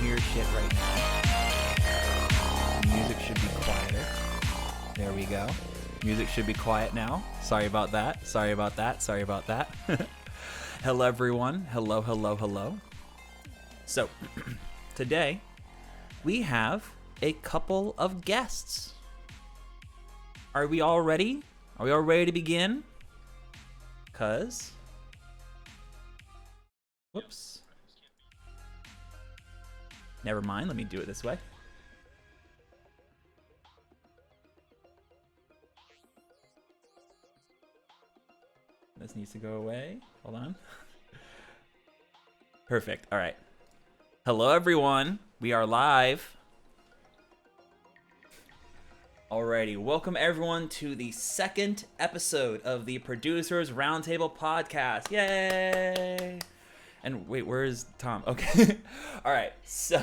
hear shit right now. Music should be quieter. There we go. Music should be quiet now. Sorry about that. Hello, everyone. Hello. So, today, we have a couple of guests. Are we all ready? Are we all ready to begin? Whoops. Never mind, let me do it this way. This needs to go away. Hold on. Perfect. All right. Hello, everyone. We are live. Alrighty. Welcome, everyone, to the second episode of the Producers Roundtable podcast. Yay! And wait, where is Tom? Okay. All right. So,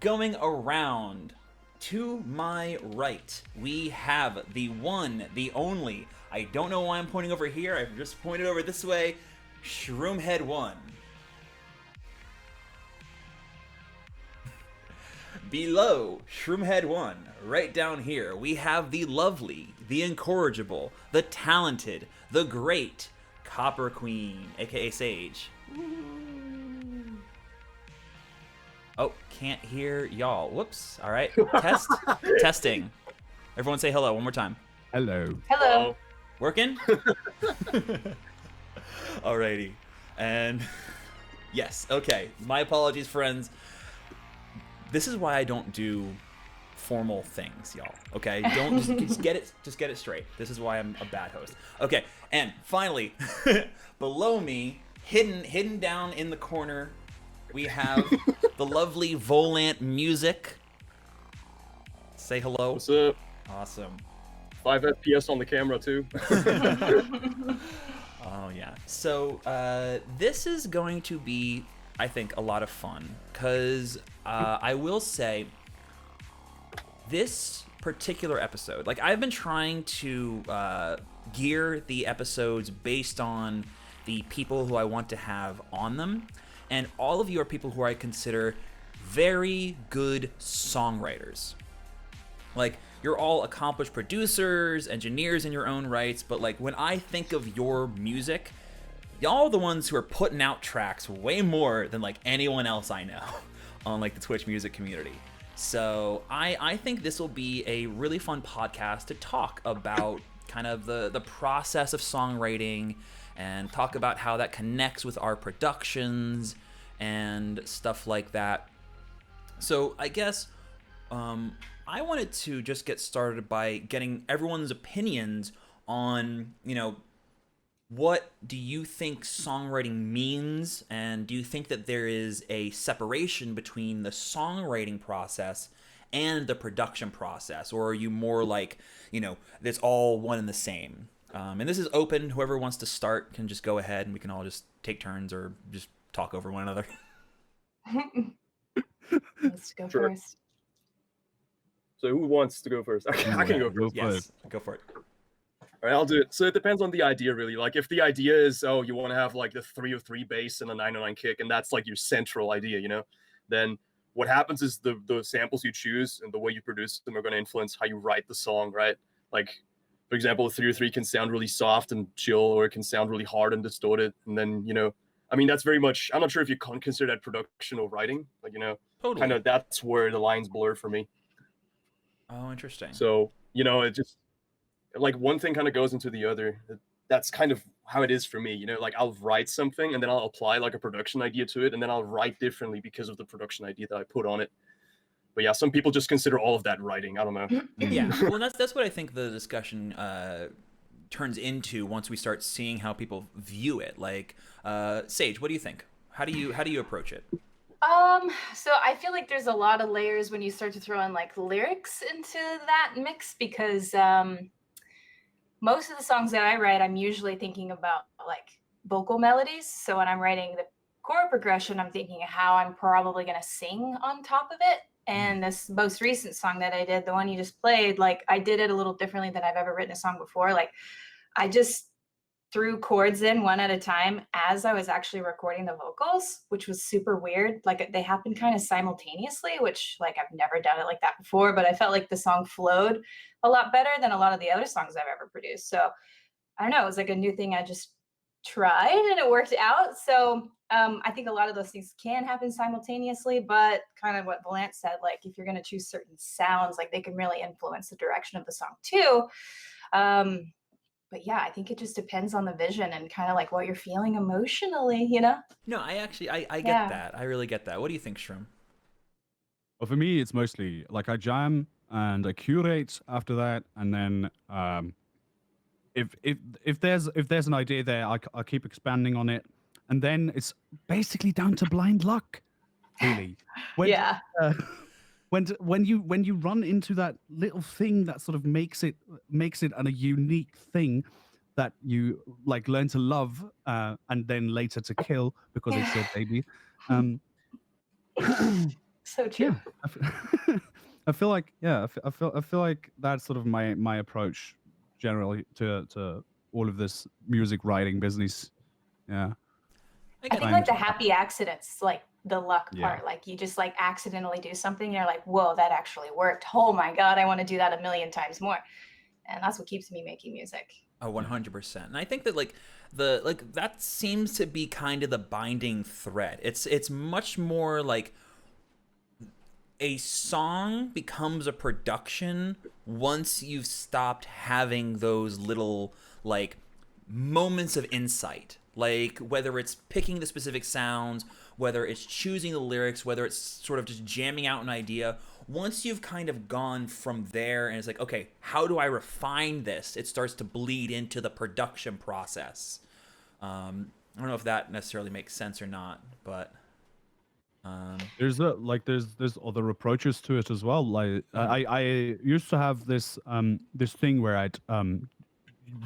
going around to my right, we have the one, the only. I don't know why I'm pointing over here. I've just pointed over this way. Shroomhead-One. Below Shroomhead-One, right down here, we have the lovely, the incorrigible, the talented, the great Copper Queen, aka Sage. Oh, can't hear y'all. Whoops. All right. Testing. Everyone say hello one more time. Hello. Working? Alrighty. And yes, okay. My apologies, friends. This is why I don't do formal things, y'all. Okay? Don't just get it straight. This is why I'm a bad host. Okay, and finally, below me, hidden down in the corner, we have the lovely Volant music. Say hello. What's up? Awesome. 5 FPS on the camera too. Oh yeah. So this is going to be, I think, a lot of fun because I will say this particular episode, like I've been trying to gear the episodes based on the people who I want to have on them, and all of you are people who I consider very good songwriters. Like, you're all accomplished producers, engineers in your own rights, but like when I think of your music, y'all are the ones who are putting out tracks way more than like anyone else I know on like the Twitch music community. So I think this will be a really fun podcast to talk about kind of the process of songwriting and talk about how that connects with our productions and stuff like that. So I guess I wanted to just get started by getting everyone's opinions on, what do you think songwriting means? And do you think that there is a separation between the songwriting process and the production process? Or are you more like, it's all one and the same? And this is open. Whoever wants to start can just go ahead and we can all just take turns or just talk over one another. Let's go Sure. first. So who wants to go first? I can go first. Yes, go for it. All right, I'll do it. So it depends on the idea, really. Like if the idea is, you want to have like the 303 bass and a 909 kick, and that's like your central idea, then what happens is the samples you choose and the way you produce them are going to influence how you write the song, right? Like, for example, a 303 can sound really soft and chill, or it can sound really hard and distorted. And then, that's very much, I'm not sure if you consider that production or writing, like, Totally. kind of that's where the lines blur for me. Oh, interesting. So, it just, like, one thing kind of goes into the other. That's kind of how it is for me, like I'll write something and then I'll apply like a production idea to it, and then I'll write differently because of the production idea that I put on it. But yeah, some people just consider all of that writing. I don't know. Yeah, well, that's what I think the discussion turns into once we start seeing how people view it. Like, Sage, what do you think? How do you approach it? So I feel like there's a lot of layers when you start to throw in like lyrics into that mix, because most of the songs that I write, I'm usually thinking about like vocal melodies. So when I'm writing the chord progression, I'm thinking of how I'm probably going to sing on top of it. And this most recent song that I did, the one you just played, like I did it a little differently than I've ever written a song before. Like I just threw chords in one at a time as I was actually recording the vocals, which was super weird. Like they happened kind of simultaneously, which like I've never done it like that before, but I felt like the song flowed a lot better than a lot of the other songs I've ever produced. So I don't know, it was like a new thing I just tried and it worked out. So I think a lot of those things can happen simultaneously, but kind of what Volant said, like if you're going to choose certain sounds, like they can really influence the direction of the song too. But yeah, I think it just depends on the vision and kind of like what you're feeling emotionally, you know? No, I get Yeah. that. I really get that. What do you think, Shroom? Well, for me, it's mostly like I jam and I curate after that, and then if there's an idea there, I keep expanding on it, and then it's basically down to blind luck, really. When, Yeah. when you run into that little thing that sort of makes it a unique thing that you like learn to love and then later to kill because it's your baby. So true. Yeah, I feel like I feel like that's sort of my approach generally to all of this music writing business. Yeah. I think like the happy accidents, like the luck part, like you just like accidentally do something, and you're like, whoa, that actually worked. Oh my God, I want to do that a million times more. And that's what keeps me making music. Oh, 100%. And I think that like that seems to be kind of the binding thread. It's much more like a song becomes a production once you've stopped having those little like moments of insight, like whether it's picking the specific sounds, whether it's choosing the lyrics, whether it's sort of just jamming out an idea. Once you've kind of gone from there and it's like, okay, how do I refine this? It starts to bleed into the production process. I don't know if that necessarily makes sense or not, but there's other approaches to it as well. Like I used to have this this thing where I'd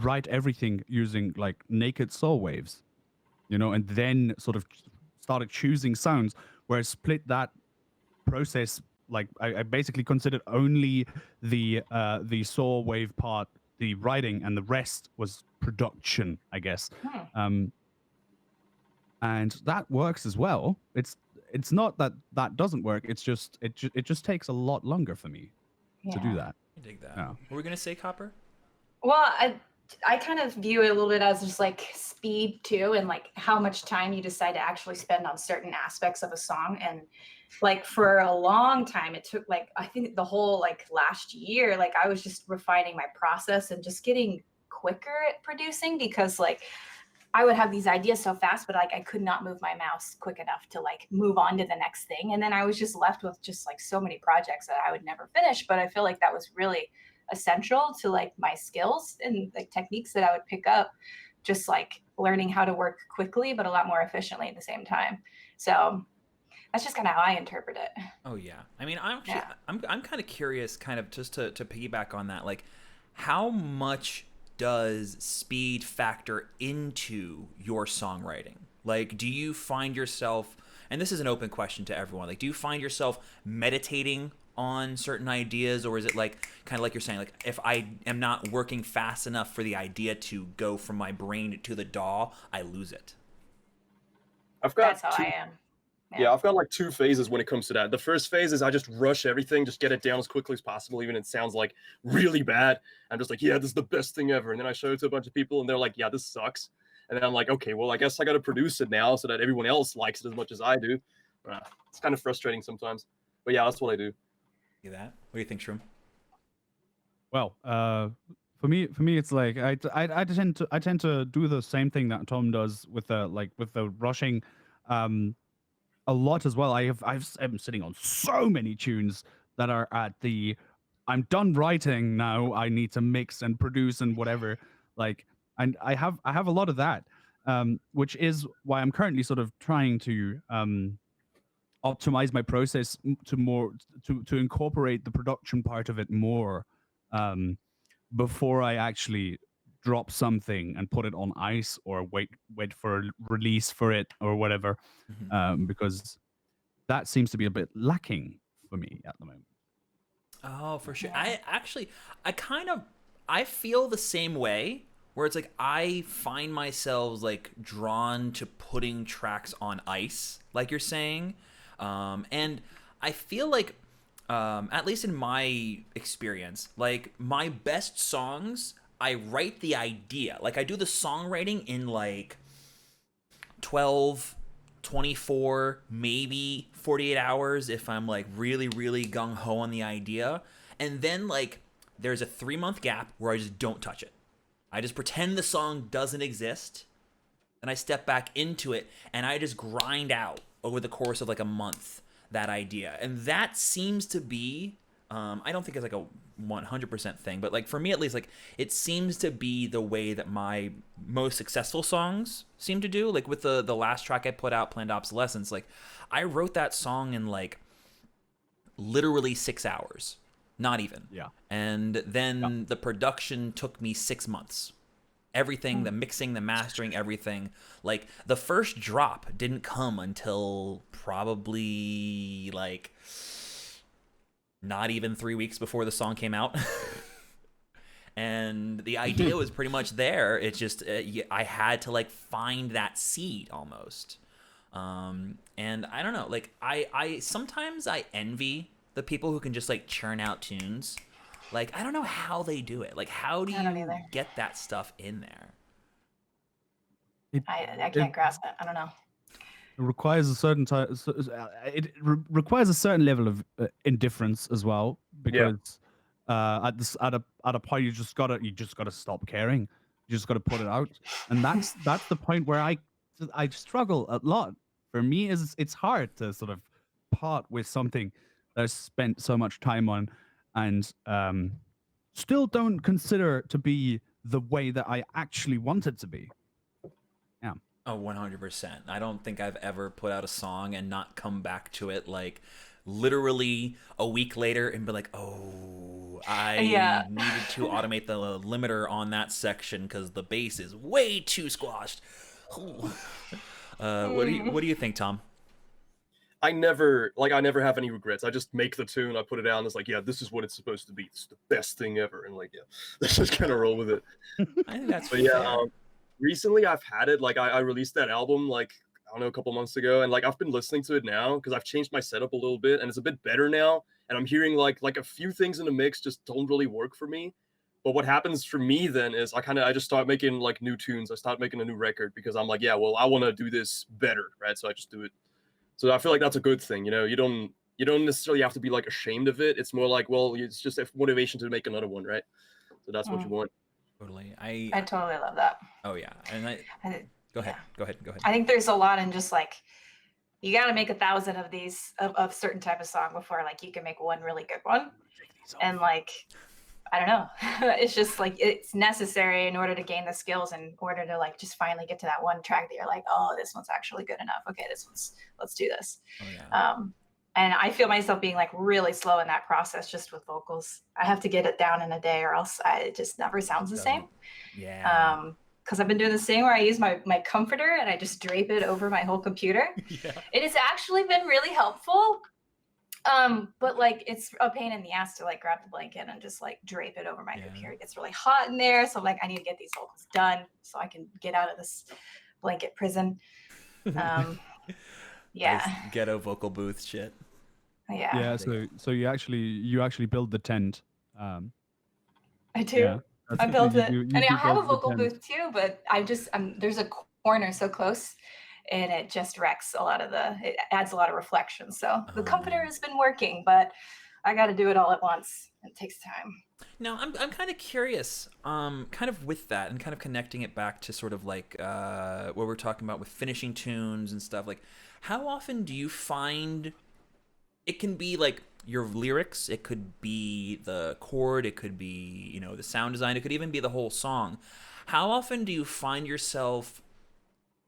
write everything using like naked saw waves, and then sort of started choosing sounds where I split that process. Like I basically considered only the saw wave part, the writing, and the rest was production, I guess. And that works as well. It's not that doesn't work. It's just it just takes a lot longer for me to do that. I dig that. Yeah. What were we gonna say, Copper? Well, I kind of view it a little bit as just like speed too, and like how much time you decide to actually spend on certain aspects of a song. And like for a long time, it took like I think the whole like last year, like I was just refining my process and just getting quicker at producing, because like I would have these ideas so fast, but like I could not move my mouse quick enough to like move on to the next thing. And then I was just left with just like so many projects that I would never finish. But I feel like that was really essential to like my skills and like techniques that I would pick up, just like learning how to work quickly, but a lot more efficiently at the same time. So that's just kind of how I interpret it. Oh yeah. I mean, I'm kind of curious, kind of just to piggyback on that, like how much does speed factor into your songwriting? Like, do you find yourself, and this is an open question to everyone, like, do you find yourself meditating on certain ideas, or is it like, kind of like you're saying, like, if I am not working fast enough for the idea to go from my brain to the DAW, I lose it? That's how I am. Yeah, I've got like two phases when it comes to that. The first phase is I just rush everything, just get it down as quickly as possible, even if it sounds like really bad. I'm just like, yeah, this is the best thing ever. And then I show it to a bunch of people and they're like, yeah, this sucks. And then I'm like, okay, well, I guess I got to produce it now so that everyone else likes it as much as I do. It's kind of frustrating sometimes. But yeah, that's what I do. See that? What do you think, Shroom? Well, for me, it's like I tend to do the same thing that Tom does with the rushing. A lot as well. I'm sitting on so many tunes that are at the I'm done writing now. I need to mix and produce and whatever. Like, and I have a lot of that, which is why I'm currently sort of trying to optimize my process to incorporate the production part of it more before I actually drop something and put it on ice or wait for a release for it or whatever, because that seems to be a bit lacking for me at the moment. Oh, for sure. I feel the same way, where it's like I find myself like drawn to putting tracks on ice, like you're saying, and I feel like, at least in my experience, like my best songs, I write the idea, like I do the songwriting in like 12, 24, maybe 48 hours if I'm like really, really gung ho on the idea. And then like there's a 3-month gap where I just don't touch it. I just pretend the song doesn't exist. And I step back into it and I just grind out over the course of like a month that idea. And that seems to be, I don't think it's like a 100% thing, but like for me at least, like it seems to be the way that my most successful songs seem to do. Like with the last track I put out, Planned Obsolescence, like I wrote that song in like literally 6 hours, not even. Yeah. And then the production took me 6 months. Everything, the mixing, the mastering, everything. Like the first drop didn't come until probably like not even 3 weeks before the song came out. And the idea was pretty much there. It's just I had to like find that seed almost. And I don't know, like I sometimes I envy the people who can just like churn out tunes. Like I don't know how they do it. Like how do you get that stuff in there? I can't grasp it. I don't know. It requires a certain requires a certain level of indifference as well, because at a point you just gotta stop caring. You just gotta put it out, and that's the point where I struggle a lot. For me, is it's hard to sort of part with something that I spent so much time on, and still don't consider to be the way that I actually want it to be. Yeah. Oh, 100%. I don't think I've ever put out a song and not come back to it like literally a week later and be like, oh, I needed to automate the limiter on that section because the bass is way too squashed. What do you think, Tom? I never have any regrets. I just make the tune, I put it down, it's like, yeah, this is what it's supposed to be. It's the best thing ever. And like, yeah, let's just kind of roll with it. I think that's but yeah, recently I've had it, like I released that album like, I don't know, a couple months ago, and like I've been listening to it now because I've changed my setup a little bit and it's a bit better now. And I'm hearing like a few things in the mix just don't really work for me. But what happens for me then is I just start making like new tunes. I start making a new record because I'm like, yeah, well, I want to do this better, right? So I just do it. So I feel like that's a good thing, you know. You don't necessarily have to be like ashamed of it. It's more like, well, it's just a motivation to make another one, right? So that's what you want. Totally. I totally love that. Oh yeah, and go ahead. I think there's a lot in just like you got to make 1,000 of these of certain type of song before like you can make one really good one. And like I don't know, it's just like it's necessary in order to gain the skills, in order to like just finally get to that one track that you're like, oh, this one's actually good enough. Okay, let's do this. Oh, yeah. And I feel myself being like really slow in that process just with vocals. I have to get it down in a day or else it just never sounds the same. Yeah. Because I've been doing this thing where I use my comforter and I just drape it over my whole computer. Yeah. It has actually been really helpful. But like it's a pain in the ass to like grab the blanket and just like drape it over my computer. It gets really hot in there. So I'm like, I need to get these vocals done so I can get out of this blanket prison. Yeah. Nice ghetto vocal booth shit. Yeah. Yeah. So you actually build the tent. I do. Yeah. I built it. And I have a vocal booth too, but there's a corner so close and it just wrecks it adds a lot of reflection. So the comforter has been working, but I got to do it all at once. It takes time. Now, I'm kind of curious, kind of with that and kind of connecting it back to sort of like what we're talking about with finishing tunes and stuff. Like, how often do you find it can be like your lyrics, it could be the chord, it could be, you know, the sound design, it could even be the whole song. How often do you find yourself,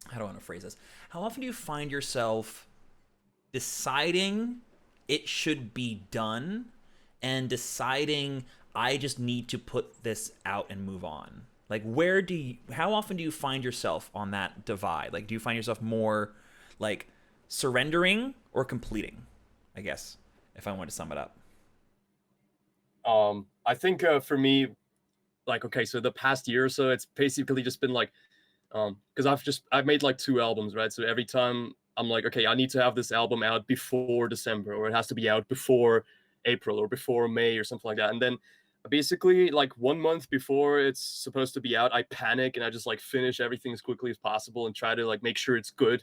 how do I want to phrase this? How often do you find yourself deciding it should be done and deciding I just need to put this out and move on? Like, how often do you find yourself on that divide? Like, do you find yourself more like surrendering or completing, I guess, if I want to sum it up? I think for me, like, okay, so the past year or so, it's basically just been like, because I've made like 2 albums, right? So every time I'm like, okay, I need to have this album out before December, or it has to be out before April or before May or something like that. And then basically like 1 month before it's supposed to be out, I panic and I just like finish everything as quickly as possible and try to like make sure it's good.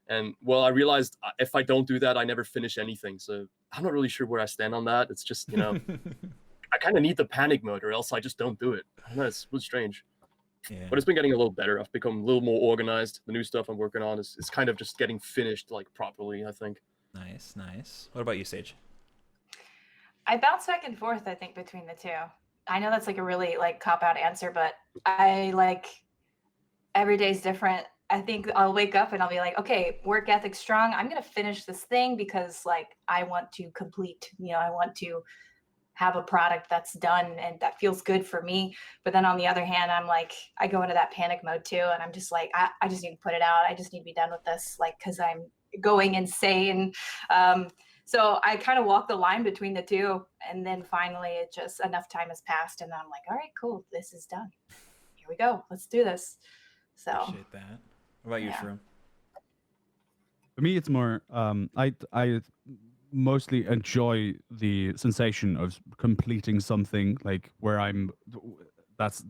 And well, I realized if I don't do that, I never finish anything. So I'm not really sure where I stand on that. It's just, I kind of need the panic mode, or else I just don't do it. I don't know, it's strange. Yeah. But it's been getting a little better. I've become a little more organized. The new stuff I'm working on is kind of just getting finished like properly, I think. Nice, nice. What about you, Sage? I bounce back and forth, I think, between the two. I know that's like a really like cop-out answer, but I like every day's different. I think I'll wake up and I'll be like, okay, work ethic strong. I'm gonna finish this thing because like I want to complete, I want to have a product that's done and that feels good for me. But then on the other hand, I'm like, I go into that panic mode too. And I'm just like, I just need to put it out. I just need to be done with this, like, cause I'm going insane. So I kind of walk the line between the two. And then finally it just enough time has passed. And I'm like, all right, cool. This is done. Here we go. Let's do this. So Appreciate that. What about you, Shroom? For me, it's more. I mostly enjoy the sensation of completing something, like where I'm. That's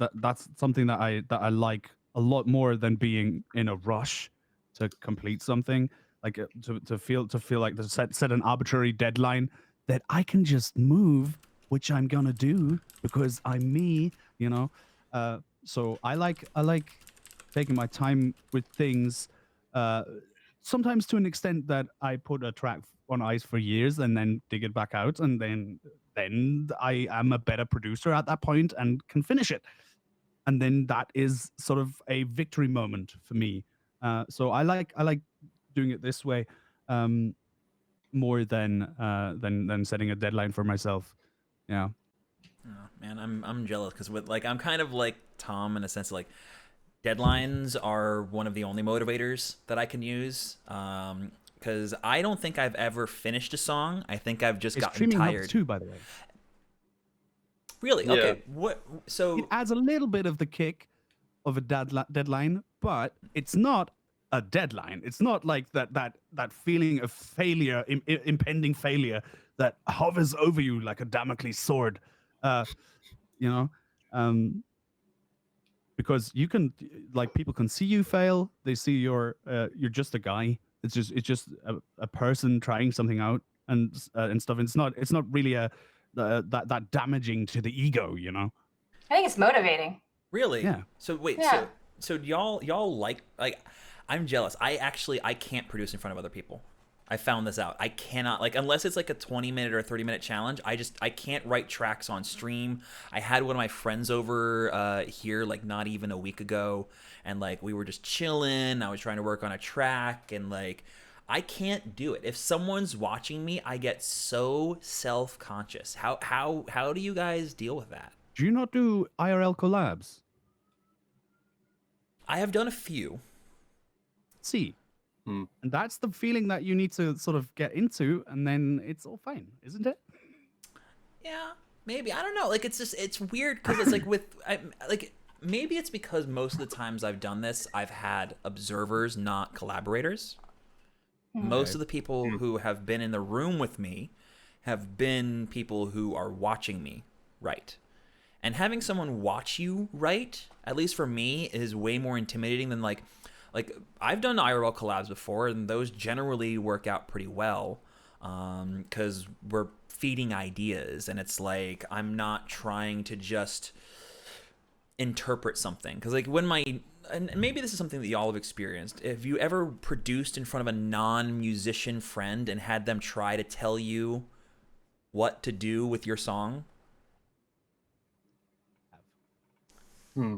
something that I like a lot more than being in a rush to complete something. Like to feel like to set an arbitrary deadline that I can just move, which I'm gonna do because I'm me. So I like taking my time with things, sometimes to an extent that I put a track on ice for years and then dig it back out, and then I am a better producer at that point and can finish it, and then that is sort of a victory moment for me. So I like doing it this way, more than setting a deadline for myself. Yeah. Oh, man, I'm jealous because I'm kind of like Tom in a sense of like deadlines are one of the only motivators that I can use. Because I don't think I've ever finished a song. I think I've just gotten streaming tired. helps too, by the way. Really? Yeah. Okay. What? So It adds a little bit of the kick of a deadline, but it's not a deadline. It's not like that feeling of failure, impending failure that hovers over you like a Damocles sword. Because you can, like, people can see you fail. They see you're just a guy. It's just a person trying something out and stuff. It's not really that damaging to the ego. I think it's motivating. really? Yeah. So wait. Yeah. So y'all like I'm jealous. I can't produce in front of other people. I found this out. I cannot, like, unless it's like a 20-minute or 30-minute challenge, I can't write tracks on stream. I had one of my friends over here like not even a week ago, and like we were just chilling. I was trying to work on a track, and like I can't do it. If someone's watching me, I get so self-conscious. How do you guys deal with that? Do you not do IRL collabs? I have done a few. See. And that's the feeling that you need to sort of get into, and then it's all fine, isn't it? Yeah, maybe. I don't know. Like, it's weird because it's like maybe it's because most of the times I've done this, I've had observers, not collaborators. Most of the people who have been in the room with me have been people who are watching me write. And having someone watch you write, at least for me, is way more intimidating than like I've done IRL collabs before, and those generally work out pretty well because we're feeding ideas, and it's like I'm not trying to just interpret something. Because like and maybe this is something that y'all have experienced. Have you ever produced in front of a non-musician friend and had them try to tell you what to do with your song?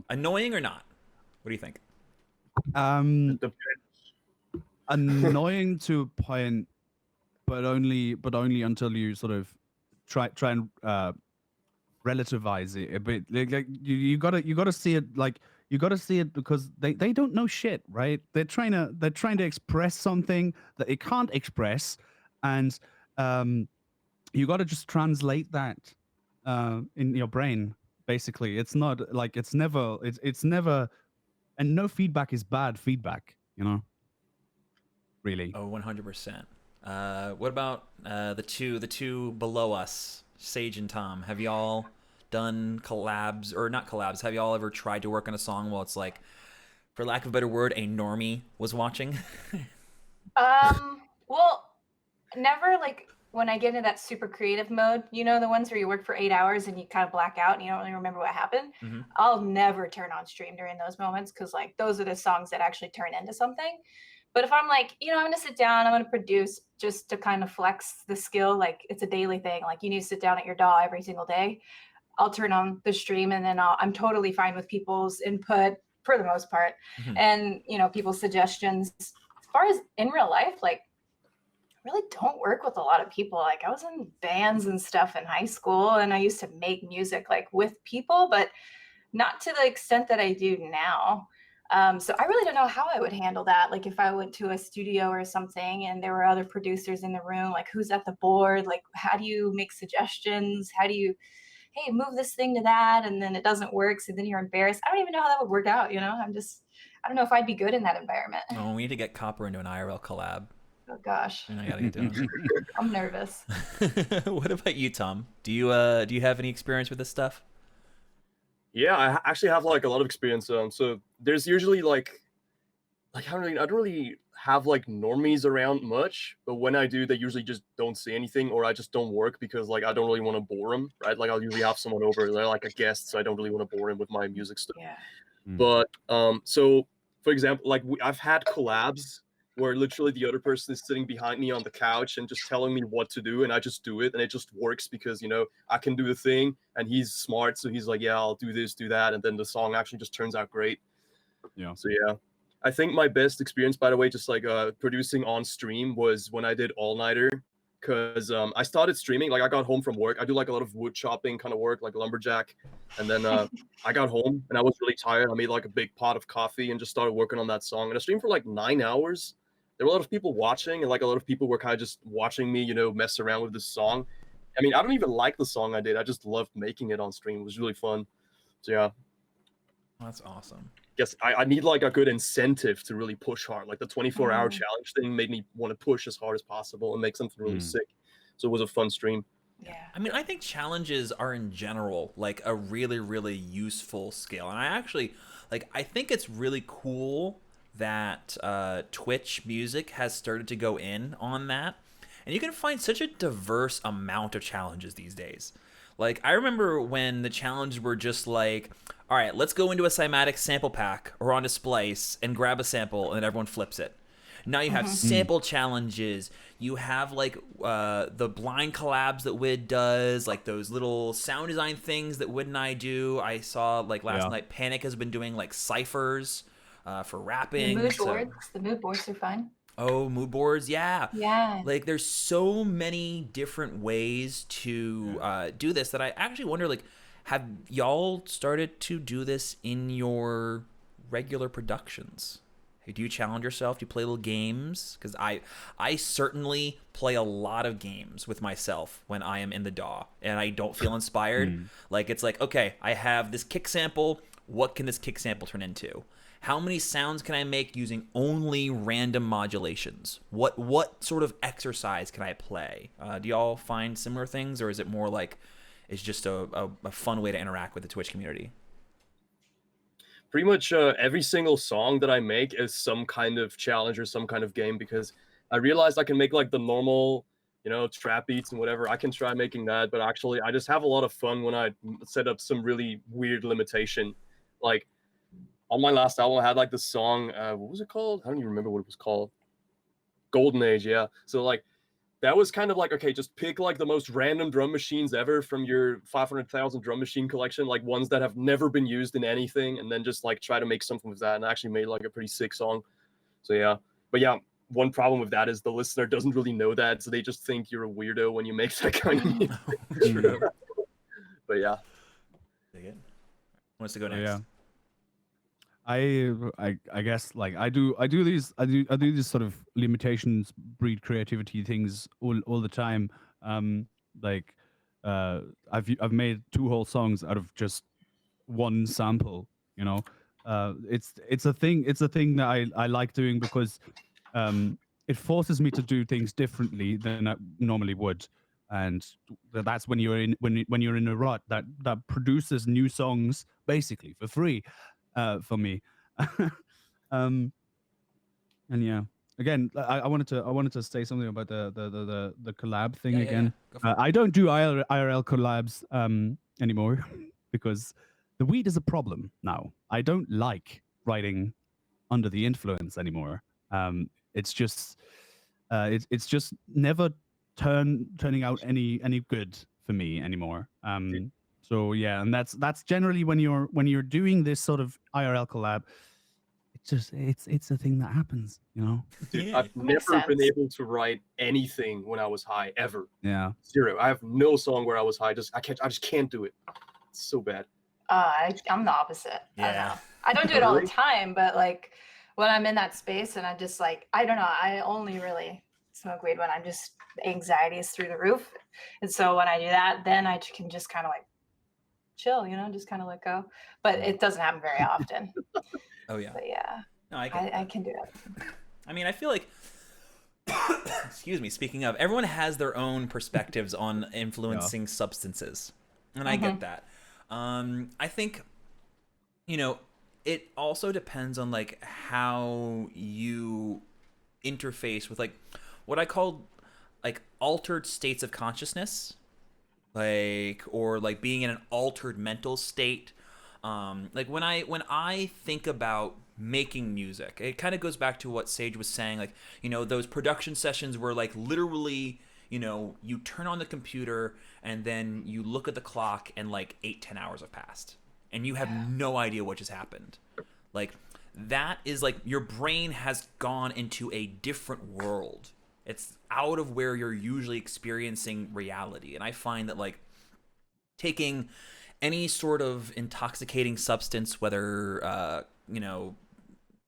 Annoying or not? What do you think? Annoying to a point, but only until you sort of try and relativize it a bit. Like you gotta see it, like you gotta see it because they don't know shit, right? They're trying to express something that it can't express, and you gotta just translate that in your brain basically. It's not like it's never, and no feedback is bad feedback, you know. Really. Oh, 100%. What about the two below us, Sage and Tom? Have y'all done collabs, or not collabs? Have y'all ever tried to work on a song while it's like, for lack of a better word, a normie was watching? Well, never like when I get into that super creative mode, you know, the ones where you work for 8 hours and you kind of black out and you don't really remember what happened. Mm-hmm. I'll never turn on stream during those moments because like those are the songs that actually turn into something. But if I'm like, you know, I'm gonna sit down, I'm gonna produce just to kind of flex the skill, like it's a daily thing. Like you need to sit down at your DAW every single day. I'll turn on the stream and then I'm totally fine with people's input for the most part. Mm-hmm. And, you know, people's suggestions. As far as in real life, like I really don't work with a lot of people. Like I was in bands and stuff in high school and I used to make music like with people, but not to the extent that I do now. So I really don't know how I would handle that. Like if I went to a studio or something and there were other producers in the room, like who's at the board? Like how do you make suggestions? How do you, hey, move this thing to that, and then it doesn't work, so then you're embarrassed. I don't even know how that would work out, you know? I don't know if I'd be good in that environment. Oh, we need to get Copper into an IRL collab. Oh gosh. And I gotta get down. I'm nervous. What about you, Tom? Do you have any experience with this stuff? Yeah, I actually have like a lot of experience. So there's usually like I don't really have like normies around much, but when I do, they usually just don't say anything, or I just don't work because like I don't really want to bore them, right? Like I'll usually have someone over, they're like a guest, so I don't really want to bore him with my music stuff. Yeah. But so for example, like I've had collabs where literally the other person is sitting behind me on the couch and just telling me what to do, and I just do it, and it just works because, you know, I can do the thing, and he's smart, so he's like, yeah, I'll do this, do that, and then the song actually just turns out great. Yeah. So yeah, I think my best experience, by the way, just like producing on stream, was when I did All Nighter, because I started streaming. Like I got home from work, I do like a lot of wood chopping kind of work, like lumberjack, and then I got home and I was really tired. I made like a big pot of coffee and just started working on that song, and I streamed for like 9 hours. There were a lot of people watching, and like a lot of people were kind of just watching me, you know, mess around with this song. I mean, I don't even like the song I did. I just loved making it on stream. It was really fun. So yeah. That's awesome. Guess I need like a good incentive to really push hard. Like the 24-hour challenge thing made me want to push as hard as possible and make something really sick. So it was a fun stream. Yeah. I mean, I think challenges are in general like a really, really useful skill. And I actually I think it's really cool that Twitch music has started to go in on that. And you can find such a diverse amount of challenges these days. Like, I remember when the challenges were just like, all right, let's go into a cymatic sample pack or onto Splice and grab a sample, and then everyone flips it. Now you have sample challenges. You have, like, the blind collabs that Wid does, like those little sound design things that Wid and I do. I saw, like, last night, Panic has been doing, like, ciphers for rapping. The mood boards are fun. Oh, mood boards, yeah. Yeah. Like, there's so many different ways to do this that I actually wonder, like, have y'all started to do this in your regular productions? Hey, do you challenge yourself? Do you play little games? Because I certainly play a lot of games with myself when I am in the DAW and I don't feel inspired. Like, it's like, okay, I have this kick sample. What can this kick sample turn into? How many sounds can I make using only random modulations? What sort of exercise can I play? Do y'all find similar things, or is it more like it's just a fun way to interact with the Twitch community? Pretty much every single song that I make is some kind of challenge or some kind of game, because I realized I can make like the normal, you know, trap beats and whatever. I can try making that, but actually I just have a lot of fun when I set up some really weird limitation. Like, on my last album, I had like this song, what was it called? I don't even remember what it was called. Golden Age, yeah. So like, that was kind of like, okay, just pick like the most random drum machines ever from your 500,000 drum machine collection, like ones that have never been used in anything, and then just like try to make something with that. And I actually made like a pretty sick song. So yeah, but yeah, one problem with that is the listener doesn't really know that, so they just think you're a weirdo when you make that kind of music. True. But yeah. Who wants to go next? Yeah. I guess like I do these sort of limitations breed creativity things all the time. I've made 2 whole songs out of just one sample. You know, it's a thing. It's a thing that I like doing because it forces me to do things differently than I normally would, and that's when you're in when you're in a rut that produces new songs basically for free, for me. um, and yeah, again, I wanted to say something about the collab thing again. Go for it. I don't do IRL collabs anymore because the weed is a problem now. I don't like writing under the influence anymore. It's just it's just never turning out any good for me anymore. So yeah, and that's generally when you're doing this sort of IRL collab, it's a thing that happens, you know. Dude, Yeah. I've Makes never been sense. able to write anything when I was high ever. Yeah. Zero. I have no song where I was high. I just can't do it. It's so bad. I'm the opposite. I don't Yeah. know. I don't do it all the Really? time, but like when I'm in that space and I'm just like, I don't know, I only really smoke weed when I'm just anxiety is through the roof. And so when I do that, then I can just kind of like chill, you know, just kind of let go. But it doesn't happen very often. Oh yeah. But yeah, No, I get I can do it. I mean, I feel like, excuse me, speaking of, everyone has their own perspectives on influencing substances. And I get that. I think, you know, it also depends on like how you interface with like what I call like altered states of consciousness, like, or like being in an altered mental state. Like when I think about making music, it kind of goes back to what Sage was saying, like, you know, those production sessions where like literally, you know, you turn on the computer and then you look at the clock and like 8-10 hours have passed and you have no idea what just happened. Like that is like your brain has gone into a different world. It's out of where you're usually experiencing reality. And I find that like taking any sort of intoxicating substance, whether you know,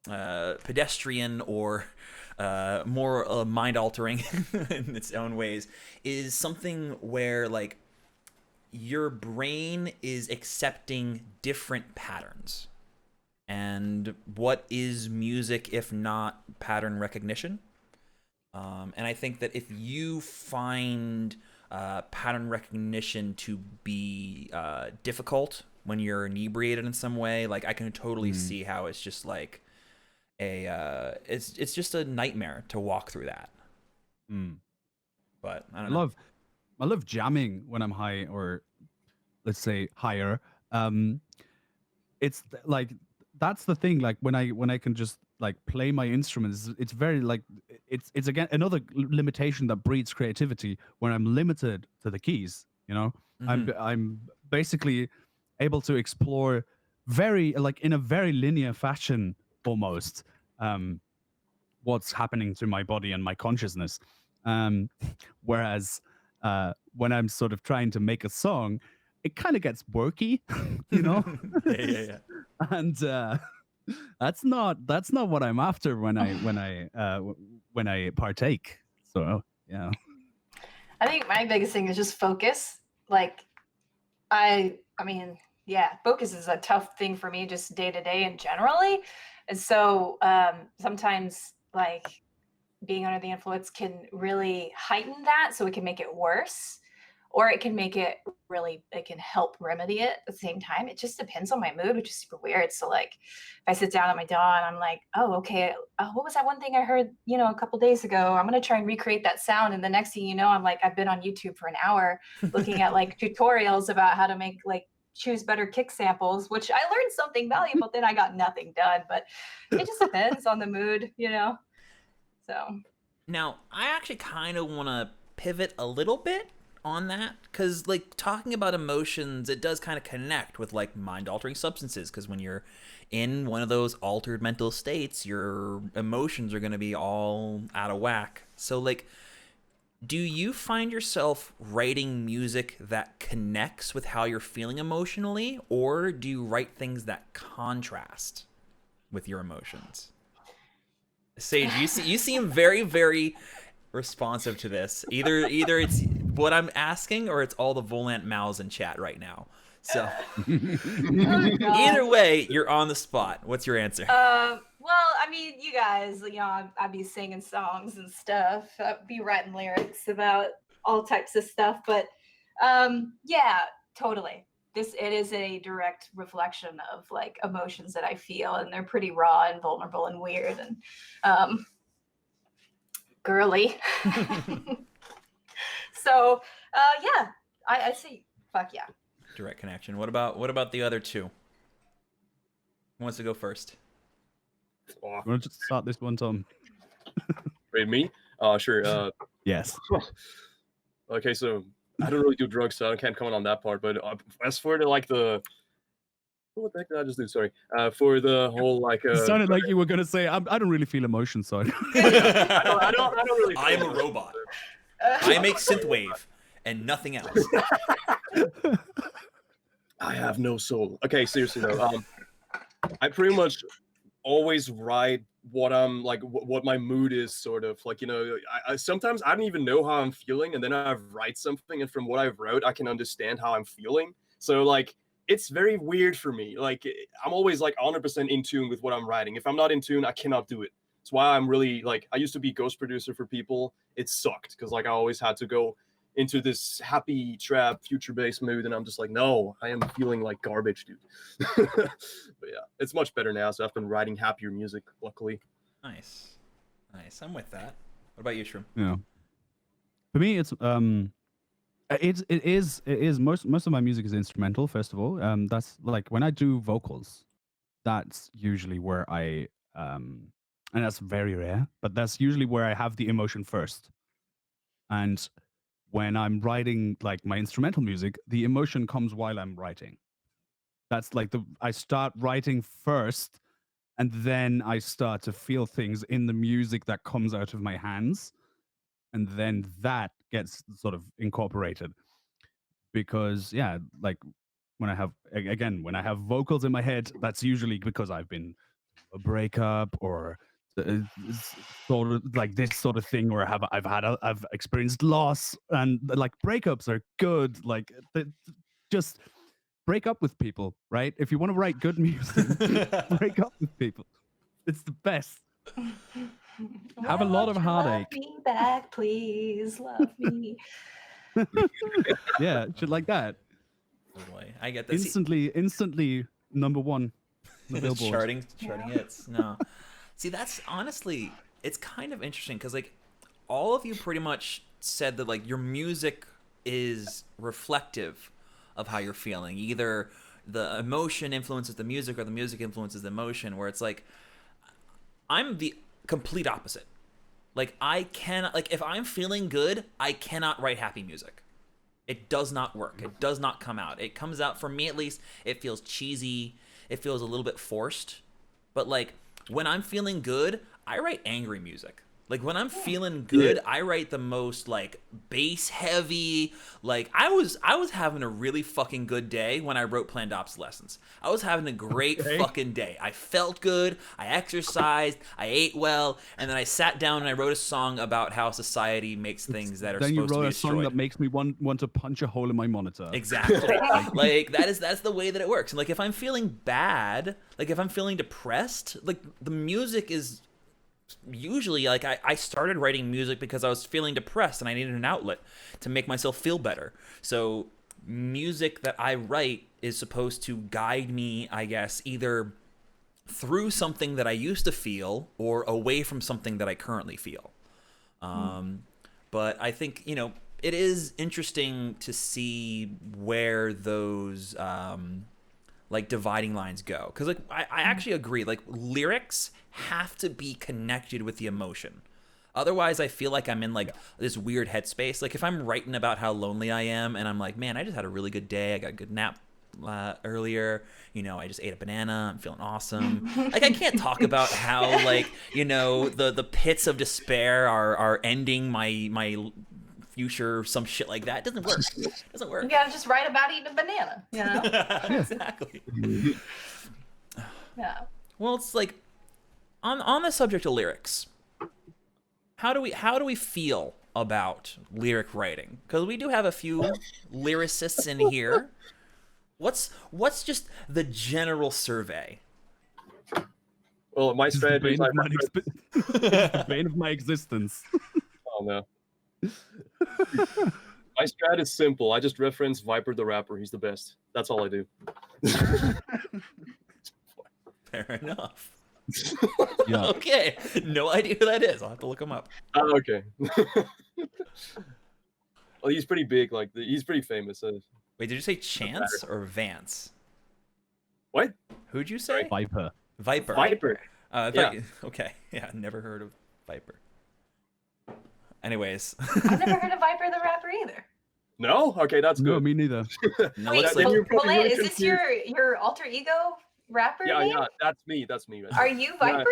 pedestrian or more mind altering in its own ways, is something where like your brain is accepting different patterns. And what is music if not pattern recognition? And I think that if you find pattern recognition to be difficult when you're inebriated in some way, like I can totally see how it's just like it's just a nightmare to walk through that. But I don't know. I love jamming when I'm high, or let's say higher. It's like that's the thing. Like when I can just like play my instruments, it's very like it's again another limitation that breeds creativity when I'm limited to the keys. You know, I'm basically able to explore very like in a very linear fashion almost what's happening to my body and my consciousness. Whereas when I'm sort of trying to make a song, it kind of gets worky, you know. Yeah. And that's not what I'm after when I partake. So yeah. I think my biggest thing is just focus. Like I mean, yeah, focus is a tough thing for me just day to day and generally. And so sometimes like being under the influence can really heighten that, so it can make it worse, or it can make it really, it can help remedy it at the same time. It just depends on my mood, which is super weird. So like if I sit down at my DAW and I'm like, oh, okay, what was that one thing I heard, you know, a couple days ago? I'm going to try and recreate that sound. And the next thing you know, I'm like, I've been on YouTube for an hour looking at like tutorials about how to make like choose better kick samples, which I learned something valuable, then I got nothing done. But it just depends on the mood, you know? So Now, I actually kind of want to pivot a little bit on that, because like talking about emotions, it does kind of connect with like mind altering substances, because when you're in one of those altered mental states, your emotions are going to be all out of whack. So like, do you find yourself writing music that connects with how you're feeling emotionally, or do you write things that contrast with your emotions? Sage, you seem very, very responsive to this. Either it's what I'm asking, or it's all the Volant mouths in chat right now. So Oh, God. either way, you're on the spot. What's your answer? Well, I mean, you guys, I'd be singing songs and stuff. I'd be writing lyrics about all types of stuff. But yeah, totally. It is a direct reflection of like emotions that I feel, and they're pretty raw and vulnerable and weird and girly. So yeah, I say fuck yeah. Direct connection. What about the other two? Who wants to go first? Oh, You want to just start this one, Tom? wait, me? Sure. Yes. Okay, so I don't really do drugs, so I can't comment on that part. But as for the what the heck did I just do? Sorry. For the whole like. It sounded like you were gonna say, I don't really feel emotion, so. I don't really. I am a robot. I make synthwave and nothing else. I have no soul. Okay, seriously though. I pretty much always write what I'm like, what my mood is, sort of like, I sometimes I don't even know how I'm feeling, and then I write something, and from what I've wrote, I can understand how I'm feeling. So like, it's very weird for me. Like, I'm always like 100% in tune with what I'm writing. If I'm not in tune, I cannot do it. It's why I'm really like, I used to be ghost producer for people. It sucked because like I always had to go into this happy trap future-based mood, and I'm just like, no, I am feeling like garbage, dude. But yeah, it's much better now, so I've been writing happier music, luckily. Nice. I'm with that. What about you, Shroom? Yeah. For me, it's it is most of my music is instrumental. First of all, that's like when I do vocals, that's usually where I and that's very rare, but that's usually where I have the emotion first. And when I'm writing like my instrumental music, the emotion comes while I'm writing. That's like I start writing first, and then I start to feel things in the music that comes out of my hands, and then that gets sort of incorporated. Because yeah, like when I have vocals in my head, that's usually because I've been a breakup or sort of like this sort of thing, or I've experienced loss, and like breakups are good. Like just break up with people, right? If you want to write good music, break up with people. It's the best. Have a lot of heartache. Love me back, please. Love me. Yeah, shit like that. Totally. I get that. Instantly number one. The Billboard. charting hits. No. See, that's honestly, it's kind of interesting because like all of you pretty much said that like your music is reflective of how you're feeling. Either the emotion influences the music or the music influences the emotion, where it's like I'm the complete opposite. Like I cannot, like if I'm feeling good, I cannot write happy music. It does not work. It does not come out. It comes out, for me at least, it feels cheesy. It feels a little bit forced. But like when I'm feeling good, I write angry music. Like when I'm feeling good, I write the most like bass heavy. Like I was having a really fucking good day when I wrote Planned Obsolescence. I was having a great fucking day. I felt good. I exercised. I ate well, and then I sat down and I wrote a song about how society makes things that are supposed to be destroyed. Then you wrote a song that makes me want to punch a hole in my monitor. Exactly. Like that's the way that it works. And like if I'm feeling bad, like if I'm feeling depressed, like the music is usually like I started writing music because I was feeling depressed and I needed an outlet to make myself feel better. So music that I write is supposed to guide me, I guess, either through something that I used to feel or away from something that I currently feel. But I think, it is interesting to see where those like dividing lines go, because like I actually agree, like lyrics have to be connected with the emotion, otherwise I feel like I'm in like this weird headspace. Like if I'm writing about how lonely I am and I'm like, man, I just had a really good day, I got a good nap earlier, I just ate a banana, I'm feeling awesome. Like I can't talk about how like the pits of despair are ending my future, some shit like that. It doesn't work. You gotta just write about eating a banana, Exactly. Yeah. Well, it's like on the subject of lyrics, how do we feel about lyric writing? Because we do have a few lyricists in here. What's just the general survey? Well, my It's the strategy is bane I of my reference. it's the bane of my existence. Oh no. My strat is simple. I just reference Viper the rapper. He's the best. That's all I do. Fair enough. Yeah. Okay, no idea who that is. I'll have to look him up. Oh, okay. Well, he's pretty big. Like he's pretty famous. Wait, did you say Chance or Vance? What? Who'd you say? Viper. Viper. Viper. I Yeah. thought okay. Yeah, never heard of Viper. Anyways. I've never heard of Viper the rapper either. No? Okay, that's No, good. me neither. No, Wait, looks then like you're probably Volant, really is this your alter ego rapper Yeah, name? yeah, that's me. That's me. Are you Viper?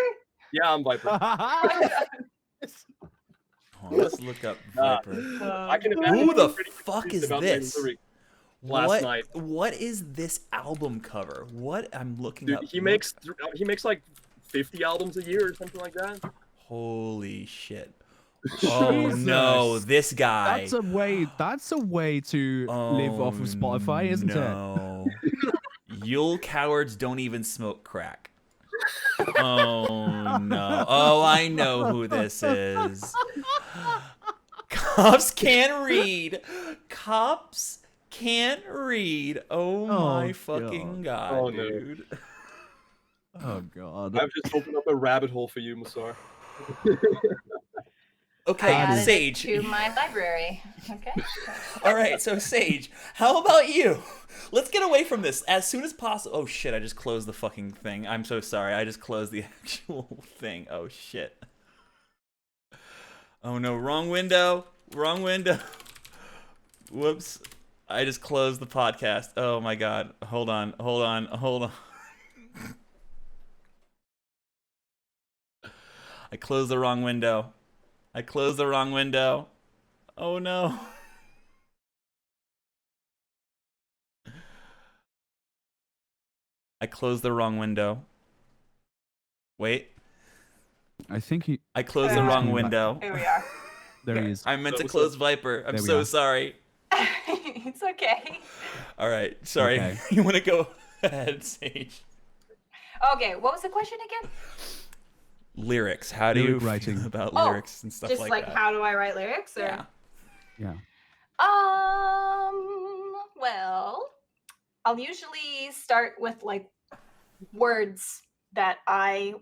Yeah, I'm Viper. oh, let's look up Viper. I can imagine Who the being pretty fuck confused is about my this? lyrics last night. What is this album cover? What I'm looking Dude, up. he makes like 50 albums a year or something like that. Holy shit. Oh no, Jesus. this guy. That's a way. That's a way to live off of Spotify, isn't it? No. Yule cowards don't even smoke crack. Oh no. Oh, I know who this is. Cops can't read. Cops can't read. Oh my Oh, fucking god, Oh, no. dude. Oh god. I've just opened up a rabbit hole for you, Masar. Okay, I added it Sage. to my library. Okay. All right, so Sage, how about you? Let's get away from this as soon as possible. Oh shit, I just closed the fucking thing. I'm so sorry. I just closed the actual thing. Oh shit. Oh no, wrong window. Wrong window. Whoops. I just closed the podcast. Oh my god. Hold on. Hold on. Hold on. I closed the wrong window. I closed the wrong window. Oh no. I closed the wrong window. Wait. I think he. I closed the wrong coming back. window. Here we are. There he is. I meant to What's close up? Viper. I'm There we so are. sorry. It's okay. All right. Sorry. Okay. You want to go ahead, Sage? Okay, what was the question again? Lyrics. How do you Lyric writing. feel about Oh, lyrics and stuff Just like like that? how do I write lyrics? Or? Yeah. Yeah. Well, I'll usually start with like words that I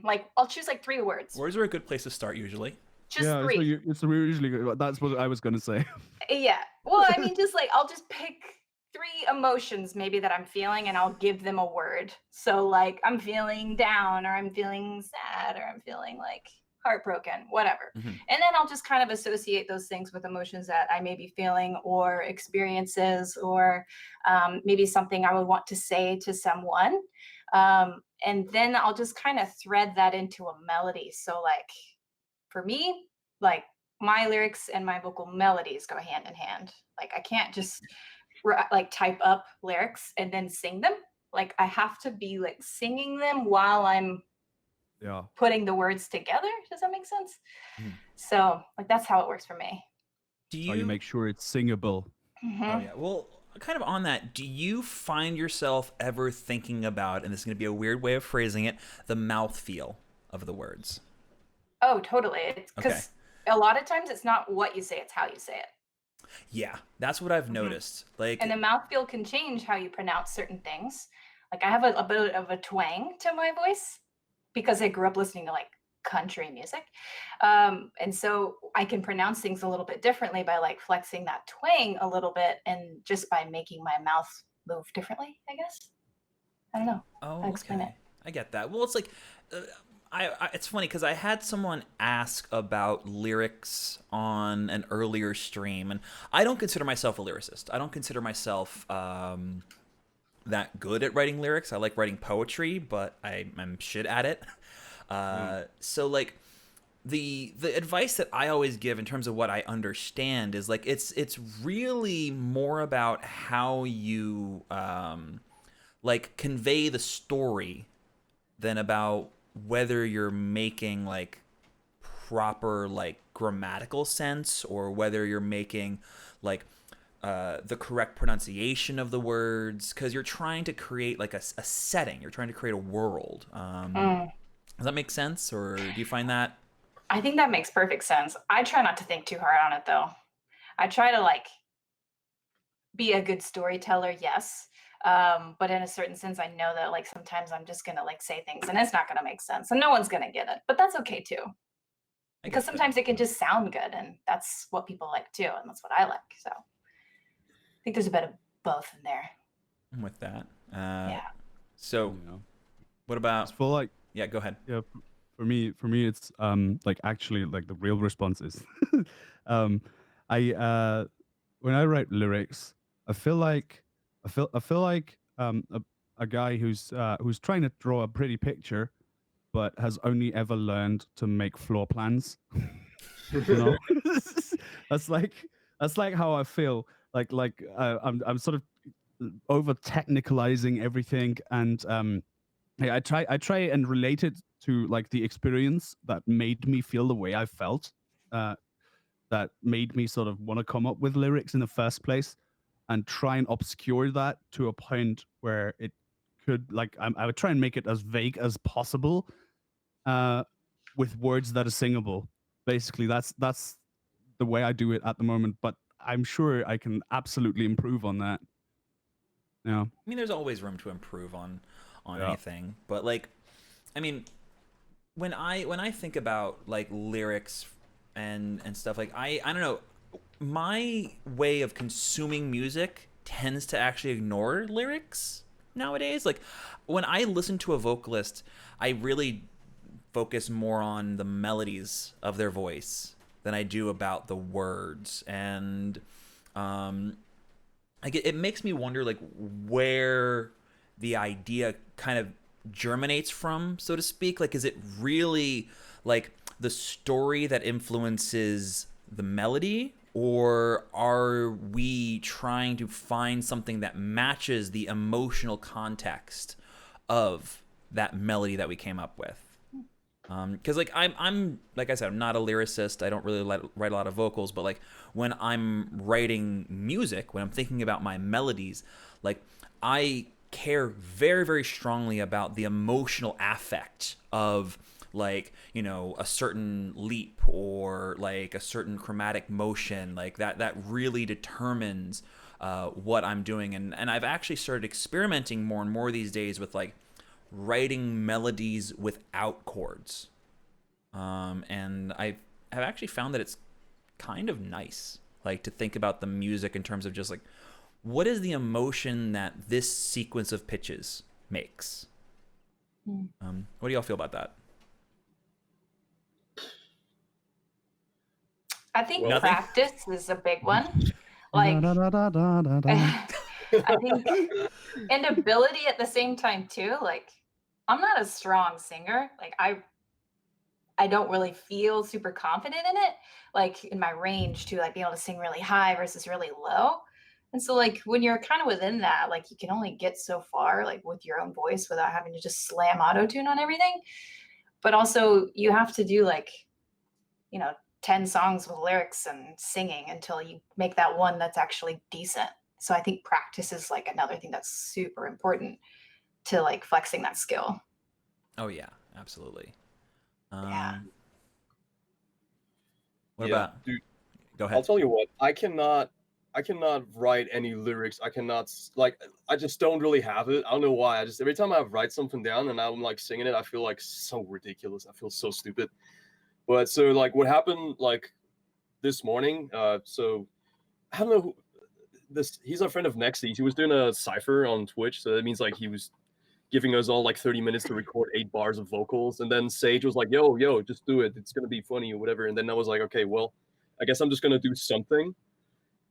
like. I'll choose like 3 words. Words are a good place to start usually. Just yeah. 3. So it's usually that's what I was gonna say. Yeah. Well, I mean, just like I'll just pick 3 emotions maybe that I'm feeling, and I'll give them a word. So like I'm feeling down, or I'm feeling sad, or I'm feeling like heartbroken, whatever. Mhm. And then I'll just kind of associate those things with emotions that I may be feeling, or experiences, or maybe something I would want to say to someone. And then I'll just kind of thread that into a melody. So like for me, like my lyrics and my vocal melodies go hand in hand. Like I can't just like type up lyrics and then sing them. Like I have to be like singing them while I'm Yeah. putting the words together. Does that make sense? Mhm. So like that's how it works for me. Do So you make sure it's singable. Mhm. Oh yeah. Well, kind of on that, do you find yourself ever thinking about, and this is going to be a weird way of phrasing it, the mouthfeel of the words? Oh, totally. It's because a lot of times it's not what you say, it's how you say it. Yeah, that's what I've noticed. Like, And the mouthfeel can change how you pronounce certain things. Like I have a bit of a twang to my voice because I grew up listening to like country music. And so I can pronounce things a little bit differently by like flexing that twang a little bit and just by making my mouth move differently, I guess. I don't know. oh, I'll explain okay. it. I get that. Well, it's like, it's funny because I had someone ask about lyrics on an earlier stream, and I don't consider myself a lyricist. I don't consider myself that good at writing lyrics. I like writing poetry, but I'm shit at it. So like the advice that I always give in terms of what I understand is like it's really more about how you like convey the story than about whether you're making like proper like grammatical sense or whether you're making like the correct pronunciation of the words, because you're trying to create like a setting. You're trying to create a world. Mm. Does that make sense, or do you find that? I think that makes perfect sense. I try not to think too hard on it though. I try to like be a good storyteller, yes. But in a certain sense, I know that like sometimes I'm just gonna like say things and it's not gonna make sense and no one's gonna get it. But that's okay too. I Because get that. sometimes it can just sound good and that's what people like too, and that's what I like. So I think there's a bit of both in there. I'm with that. Yeah. So, You know, what it's about? for like Yeah, go ahead. yeah. For me, it's like actually like the real response is, I when I write lyrics, I feel like I feel like a guy who's trying to draw a pretty picture, but has only ever learned to make floor plans. You know, that's like that's like how I feel. I'm sort of over technicalizing everything, and yeah, I try and relate it to like the experience that made me feel the way I felt, uh, that made me sort of want to come up with lyrics in the first place, and try and obscure that to a point where it could like I would try and make it as vague as possible, uh, with words that are singable. Basically, that's the way I do it at the moment. But I'm sure I can absolutely improve on that. Yeah. I mean, there's always room to improve on Yeah. anything, but like, I mean, when I think about like lyrics and stuff, like I don't know, my way of consuming music tends to actually ignore lyrics nowadays. Like when I listen to a vocalist, I really focus more on the melodies of their voice than I do about the words. And like it makes me wonder like where the idea kind of germinates from, so to speak. Like is it really like the story that influences the melody, or are we trying to find something that matches the emotional context of that melody that we came up with? Because like I'm like I said, I'm not a lyricist. I don't really write a lot of vocals, but like when I'm writing music, when I'm thinking about my melodies, like I care very very strongly about the emotional affect of like, you know, a certain leap or like a certain chromatic motion, like that really determines what I'm doing. And I've actually started experimenting more and more these days with like writing melodies without chords. And I have actually found that it's kind of nice, like to think about the music in terms of just like, what is the emotion that this sequence of pitches makes? What do y'all feel about that? I think Well- Nothing? practice is a big one. Like I think and ability at the same time too. Like I'm not a strong singer. Like I don't really feel super confident in it, like in my range to like be able to sing really high versus really low. And so like when you're kind of within that, like you can only get so far like with your own voice without having to just slam auto tune on everything. But also you have to do like, you know, 10 songs with lyrics and singing until you make that one that's actually decent. So I think practice is like another thing that's super important to like flexing that skill. Oh yeah, absolutely. Yeah. What Yeah, about? dude, Go I'll ahead. tell you what, I cannot write any lyrics. I cannot like I just don't really have it. I don't know why. I just every time I write something down and I'm like singing it, I feel like so ridiculous. I feel so stupid. But so like what happened like this morning, so I don't know who this he's a friend of Nexy. He was doing a cipher on Twitch, so that means like he was giving us all like 30 minutes to record 8 bars of vocals, and then Sage was like, yo, just do it, it's gonna be funny or whatever. And then I was like, okay, well, I guess I'm just gonna do something.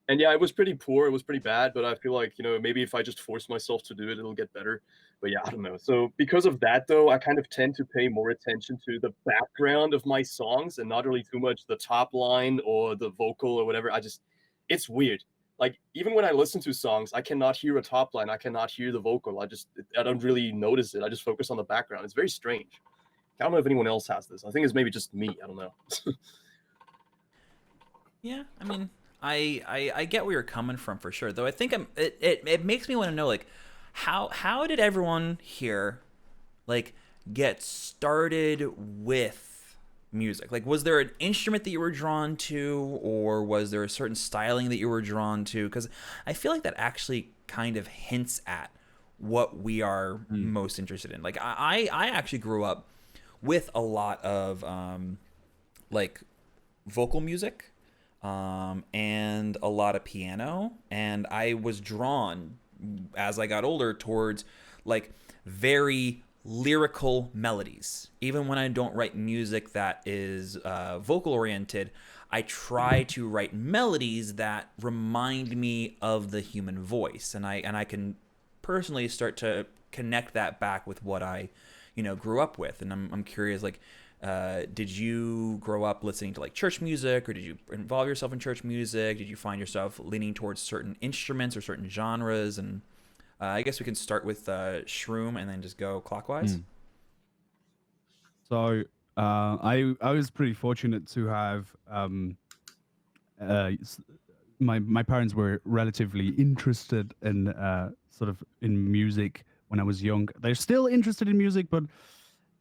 And yeah, it was pretty poor, it was pretty bad, but I feel like, you know, maybe if I just force myself to do it, it'll get better. But yeah, I don't know. So because of that though, I kind of tend to pay more attention to the background of my songs and not really too much the top line or the vocal or whatever. It's weird. Like even when I listen to songs, I cannot hear a top line, I cannot hear the vocal. I don't really notice it. I just focus on the background. It's very strange. I don't know if anyone else has this. I think it's maybe just me. I don't know. Yeah, I mean, I get where you're coming from for sure. Though I think it makes me want to know like how did everyone here like get started with music? Like was there an instrument that you were drawn to, or was there a certain styling that you were drawn to? Because I feel like that actually kind of hints at what we are most interested in. Like I actually grew up with a lot of like vocal music and a lot of piano, and I was drawn as I got older towards like very lyrical melodies. Even when I don't write music that is vocal oriented, I try to write melodies that remind me of the human voice, and I can personally start to connect that back with what I grew up with. And I'm curious, like did you grow up listening to like church music, or did you involve yourself in church music? Did you find yourself leaning towards certain instruments or certain genres? And I guess we can start with Shroom and then just go clockwise. So I was pretty fortunate to have my parents were relatively interested in sort of in music when I was young. They're still interested in music, but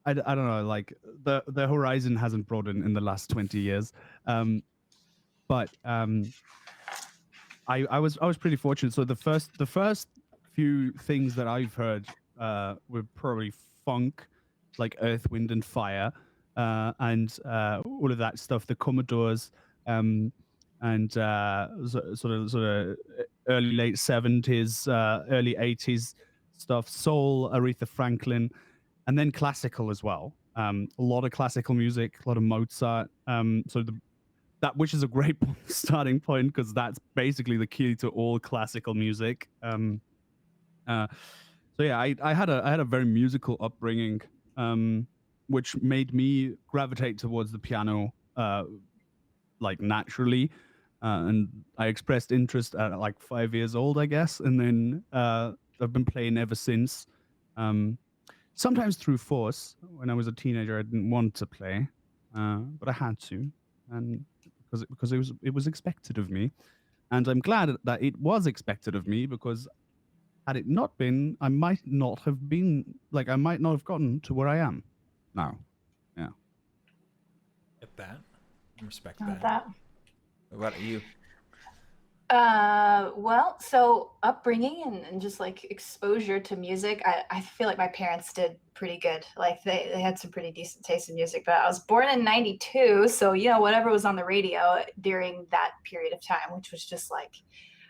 I don't know, like the horizon hasn't broadened in the last 20 years. But I was pretty fortunate. So the first few things that I've heard were probably funk, like Earth, Wind and Fire, and all of that stuff. The Commodores, and sort of early late 70s, early 80s stuff. Soul, Aretha Franklin, and then classical as well. A lot of classical music, a lot of Mozart. So that which is a great starting point, because that's basically the key to all classical music. So yeah, I had a very musical upbringing, which made me gravitate towards the piano like naturally, and I expressed interest at like 5 years old, I guess, and then I've been playing ever since. Sometimes through force. When I was a teenager, I didn't want to play, but I had to, and because it was expected of me, and I'm glad that it was expected of me, because had it not been, I might not have gotten to where I am now. Yeah. Get that. Respect Not that. that. What about you? Well, so upbringing and just like exposure to music, I feel like my parents did pretty good. Like they had some pretty decent taste in music, but I was born in 92. So, whatever was on the radio during that period of time, which was just like,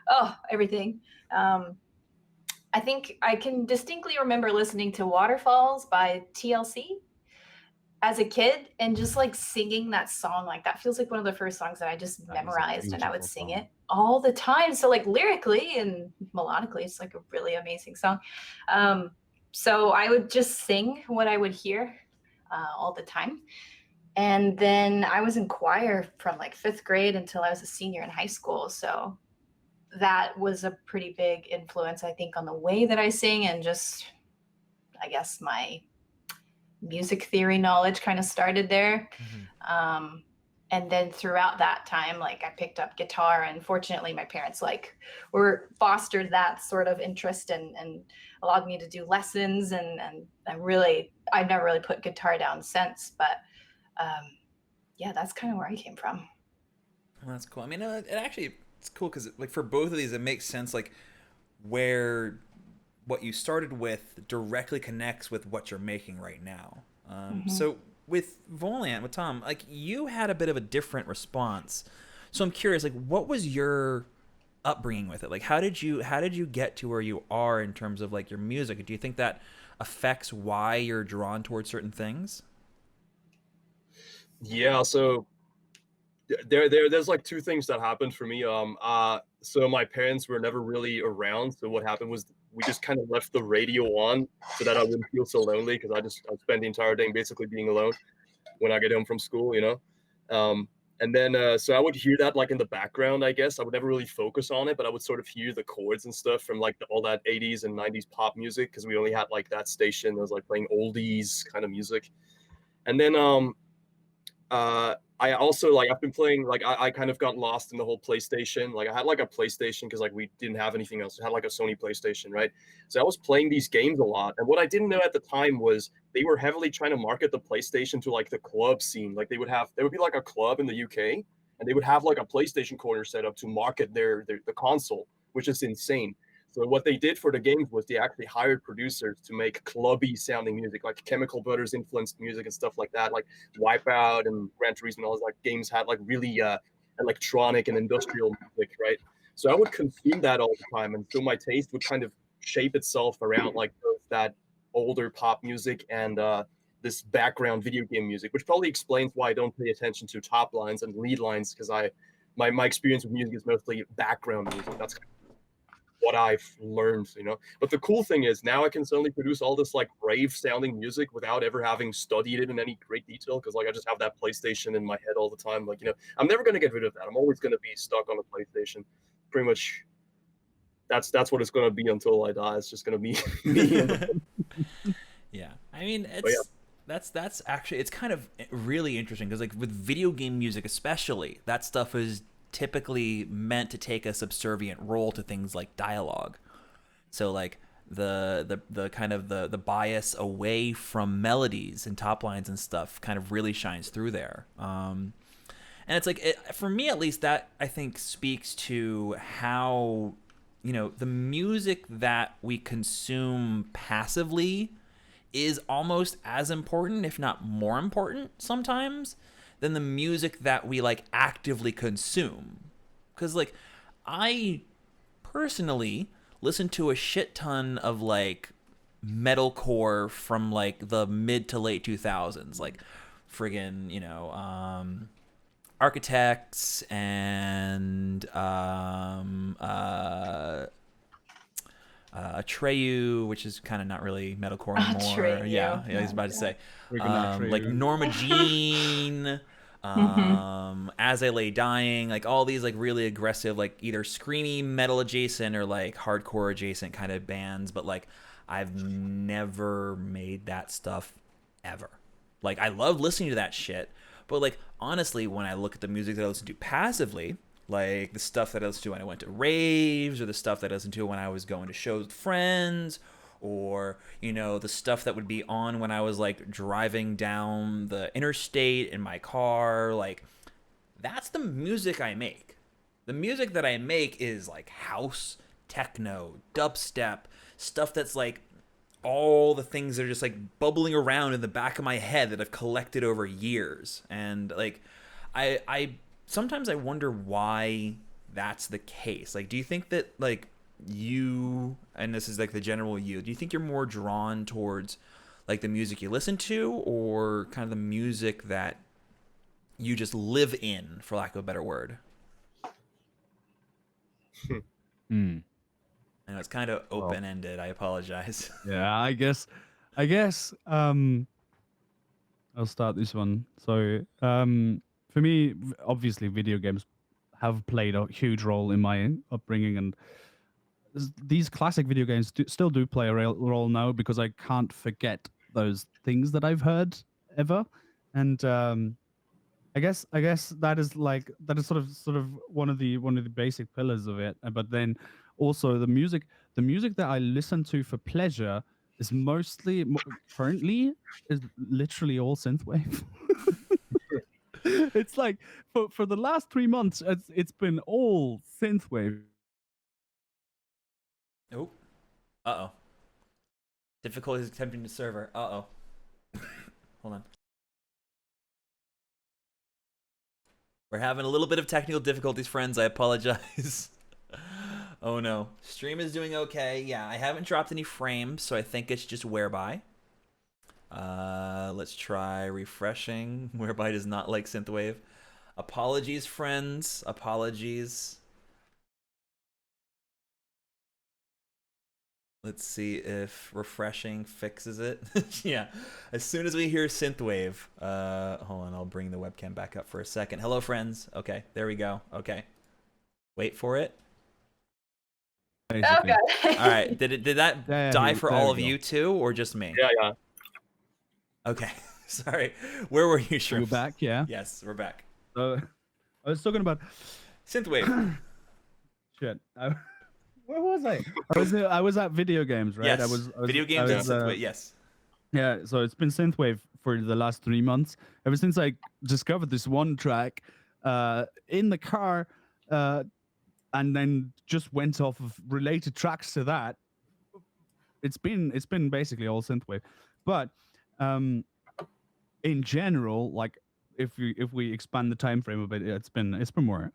oh, everything. I think I can distinctly remember listening to Waterfalls by TLC as a kid, and just like singing that song. Like that feels like one of the first songs that I just That is a memorized, and I would beautiful sing song. it all the time. So like lyrically and melodically, it's like a really amazing song. So I would just sing what I would hear all the time. And then I was in choir from like 5th grade until I was a senior in high school. So that was a pretty big influence, I think, on the way that I sing, and just, I guess, my music theory knowledge kind of started there. And then throughout that time, like I picked up guitar, and fortunately my parents like were fostered that sort of interest, and allowed me to do lessons, and I've never really put guitar down since. But yeah, that's kind of where I came from. Well, that's cool. I mean, it's cool because like for both of these, it makes sense. Like where what you started with directly connects with what you're making right now. So with Volant, with Tom, like you had a bit of a different response. So I'm curious, like what was your upbringing with it? Like how did you get to where you are in terms of like your music? Do you think that affects why you're drawn towards certain things? Yeah, so there's like two things that happened for me. So my parents were never really around. So what happened was we just kind of left the radio on so that I wouldn't feel so lonely, because I spent the entire day basically being alone when I get home from school, and then so I would hear that like in the background. I guess I would never really focus on it, but I would sort of hear the chords and stuff from like all that 80s and 90s pop music, because we only had like that station that was like playing oldies kind of music. And then uh I also like I've been playing like I kind of got lost in the whole PlayStation. Like I had like a PlayStation because like we didn't have anything else. I had like a Sony PlayStation, right? So I was playing these games a lot. And what I didn't know at the time was they were heavily trying to market the PlayStation to like the club scene. Like there would be like a club in the UK and they would have like a PlayStation corner set up to market their the console, which is insane. So what they did for the games was they actually hired producers to make clubby sounding music, like Chemical Brothers influenced music and stuff like that. Like Wipeout and Gran Turismo, and all those like games had like really electronic and industrial music, right? So I would consume that all the time, and so my taste would kind of shape itself around like that older pop music and this background video game music, which probably explains why I don't pay attention to top lines and lead lines because my experience with music is mostly background music. That's what I've learned, you know. But the cool thing is now I can suddenly produce all this like rave sounding music without ever having studied it in any great detail because like I just have that PlayStation in my head all the time. Like, you know, I'm never gonna get rid of that. I'm always gonna be stuck on the PlayStation. Pretty much that's what it's gonna be until I die. It's just gonna be me. Yeah, I mean But yeah. that's actually it's kind of really interesting because like with video game music especially, that stuff is typically meant to take a subservient role to things like dialogue. So like the kind of the bias away from melodies and top lines and stuff kind of really shines through there. And it's like for me at least, that I think speaks to how, you know, the music that we consume passively is almost as important, if not more important sometimes, than the music that we like actively consume. Because like I personally listen to a shit ton of like metalcore from like the mid to late 2000s, like friggin', you know, Architects and Atreyu, which is kind of not really metalcore anymore. Atreyu. Yeah, I was about to say. Friggin' Like Atreyu. Norma Jean, As I Lay Dying, like all these like really aggressive, like either screamy metal adjacent or like hardcore adjacent kind of bands. But like I've never made that stuff ever. Like I love listening to that shit, but like honestly, when I look at the music that I listen to passively, like the stuff that I listened to when I went to raves, or the stuff that I listened to when I was going to shows with friends, or, you know, the stuff that would be on when I was like driving down the interstate in my car, like that's the music I make. The music that I make is like house, techno, dubstep, stuff that's like all the things that are just like bubbling around in the back of my head that I've collected over years. And like I sometimes I wonder why that's the case. Like, do you think that like you, and this is like the general you, do you think you're more drawn towards like the music you listen to, or kind of the music that you just live in, for lack of a better word? Hmm. I know it's kind of open-ended. I apologize. Yeah, I guess I'll start this one. So, for me, obviously video games have played a huge role in my upbringing, and these classic video games still do play a role now because I can't forget those things that I've heard ever. And I guess that is sort of one of the basic pillars of it. But then also the music that I listen to for pleasure is mostly currently is literally all synthwave. It's like for the last 3 months, it's been all synthwave. Oh, uh-oh. Difficulties attempting to server. Uh-oh. Hold on. We're having a little bit of technical difficulties, friends. I apologize. Oh no. Stream is doing okay. Yeah, I haven't dropped any frames, so I think it's just whereby. Let's try refreshing. Whereby does not like synthwave. Apologies, friends. Apologies. Let's see if refreshing fixes it. Yeah. As soon as we hear synthwave, hold on, I'll bring the webcam back up for a second. Hello, friends. Okay, there we go. Okay. Wait for it. Basically. Okay. All right. Did that Yeah, die for there all we of go. you too, or just me? Yeah. Okay. Sorry. Where were you, Shrooms? We're back, yeah. Yes, we're back. I was talking about Synthwave. shit. Where was I? I was at video games, right? Yes. Video games and synthwave. Yes. Yeah, so it's been synthwave for the last 3 months. Ever since I discovered this one track in the car, and then just went off of related tracks to that. It's been basically all synthwave, but in general, like if we expand the time frame a bit, it's been more.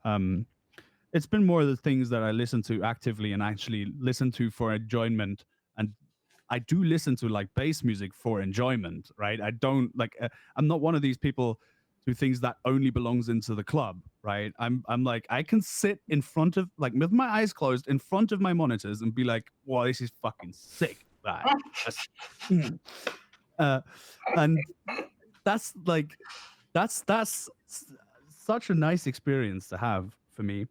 It's been more the things that I listen to actively and actually listen to for enjoyment. And I do listen to like bass music for enjoyment, right? I don't like, I'm not one of these people who thinks that only belongs into the club, right? I'm like, I can sit in front of, like, with my eyes closed in front of my monitors and be like, wow, this is fucking sick. And that's like, that's such a nice experience to have for me.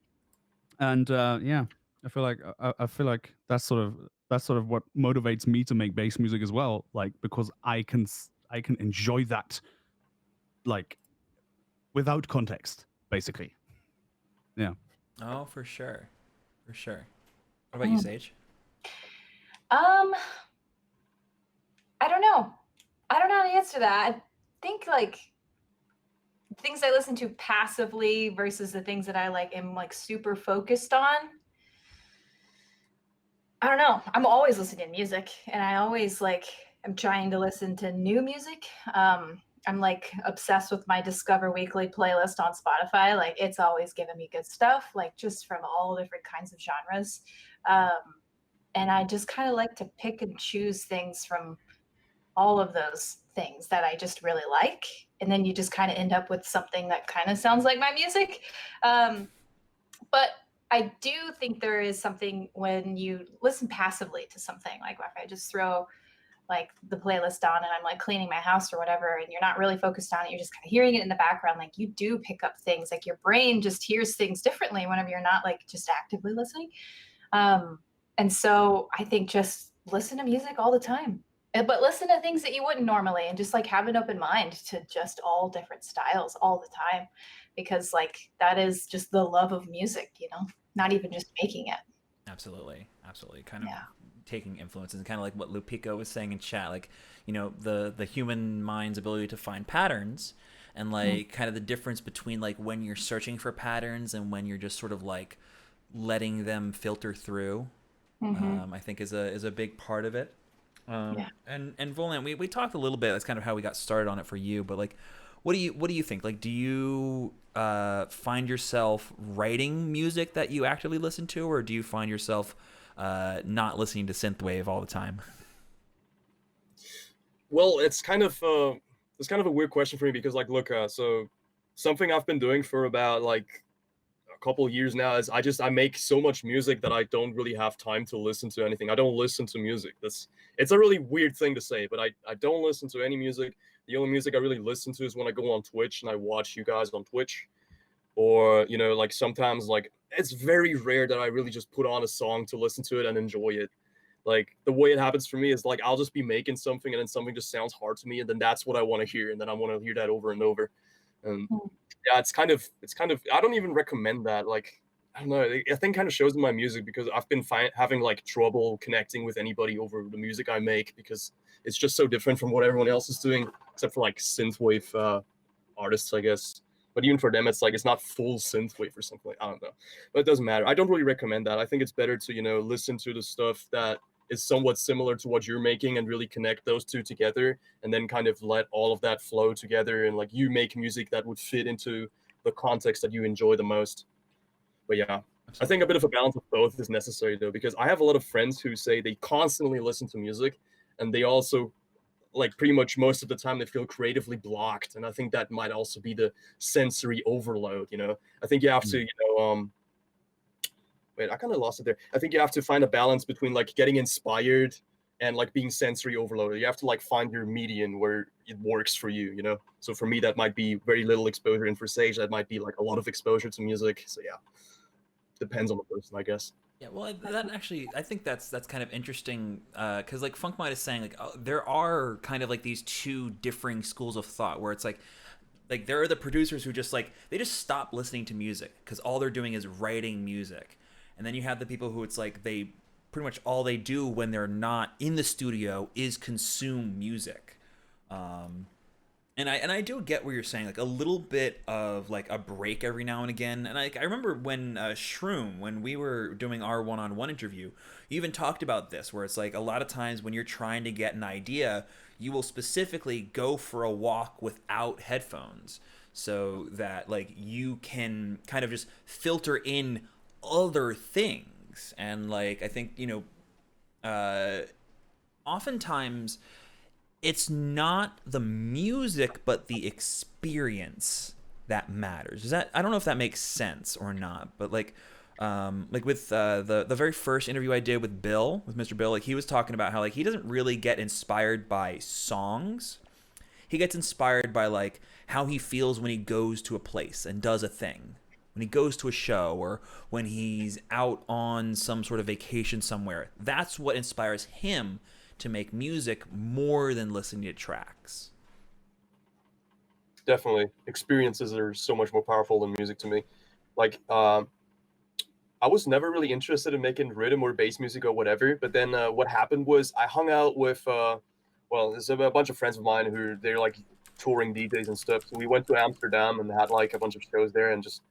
And yeah, I feel like that's sort of what motivates me to make bass music as well, like, because I can enjoy that, like, without context, basically. Yeah. Oh, for sure. For sure. What about you, Sage? I don't know. I don't know how to answer that. I think like things I listen to passively versus the things that I like am like super focused on. I don't know. I'm always listening to music, and I always like am trying to listen to new music. I'm like obsessed with my Discover Weekly playlist on Spotify. Like it's always giving me good stuff, like just from all different kinds of genres. And I just kind of like to pick and choose things from all of those things that I just really like. And then you just kind of end up with something that kind of sounds like my music. But I do think there is something when you listen passively to something, like if I just throw like the playlist on and I'm like cleaning my house or whatever, and you're not really focused on it, you're just kind of hearing it in the background. Like you do pick up things, like your brain just hears things differently whenever you're not like just actively listening. And so I think just listen to music all the time, but listen to things that you wouldn't normally, and just like have an open mind to just all different styles all the time, because like that is just the love of music, you know, not even just making it. Absolutely. Kind of taking influences, and kind of like what Lupico was saying in chat, like, you know, the human mind's ability to find patterns, and like kind of the difference between like when you're searching for patterns and when you're just sort of like letting them filter through. I think is a big part of it. And Volant, we talked a little bit. That's kind of how we got started on it for you. But like, what do you think? Like, do you find yourself writing music that you actively listen to, or do you find yourself not listening to synthwave all the time? Well, it's kind of a weird question for me, because like, look, so something I've been doing for about like a couple of years now is I make so much music that I don't really have time to listen to anything. I don't listen to music. It's a really weird thing to say, but I don't listen to any music. The only music I really listen to is when I go on Twitch and I watch you guys on Twitch, or, you know, like sometimes, like, it's very rare that I really just put on a song to listen to it and enjoy it. Like the way it happens for me is like I'll just be making something and then something just sounds hard to me, and then that's what I want to hear, and then I want to hear that over and over. And yeah, it's kind of I don't even recommend that. Like, I don't know, I think kind of shows in my music, because I've been having like trouble connecting with anybody over the music I make, because it's just so different from what everyone else is doing, except for like synthwave artists, I guess. But even for them, it's like it's not full synthwave or something. I don't know, but it doesn't matter. I don't really recommend that. I think it's better to, you know, listen to the stuff that is somewhat similar to what you're making and really connect those two together, and then kind of let all of that flow together, and like you make music that would fit into the context that you enjoy the most. But yeah, I think a bit of a balance of both is necessary though, because I have a lot of friends who say they constantly listen to music, and they also, like, pretty much most of the time they feel creatively blocked, and I think that might also be the sensory overload, you know. I think you have to, you know, wait, I kind of lost it there. I think you have to find a balance between like getting inspired and like being sensory overloaded. You have to like find your median where it works for you, you know. So for me, that might be very little exposure, and for Sage, that might be like a lot of exposure to music. So yeah, depends on the person, I guess. Yeah, well, that actually, I think that's kind of interesting, because like Funk Mind is saying, like there are kind of like these two differing schools of thought, where it's like there are the producers who just like they just stop listening to music because all they're doing is writing music, and then you have the people who it's like they pretty much all they do when they're not in the studio is consume music. Um, and I do get what you're saying, like a little bit of like a break every now and again. And I remember when Shroom, when we were doing our one-on-one interview, you even talked about this, where it's like a lot of times when you're trying to get an idea, you will specifically go for a walk without headphones, so that like you can kind of just filter in other things. And like I think oftentimes it's not the music but the experience that matters. Is that, I don't know if that makes sense or not, but like with the very first interview I did with Bill, with Mr. Bill, like he was talking about how like he doesn't really get inspired by songs. He gets inspired by like how he feels when he goes to a place and does a thing. When he goes to a show or when he's out on some sort of vacation somewhere. That's what inspires him to make music more than listening to tracks. Definitely, experiences are so much more powerful than music to me. Like, I was never really interested in making rhythm or bass music or whatever. But then what happened was I hung out with, well, there's a bunch of friends of mine who they're like touring DJs and stuff. So we went to Amsterdam and had like a bunch of shows there and just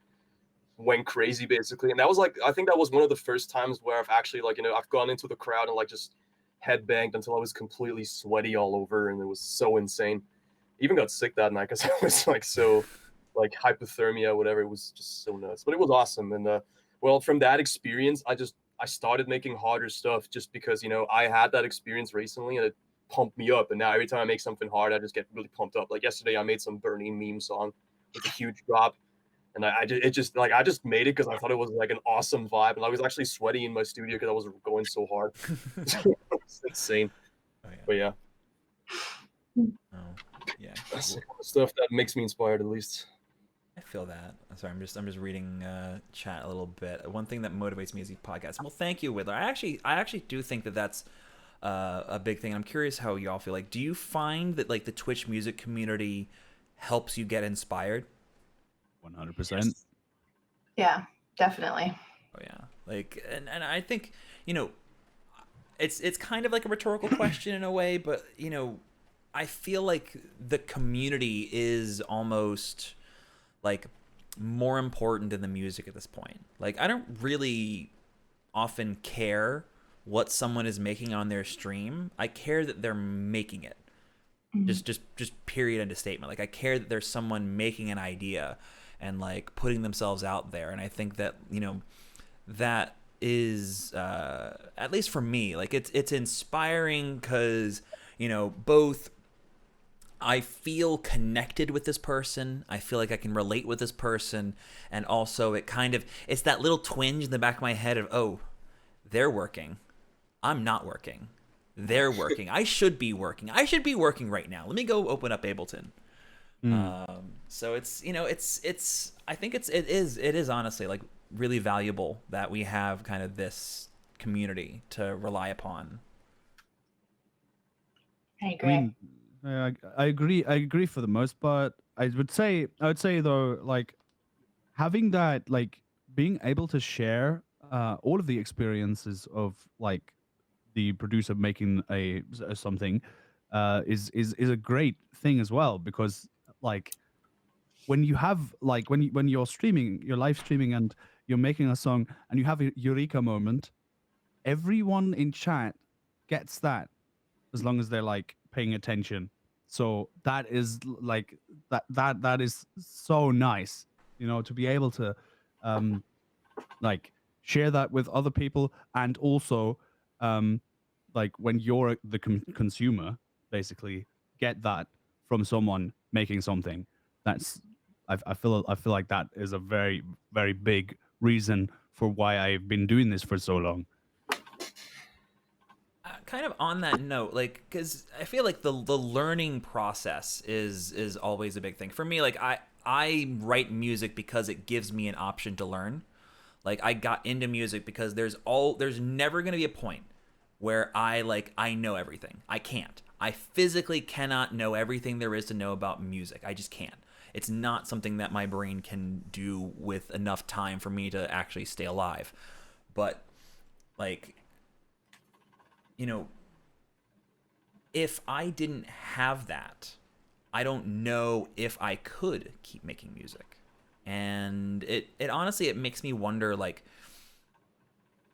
went crazy basically. And that was like, I think that was one of the first times where I've actually like, I've gone into the crowd and like just headbanged until I was completely sweaty all over. And it was so insane. Even got sick that night because I was like so like hypothermia, whatever. It was just so nuts, but it was awesome. And well, from that experience, I started making harder stuff just because I had that experience recently and it pumped me up. And now every time I make something hard, I just get really pumped up. Like yesterday, I made some Burning meme song with a huge drop, and I just made it because I thought it was like an awesome vibe, and I was actually sweaty in my studio because I was going so hard. It's insane, Oh yeah. but yeah. Oh yeah. That's the kind of stuff that makes me inspired, at least. I feel that. Sorry, I'm just reading chat a little bit. One thing that motivates me is these podcasts. Well, thank you, Whittler. I actually do think that that's a big thing. I'm curious how y'all feel. Like, do you find that like the Twitch music community helps you get inspired? 100%. Yeah, definitely. Oh yeah. Like, and I think it's kind of like a rhetorical question in a way, but I feel like the community is almost like more important than the music at this point. Like I don't really often care what someone is making on their stream. I care that they're making it. Just period, end of statement. Like I care that there's someone making an idea and like putting themselves out there. And I think that that is at least for me, like it's inspiring because both I feel connected with this person. I feel like I can relate with this person. And also it's that little twinge in the back of my head of, oh, they're working. I'm not working. They're working. I should be working. I should be working right now. Let me go open up Ableton. So it's, it's, I think it is honestly like really valuable that we have kind of this community to rely upon. I agree. I agree. I agree for the most part. I would say though, like having that, like being able to share all of the experiences of like the producer making a something is a great thing as well, because like when you have like when you're streaming, you're live streaming and you're making a song and you have a eureka moment, everyone in chat gets that as long as they're like paying attention. So that is like that is so nice, to be able to like share that with other people. And also like when you're the consumer, basically get that from someone making something. That's I feel like that is a very, very big reason for why I've been doing this for so long. Kind of on that note, like, because I feel like the learning process is always a big thing for me. Like I write music because it gives me an option to learn. Like I got into music because there's never going to be a point where I know everything. I can't. I physically cannot know everything there is to know about music. I just can't. It's not something that my brain can do with enough time for me to actually stay alive. But like, you know, if I didn't have that, I don't know if I could keep making music. And it honestly, it makes me wonder, like,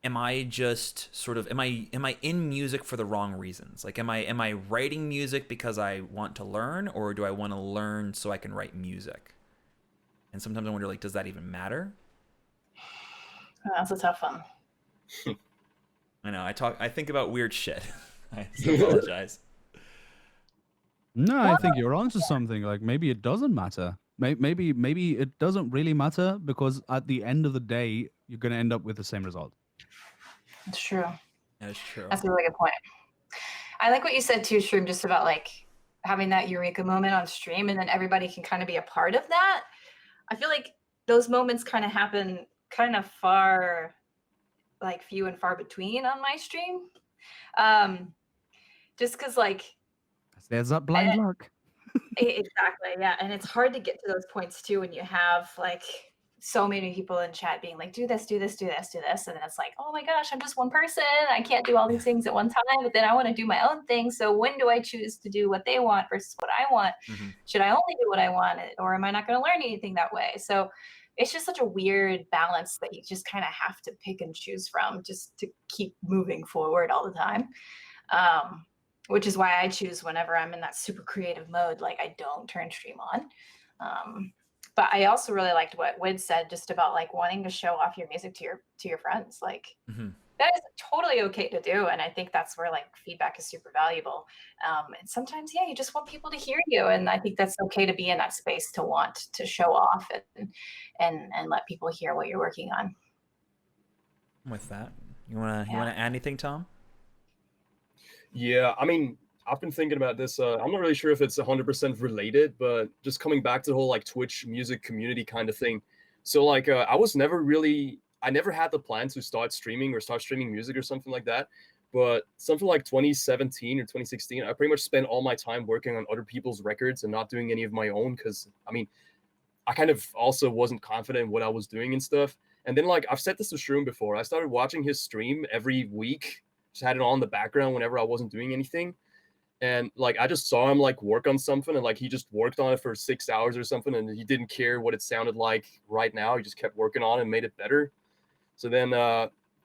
am I just sort of am I in music for the wrong reasons? Like, am I writing music because I want to learn, or do I want to learn so I can write music? And sometimes I wonder, like, does that even matter? That's a tough one. I know I think about weird shit. I apologize. No, I think you're onto something. Like maybe it doesn't matter. Maybe it doesn't really matter because at the end of the day, you're going to end up with the same result. That's true. That is true. That's a really good point. I like what you said too, Shroom, just about like having that eureka moment on stream, and then everybody can kind of be a part of that. I feel like those moments kind of happen kind of far, like few and far between on my stream. Just because like there's that blind luck. Exactly, yeah. And it's hard to get to those points too when you have like so many people in chat being like, do this, do this, do this, do this. And then it's like, oh my gosh, I'm just one person. I can't do all these things at one time, but then I want to do my own thing. So when do I choose to do what they want versus what I want? Mm-hmm. Should I only do what I want, or am I not going to learn anything that way? So it's just such a weird balance that you just kind of have to pick and choose from just to keep moving forward all the time. Which is why I choose whenever I'm in that super creative mode, like I don't turn stream on. But I also really liked what Wid said just about like wanting to show off your music to your friends. Like that is totally okay to do. And I think that's where like feedback is super valuable. And sometimes, yeah, you just want people to hear you. And I think that's okay to be in that space to want to show off and let people hear what you're working on. With that, you wanna add anything, Tom? Yeah, I mean, I've been thinking about this. I'm not really sure if it's 100% related, but just coming back to the whole like Twitch music community kind of thing. So like, I never had the plan to start streaming music or something like that. But something like 2017 or 2016, I pretty much spent all my time working on other people's records and not doing any of my own. Cause I mean, I kind of also wasn't confident in what I was doing and stuff. And then like, I've said this to Shroom before, I started watching his stream every week. Just had it on in the background whenever I wasn't doing anything. And like I just saw him like work on something, and like he just worked on it for 6 hours or something, and he didn't care what it sounded like right now. He just kept working on it and made it better. So then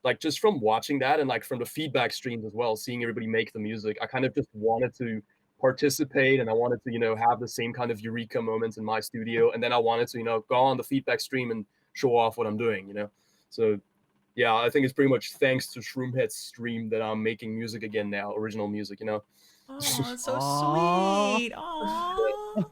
like just from watching that and like from the feedback streams as well, seeing everybody make the music, I kind of just wanted to participate, and I wanted to, you know, have the same kind of eureka moments in my studio. And then I wanted to, you know, go on the feedback stream and show off what I'm doing, you know. So yeah, I think it's pretty much thanks to Shroomhead's stream that I'm making music again now, original music, you know. Oh, that's so sweet. Aww.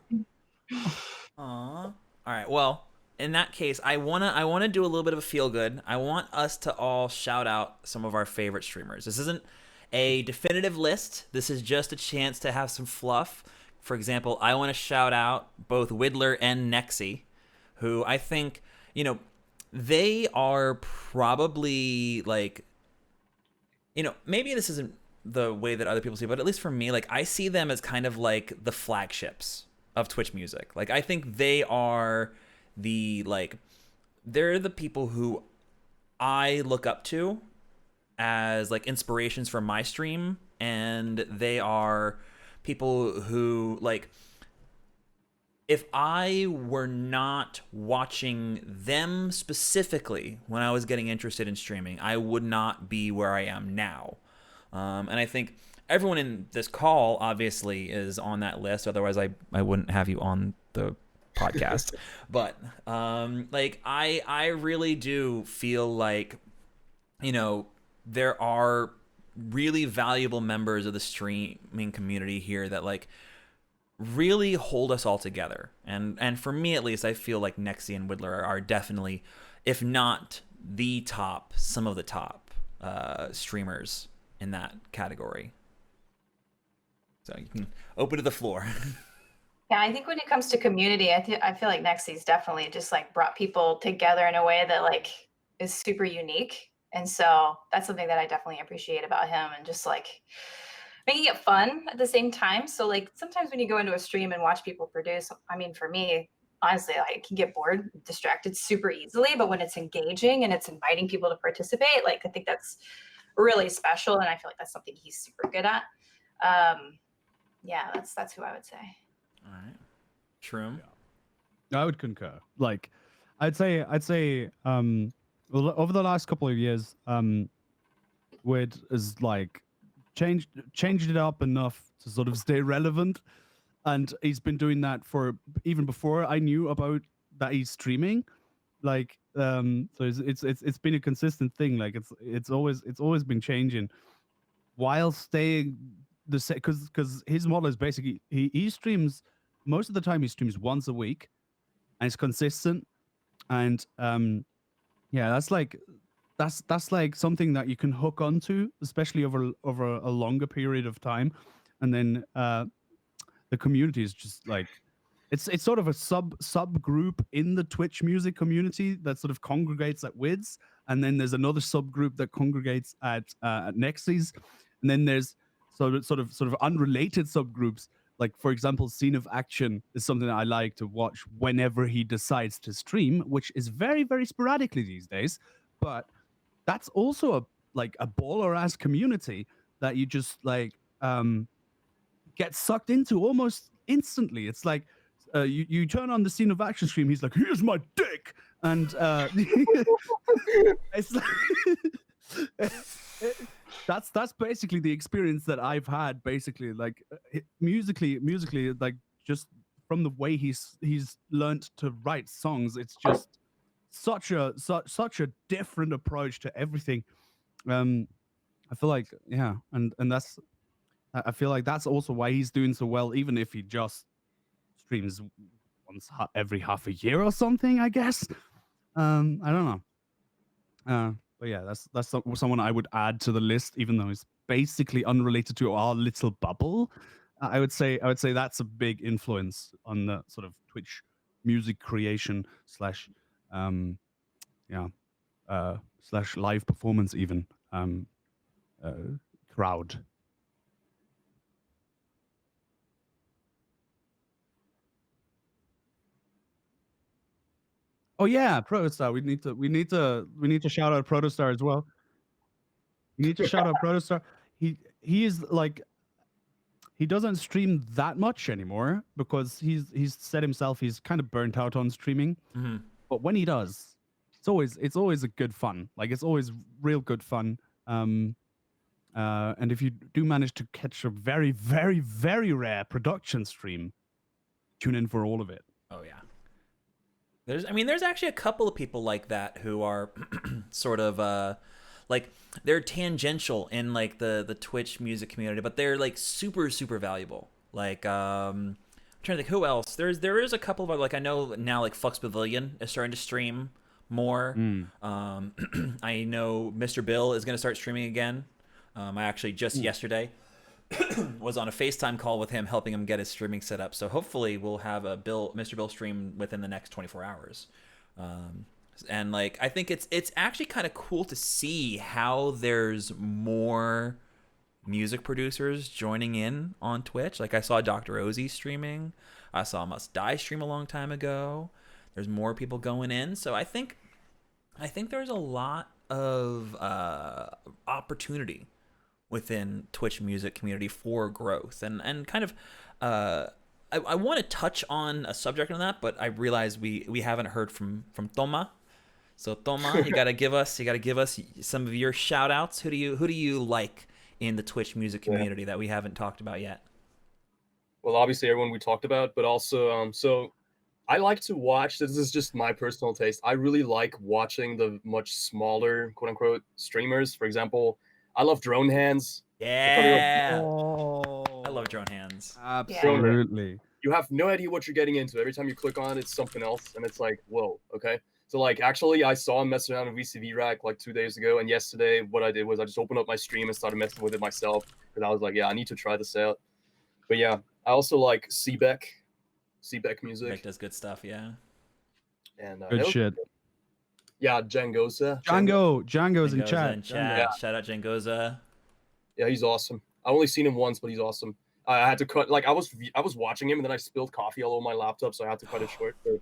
Aww. All right. Well, in that case, I wanna do a little bit of a feel good. I want us to all shout out some of our favorite streamers. This isn't a definitive list. This is just a chance to have some fluff. For example, I want to shout out both Widler and Nexy, who I think, you know, they are probably like, you know, maybe this isn't the way that other people see it, but at least for me, like I see them as kind of like the flagships of Twitch music. Like I think they are they're the people who I look up to as like inspirations for my stream, and they are people who like, if I were not watching them specifically when I was getting interested in streaming, I would not be where I am now. And I think everyone in this call obviously is on that list. Otherwise, I wouldn't have you on the podcast. But like I really do feel like, you know, there are really valuable members of the streaming community here that like really hold us all together. And for me at least, I feel like Nexy and Widler are definitely, if not the top, some of the top streamers in that category. So you can open to the floor. Yeah, I think when it comes to community, I feel like Nexy's definitely just like brought people together in a way that like is super unique. And so that's something that I definitely appreciate about him, and just like making it fun at the same time. So like sometimes when you go into a stream and watch people produce, I mean, for me, honestly, I can get bored, distracted super easily. But when it's engaging and it's inviting people to participate, like I think that's really special, and I feel like that's something he's super good at. Yeah, that's who I would say. All right. Shroom. I would concur. Like, I'd say, well, over the last couple of years, Wood has like changed it up enough to sort of stay relevant, and he's been doing that for even before I knew about that he's streaming. Like, so it's been a consistent thing. Like, it's always been changing while staying the same, because his model is basically he streams most of the time. He streams once a week, and it's consistent. And yeah, that's like something that you can hook onto, especially over a longer period of time. And then the community is just like, it's sort of a subgroup in the Twitch music community that sort of congregates at Wids, and then there's another subgroup that congregates at Nexies, and then there's sort of unrelated subgroups. Like, for example, Scene of Action is something that I like to watch whenever he decides to stream, which is very, very sporadically these days. But that's also a baller ass community that you just like get sucked into almost instantly. It's like you turn on the Scene of Action stream, he's like, "Here's my dick," and it's like, that's basically the experience that I've had. Basically, like musically, like just from the way he's learned to write songs, it's just such a different approach to everything. I feel like, yeah, and that's, I feel like that's also why he's doing so well, even if he just streams once every half a year or something, I guess. I don't know. But yeah, that's someone I would add to the list, even though it's basically unrelated to our little bubble. I would say that's a big influence on the sort of Twitch music creation slash slash live performance even crowd. Oh yeah, Protostar. We need to shout out Protostar as well. We need to shout out Protostar. He is like, he doesn't stream that much anymore because he's said himself he's kind of burnt out on streaming. Mm-hmm. But when he does, it's always a good fun. Like, it's always real good fun. And if you do manage to catch a very, very, very rare production stream, tune in for all of it. Oh yeah. There's actually a couple of people like that who are sort of like, they're tangential in like the Twitch music community, but they're like super, super valuable. Like I'm trying to think who else. There is a couple of, like, I know now, like Flux Pavilion is starting to stream more. I know Mr. Bill is going to start streaming again. I actually just yesterday was on a FaceTime call with him, helping him get his streaming set up. So hopefully we'll have a Mr. Bill stream within the next 24 hours. And like, I think it's actually kind of cool to see how there's more music producers joining in on Twitch. Like, I saw Dr. Ozzy streaming. I saw Must Die stream a long time ago. There's more people going in. So I think there's a lot of opportunity within Twitch music community for growth, and kind of I want to touch on a subject on that, but I realize we haven't heard from Toma. So Toma, you gotta give us some of your shout outs. Who do you like in the Twitch music community that we haven't talked about yet? Well, obviously everyone we talked about, but also so I like to watch, this is just my personal taste, I really like watching the much smaller, quote unquote, streamers. For example, I love Drone Hands. Yeah. Oh, I love Drone Hands. Absolutely. You have no idea what you're getting into. Every time you click on it, it's something else, and it's like, whoa, okay. So like, actually, I saw him messing around with VCV Rack like 2 days ago, and yesterday what I did was I just opened up my stream and started messing with it myself, because I was like, yeah, I need to try this out. But yeah, I also like Seebeck music. Beck does good stuff, yeah. And good shit. Yeah, Jangosa. Django's in Jangoza chat. in Django. chat. Shout out Jangoza. Yeah, he's awesome. I've only seen him once, but he's awesome. I had to cut, like, I was watching him, and then I spilled coffee all over my laptop, so I had to cut it short. So.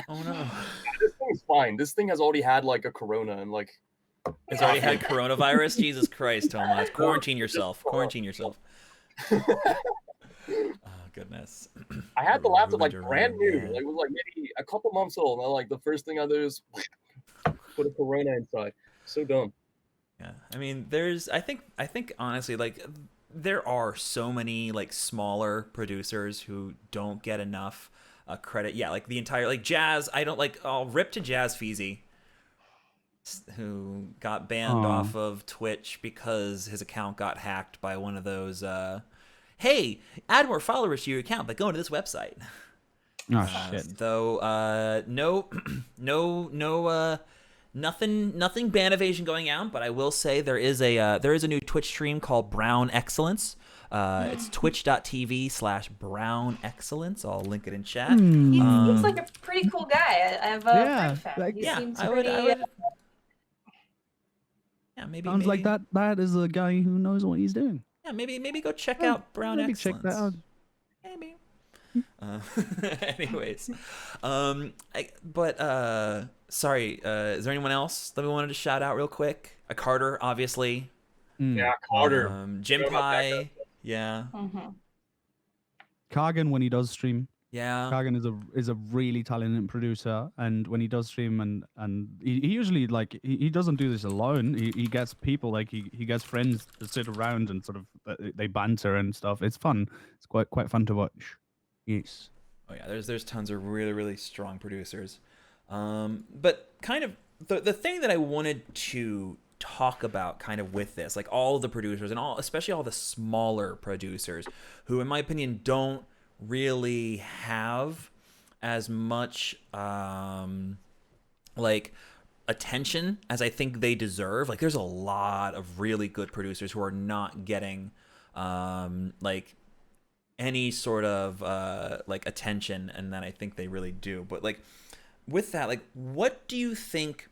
Oh no. This thing's fine. This thing has already had like a corona and like It's already had coronavirus. Jesus Christ, Thomas. Quarantine yourself. Quarantine yourself. Oh goodness. I had the laptop like Ruined brand new. yeah. Like, it was like maybe a couple months old. And I, like the first thing I do is put a corona inside. So dumb. Yeah, I mean, I think honestly, like, there are so many like smaller producers who don't get enough credit. Yeah, like the entire like Jazz. I don't like. I'll rip to Jazz Feezy, who got banned Aw. off of Twitch because his account got hacked by one of those. Hey, add more followers to your account by going to this website. Oh shit. Though, nothing ban evasion going out. But I will say there is a new Twitch stream called Brown Excellence. It's twitch.tv/Brown Excellence. I'll link it in chat. He seems like a pretty cool guy. I'm a Yeah, big fan. like- He Yeah, seems I pretty. would. Yeah, maybe. Sounds like that is a guy who knows what he's doing. Yeah, maybe go check out Brown Maybe Excellence. check that out. Maybe. Anyways, sorry. Is there anyone else that we wanted to shout out real quick? Carter, obviously. Yeah, Carter. Jim Forgot about that Pie. guy. Yeah. Mhm. Kagan, when he does stream, Yeah. Kagan is a really talented producer, and when he does stream, and he usually like he doesn't do this alone. He gets people, like he gets friends to sit around and sort of they banter and stuff. It's fun. It's quite fun to watch. Yes. Oh yeah. There's tons of really strong producers. But kind of the thing that I wanted to talk about kind of with this, like all the producers and especially all the smaller producers who in my opinion don't really have as much like attention as I think they deserve. Like there's a lot of really good producers who are not getting like any sort of like attention, and then I think they really do. But like with that, like what do you think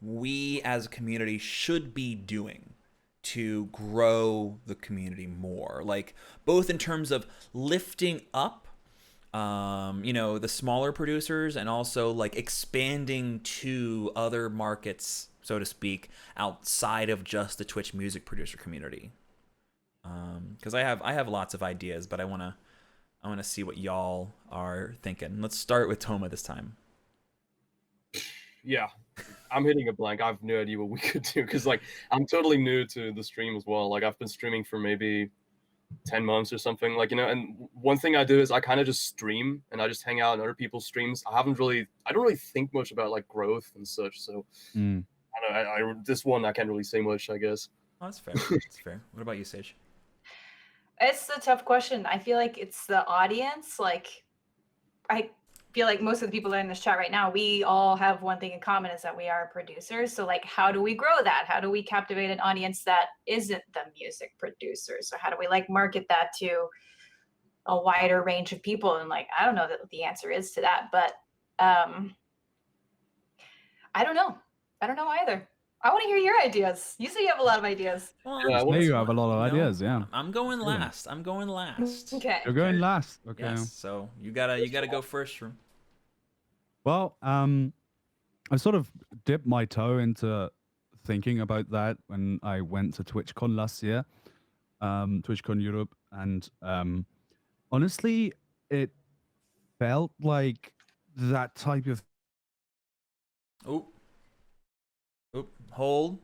we as a community should be doing to grow the community more, like both in terms of lifting up the smaller producers and also like expanding to other markets, so to speak, outside of just the Twitch music producer community? Because I have lots of ideas, but I wanna see what y'all are thinking. Let's start with Toma this time. Yeah, I'm hitting a blank. I have no idea what we could do because like I'm totally new to the stream as well. Like I've been streaming for maybe 10 months or something, like, and one thing I do is I kind of just stream and I just hang out in other people's streams. I don't really think much about like growth and such. So I don't know. This one I can't really say much, I guess. Oh, that's fair. That's fair. What about you, Sage? It's a tough question. I feel like it's the audience. Like, I feel like most of the people that are in this chat right now, we all have one thing in common, is that we are producers. So like, how do we grow that? How do we captivate an audience that isn't the music producers? So how do we like market that to a wider range of people? And like, I don't know what the answer is to that, but I don't know. I don't know either. I want to hear your ideas. You say you have a lot of ideas. Well, Yeah, There you have a lot of ideas. Yeah. I'm going Brilliant. last. I'm going last. Okay. You're going last. Okay. Yes. So you gotta go first, Shroom. Well, I sort of dipped my toe into thinking about that when I went to TwitchCon last year, TwitchCon Europe, and honestly, it felt like that type of Oop. Hold.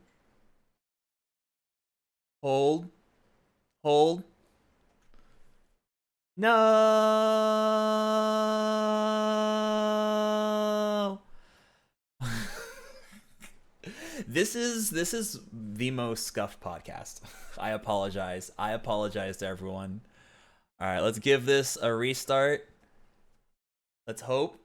No. This is the most scuffed podcast. I apologize. To everyone. All right, let's give this a restart. Let's hope.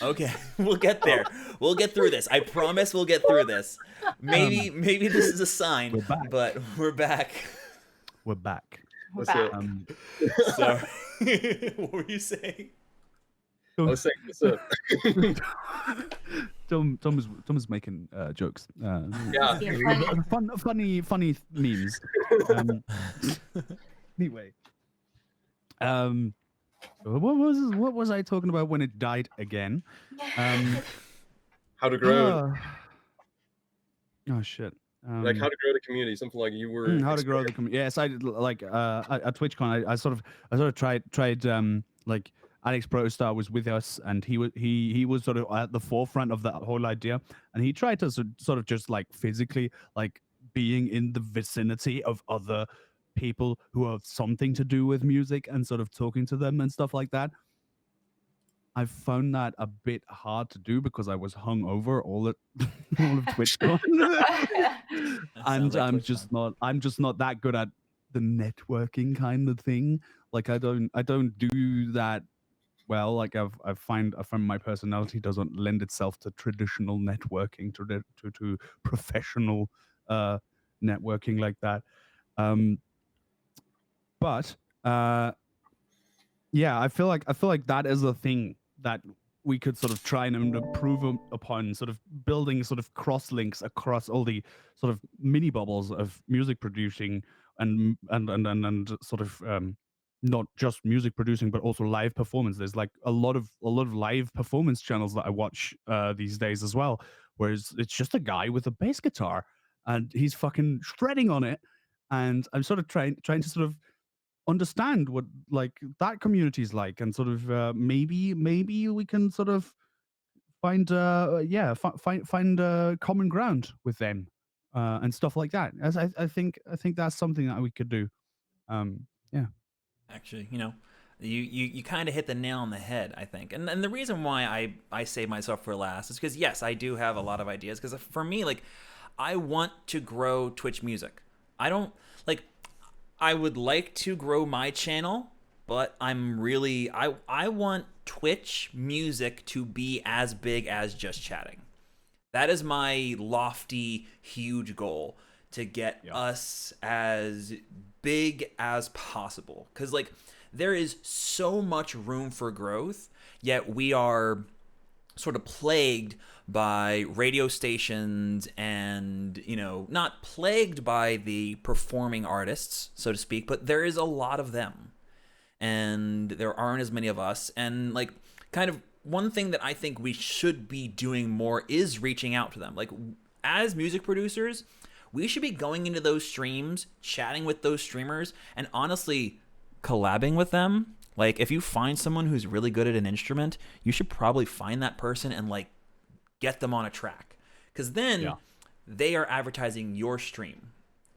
Okay, we'll get there. We'll get through this. I promise we'll get through this. Maybe this is a sign, We're back. but we're back. We're back. We're That's back. it. Sorry. What were you saying? I was saying, what's up? Tom is making jokes. Yeah. Yeah, funny. funny memes. Anyway, what was I talking about when it died again? How to grow, oh shit. like how to grow the community, something like you were. How to grow the community. Yes, I did, like at TwitchCon. I sort of tried like Alex Protostar was with us, and he was sort of at the forefront of that whole idea, and he tried to sort of just like physically like being in the vicinity of other people who have something to do with music and sort of talking to them and stuff like that. I found that a bit hard to do because I was hungover all of TwitchCon. And like I'm TwitchCon. just not that good at the networking kind of thing. Like I don't do that well. Like I find my personality doesn't lend itself to traditional networking, to professional networking like that. But yeah, I feel like that is a thing that we could sort of try and improve upon, sort of building sort of cross links across all the sort of mini bubbles of music producing and sort of not just music producing but also live performance. There's like a lot of live performance channels that I watch these days as well, whereas it's just a guy with a bass guitar and he's fucking shredding on it, and I'm sort of trying to sort of understand what like that community is like, and sort of maybe we can sort of find find common ground with them and stuff like that. As I think that's something that we could do. Yeah. Actually, you kind of hit the nail on the head, I think. And the reason why I save myself for last is because, yes, I do have a lot of ideas. Because for me, like, I want to grow Twitch music. I don't, like, I would like to grow my channel, but I want Twitch music to be as big as just chatting. That is my lofty, huge goal, to get us as big as possible. Because, like, there is so much room for growth, yet we are sort of plagued by radio stations and, not plagued by the performing artists, so to speak, but there is a lot of them. And there aren't as many of us. And, like, kind of one thing that I think we should be doing more is reaching out to them. Like, as music producers, we should be going into those streams, chatting with those streamers, and honestly collabing with them. Like, if you find someone who's really good at an instrument, you should probably find that person and, like, get them on a track. Because then they are advertising your stream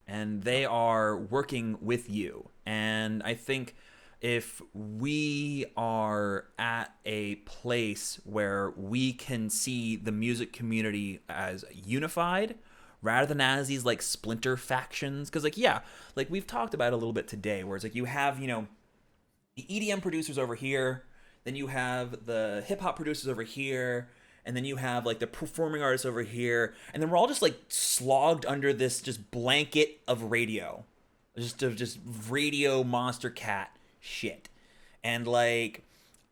and they are working with you. And I think if we are at a place where we can see the music community as unified rather than as these, like, splinter factions, because, like, like we've talked about a little bit today, where it's like you have, the EDM producers over here, then you have the hip hop producers over here, and then you have, like, the performing artists over here, and then we're all just, like, slogged under this just blanket of radio, just radio monster cat shit. And, like,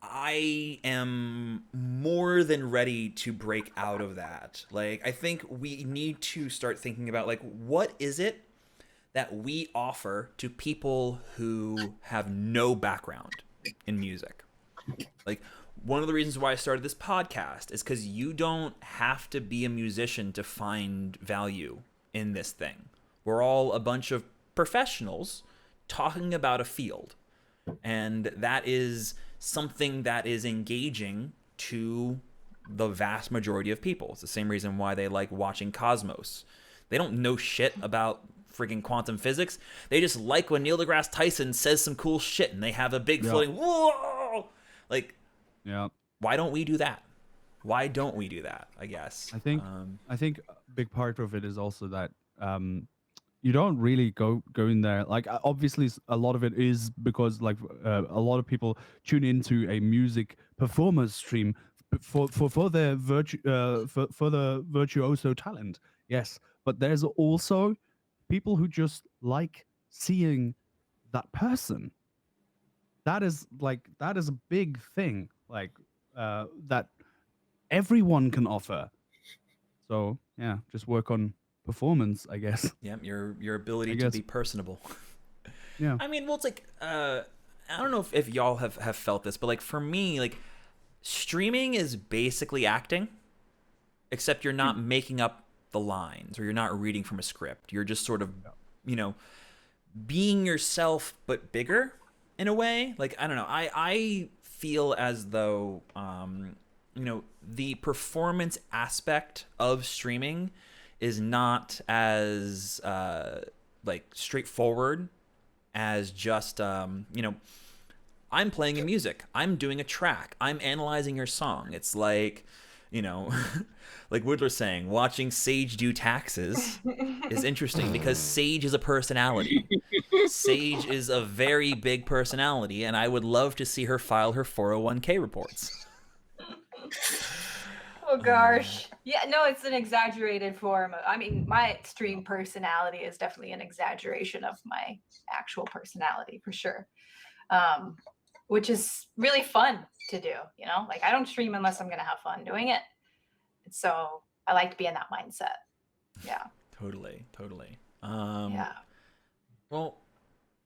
I am more than ready to break out of that. Like, I think we need to start thinking about, like, what is it that we offer to people who have no background in music? Like, one of the reasons why I started this podcast is because you don't have to be a musician to find value in this thing. We're all a bunch of professionals talking about a field. And that is something that is engaging to the vast majority of people. It's the same reason why they like watching Cosmos. They don't know shit about freaking quantum physics. They just like when Neil deGrasse Tyson says some cool shit and they have a big floating, whoa! Like, why don't we do that? Why don't we do that, I guess? I think a big part of it is also that you don't really go in there. Like, obviously a lot of it is because, like, a lot of people tune into a music performers stream for their for the virtuoso talent, yes. But there's also people who just like seeing that person. That is a big thing, like that everyone can offer. So yeah, just work on performance, I guess. Yeah, your ability I to guess. be personable. Yeah. I mean, well, it's like I don't know if y'all have felt this, but like for me, like streaming is basically acting, except you're not making up the lines or you're not reading from a script. You're just sort of, you know, being yourself but bigger in a way. Like I don't know. I feel as though you know, the performance aspect of streaming is not as like straightforward as just you know, I'm playing a music, I'm doing a track, I'm analyzing your song. It's like, you know, like Woodler's saying, watching Sage do taxes is interesting because Sage is a personality. Sage is a very big personality, and I would love to see her file her 401k reports. Oh gosh. Yeah, no, it's an exaggerated form. I mean, my extreme personality is definitely an exaggeration of my actual personality for sure. Which is really fun to do, you know? Like I don't stream unless I'm gonna have fun doing it. So I like to be in that mindset. Yeah. Totally. Yeah. Well,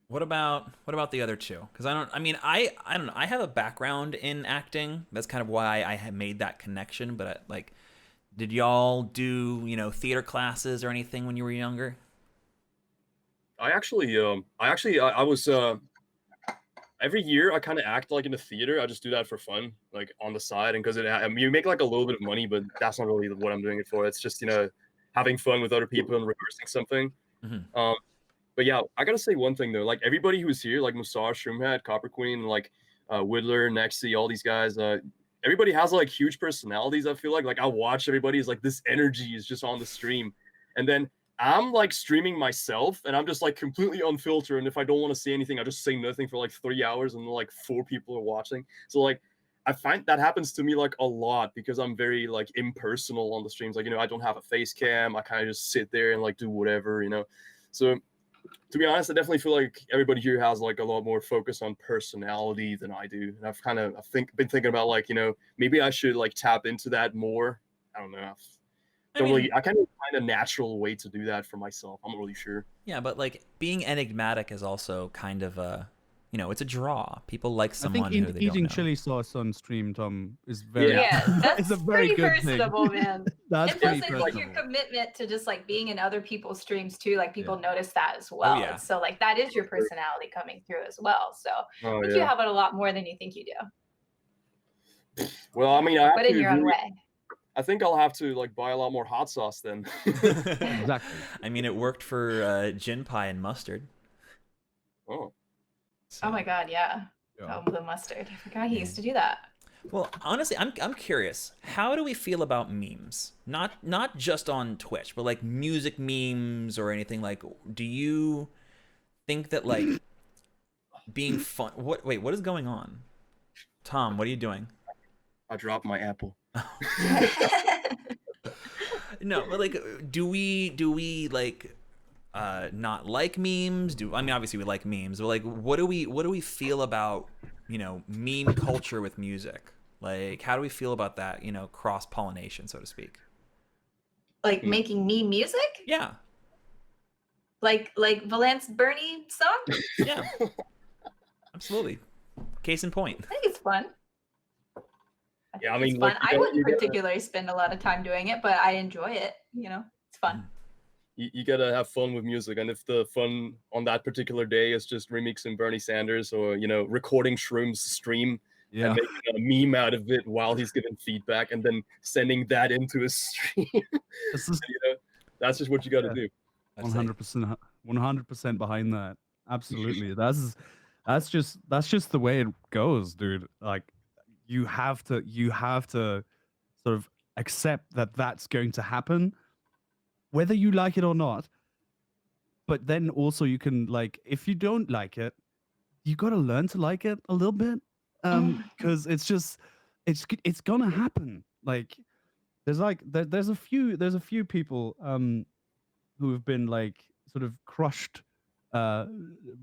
what about the other two? Because I don't know. I have a background in acting. That's kind of why I had made that connection. But like, did y'all do, you know, theater classes or anything when you were younger? I was every year I kind of act like in the theater. I just do that for fun, like on the side, and because you make like a little bit of money, but that's not really what I'm doing it for. It's just, you know, having fun with other people and rehearsing something. Mm-hmm. But yeah, I gotta say one thing though. Like everybody who's here, like Musar, Shroomhead, Copper Queen, like Whittler, Nexy, all these guys, everybody has like huge personalities. I feel like I watch everybody's like this energy is just on the stream, and then I'm like streaming myself, and I'm just like completely unfiltered. And if I don't want to say anything, I just say nothing for like 3 hours, and like 4 people are watching. So like I find that happens to me like a lot because I'm very like impersonal on the streams. Like, you know, I don't have a face cam. I kind of just sit there and like do whatever, you know. So to be honest, I definitely feel like everybody here has like a lot more focus on personality than I do. And I've been thinking about like, you know, maybe I should like tap into that more. I don't know. I kind of find a natural way to do that for myself. I'm not really sure. Yeah, but like being enigmatic is also kind of a, you know, it's a draw. People like someone I think who they eating don't know. chili sauce on stream, Tom, is very. Yeah, that's it's a very pretty good thing. personable, man. That's And plus, pretty I think your personable. commitment to just like being in other people's streams too, like people Yeah. notice that as well. yeah. So like that is your personality coming through as well. So I Oh think you yeah. have it a lot more than you think you do, Well, I mean, I have but in to your own really- way. I think I'll have to like buy a lot more hot sauce then. Exactly. I mean, it worked for gin pie and mustard. Oh. So- Oh my god, yeah. Yeah. Oh, the mustard. I forgot he used to do that. Well, honestly, I'm curious. How do we feel about memes? Not just on Twitch, but like music memes or anything. Like, do you think that like being fun? What is going on? Tom, what are you doing? I dropped my apple. No, but like, do we like not like memes? I mean, obviously we like memes, but like, what do we feel about, you know, meme culture with music? Like, how do we feel about that, you know, cross pollination, so to speak? Like making me music? Yeah, Like Volant's Bernie song? yeah, absolutely. Case in point. I think it's fun. Yeah, I think it's mean, fun. like, I wouldn't particularly spend a lot of time doing it, but I enjoy it. You know, it's fun. You gotta have fun with music, and if the fun on that particular day is just remixing Bernie Sanders or, you know, recording Shroom's stream Yeah. and making a meme out of it while he's giving feedback and then sending that into his stream, This is you know, that's just what you got to do. I'd say. 100%, 100% behind that. Absolutely. That's just the way it goes, dude. Like you have to sort of accept that that's going to happen, whether you like it or not. But then also you can, like, if you don't like it, you got to learn to like it a little bit, because it's just it's gonna happen. Like there's a few people who have been like sort of crushed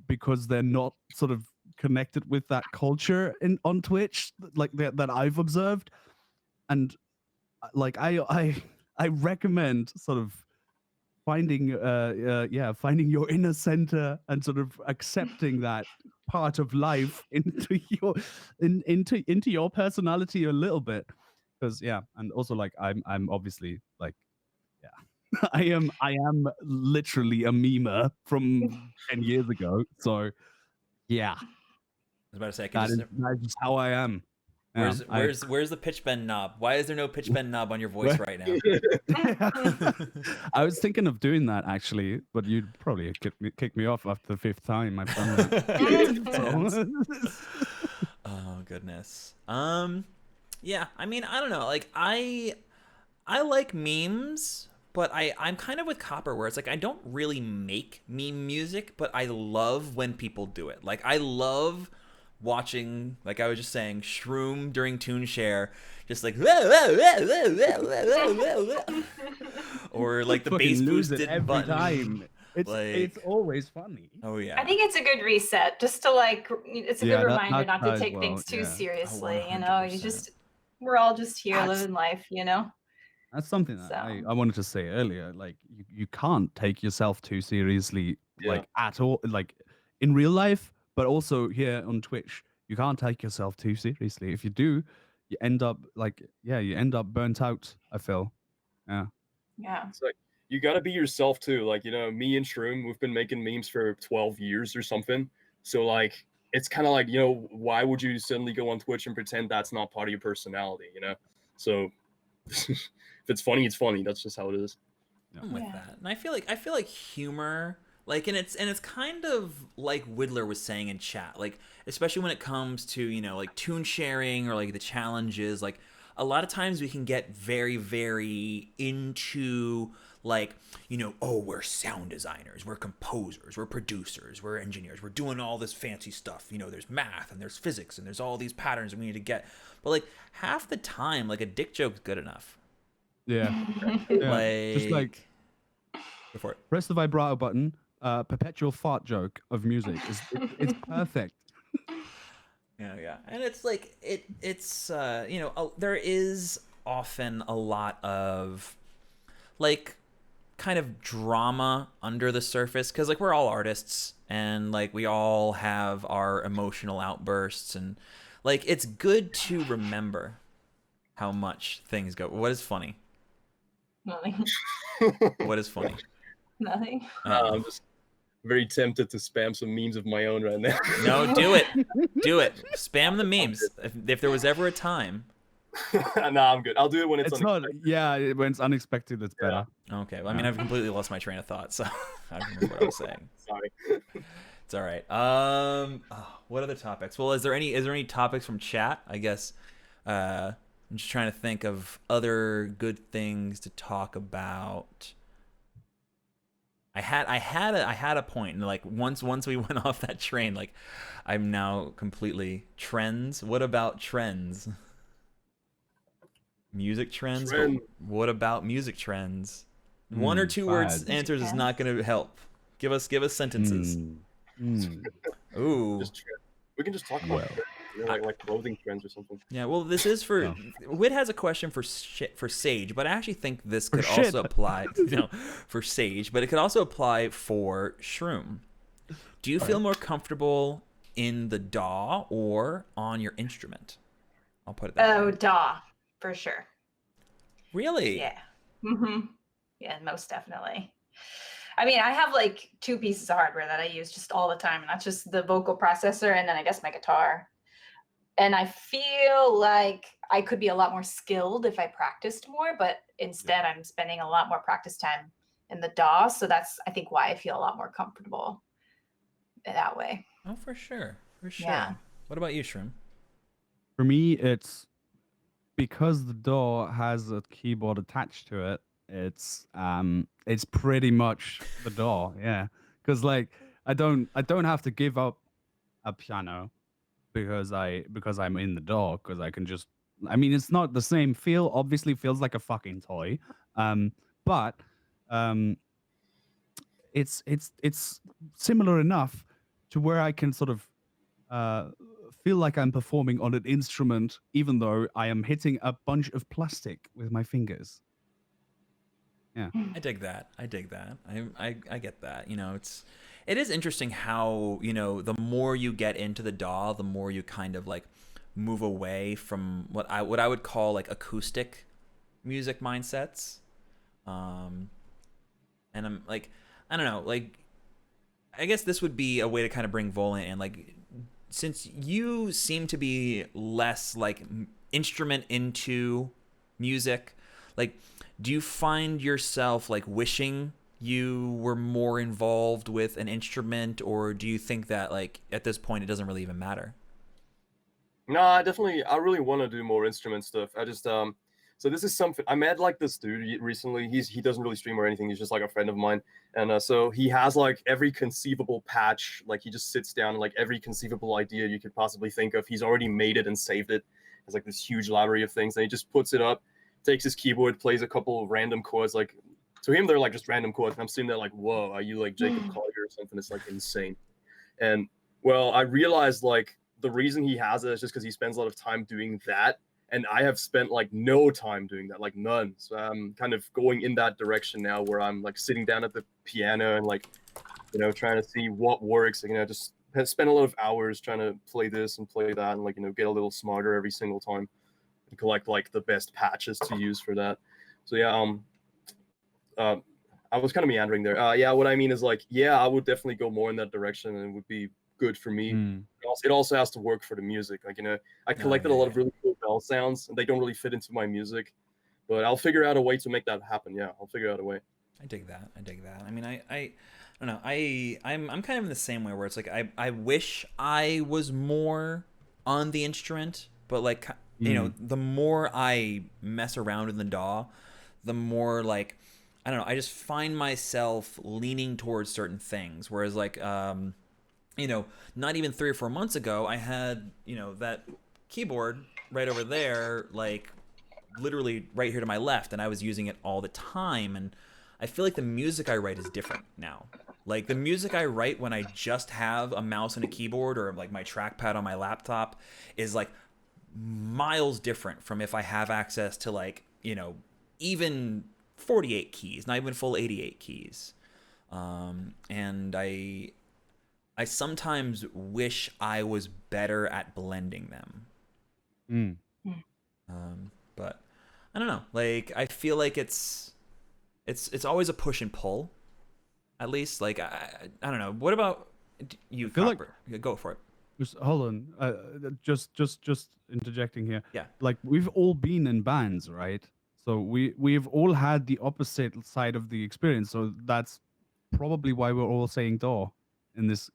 because they're not sort of connected with that culture on Twitch, like that I've observed. And like I recommend sort of finding your inner center and sort of accepting that part of life into into your personality a little bit. Because and also like I'm obviously like I am literally a memer from 10 years ago. So yeah, I was about to say, I can that is how I am. Yeah, where's the pitch bend knob? Why is there no pitch bend knob on your voice right now? I was thinking of doing that actually, but you'd probably kick me off after the fifth time I've done that. Oh goodness. Yeah, I mean, I don't know. Like I like memes, but I'm kind of with Copper where it's like I don't really make meme music, but I love when people do it. Like I love watching, like I was just saying, Shroom during Tune Share, just like or like the bass boosted every button. time. It's Like- it's always funny. Oh yeah. I think it's a good reset, just to like, it's a Yeah, good reminder not to as take well, things too yeah. seriously. You know, 100%. we're all just here That's- living life. You know. That's something that So- I wanted to say earlier. Like you can't take yourself too seriously, Yeah. like at all, like in real life, but also here on Twitch. You can't take yourself too seriously. If you do, you end up burnt out, I feel. Yeah. Yeah. It's like you got to be yourself too. Like, you know, me and Shroom, we've been making memes for 12 years or something. So like, it's kind of like, you know, why would you suddenly go on Twitch and pretend that's not part of your personality, you know? So if it's funny, it's funny. That's just how it is. I'm with Yeah. that. And I feel like humor, like, and it's kind of like Whittler was saying in chat, like, especially when it comes to, you know, like tune sharing or like the challenges, like a lot of times we can get very, very into like, you know, oh, we're sound designers, we're composers, we're producers, we're engineers, we're doing all this fancy stuff. You know, there's math and there's physics and there's all these patterns we need to get. But like half the time, like a dick joke's good enough. Yeah. Yeah. Just like Go for it. press the vibrato button. Perpetual fart joke of music it's perfect. Yeah, and it's like it's you know, there is often a lot of like kind of drama under the surface because like we're all artists and like we all have our emotional outbursts and like it's good to remember how much things go. What is funny? Nothing. What is funny? Nothing. I'm just very tempted to spam some memes of my own right now. No, do it. Do it. Spam the memes. If there was ever a time. Nah, I'm good. I'll do it when It's not. Yeah, when it's unexpected, it's better. Okay. Well, I mean, I've completely lost my train of thought, so I don't remember what I was saying. Sorry. It's all right. What other topics? Well, is there any topics from chat? I guess I'm just trying to think of other good things to talk about. I had a point, and like once we went off that train, like I'm now completely trends. What about trends? Music trends. Trend. What about music trends? One or two words bad. answers is not going to help. Give us sentences. Ooh. We can just talk about it. You know, like clothing trends or something. Yeah, well, this is for Wit has a question for Sage, but I actually think this could shit. also apply for Sage, but it could also apply for Shroom. Do you feel more comfortable in the DAW or on your instrument? I'll put it that way. Oh, DAW, for sure. Really? Yeah. Yeah, most definitely. I mean, I have like 2 pieces of hardware that I use just all the time, and that's just the vocal processor and then I guess my guitar. And I feel like I could be a lot more skilled if I practiced more, but instead I'm spending a lot more practice time in the DAW. So that's, I think, why I feel a lot more comfortable that way. Oh, for sure. For sure. Yeah. What about you, Shroom? For me, it's because the DAW has a keyboard attached to it. It's pretty much the DAW, yeah. Because like I don't have to give up a piano because I'm in the DAW, because I can just I mean, it's not the same feel. Obviously, feels like a fucking toy, but um, it's similar enough to where I can sort of uh, feel like I'm performing on an instrument, even though I am hitting a bunch of plastic with my fingers. Yeah. I dig that. I dig that. I get that. You know, it is interesting how, you know, the more you get into the DAW, the more you kind of like move away from what I would call like acoustic music mindsets. And I'm like, I don't know, like I guess this would be a way to kind of bring Volant in, like since you seem to be less like instrument into music, like do you find yourself like wishing you were more involved with an instrument, or do you think that like at this point it doesn't really even matter? No, I really want to do more instrument stuff. I just so this is something I met like this dude recently. He doesn't really stream or anything. He's just like a friend of mine, and so he has like every conceivable patch. Like he just sits down and like every conceivable idea you could possibly think of, he's already made it and saved it. It's like this huge library of things, and he just puts it up, takes his keyboard, plays a couple of random chords. Like to him, they're like just random chords, and I'm sitting there like, whoa, are you like Jacob Collier or something? It's like insane. And well, I realized like the reason he has it is just because he spends a lot of time doing that, and I have spent like no time doing that, like none. So I'm kind of going in that direction now, where I'm like sitting down at the piano and like, you know, trying to see what works. You know, just spend a lot of hours trying to play this and play that, and like, you know, get a little smarter every single time and collect like the best patches to use for that. So yeah, I was kind of meandering there. Yeah, what I mean is like, yeah, I would definitely go more in that direction, and it would be good for me. It also has to work for the music. Like, you know, I collected a lot of really cool bell sounds, and they don't really fit into my music, but I'll figure out a way to make that happen. Yeah, I'll figure out a way. I dig that. I dig that. I mean, I don't know. I'm kind of in the same way where it's like I wish I was more on the instrument, but like you know, the more I mess around in the DAW, the more like I don't know. I just find myself leaning towards certain things. Whereas like you know, not even 3 or 4 months ago, I had you know that keyboard right over there, like literally right here to my left, and I was using it all the time. And I feel like the music I write is different now. Like the music I write when I just have a mouse and a keyboard, or like my trackpad on my laptop, is like miles different from if I have access to like, you know, even 48 keys, not even full 88 keys. And I sometimes wish I was better at blending them. But I don't know. Like I feel like it's always a push and pull. At least, like I don't know. What about you, I feel Copper? Yeah, go for it. Just hold on. Just interjecting here. Yeah. Like we've all been in bands, right? So we've all had the opposite side of the experience. So that's probably why we're all saying "door" in this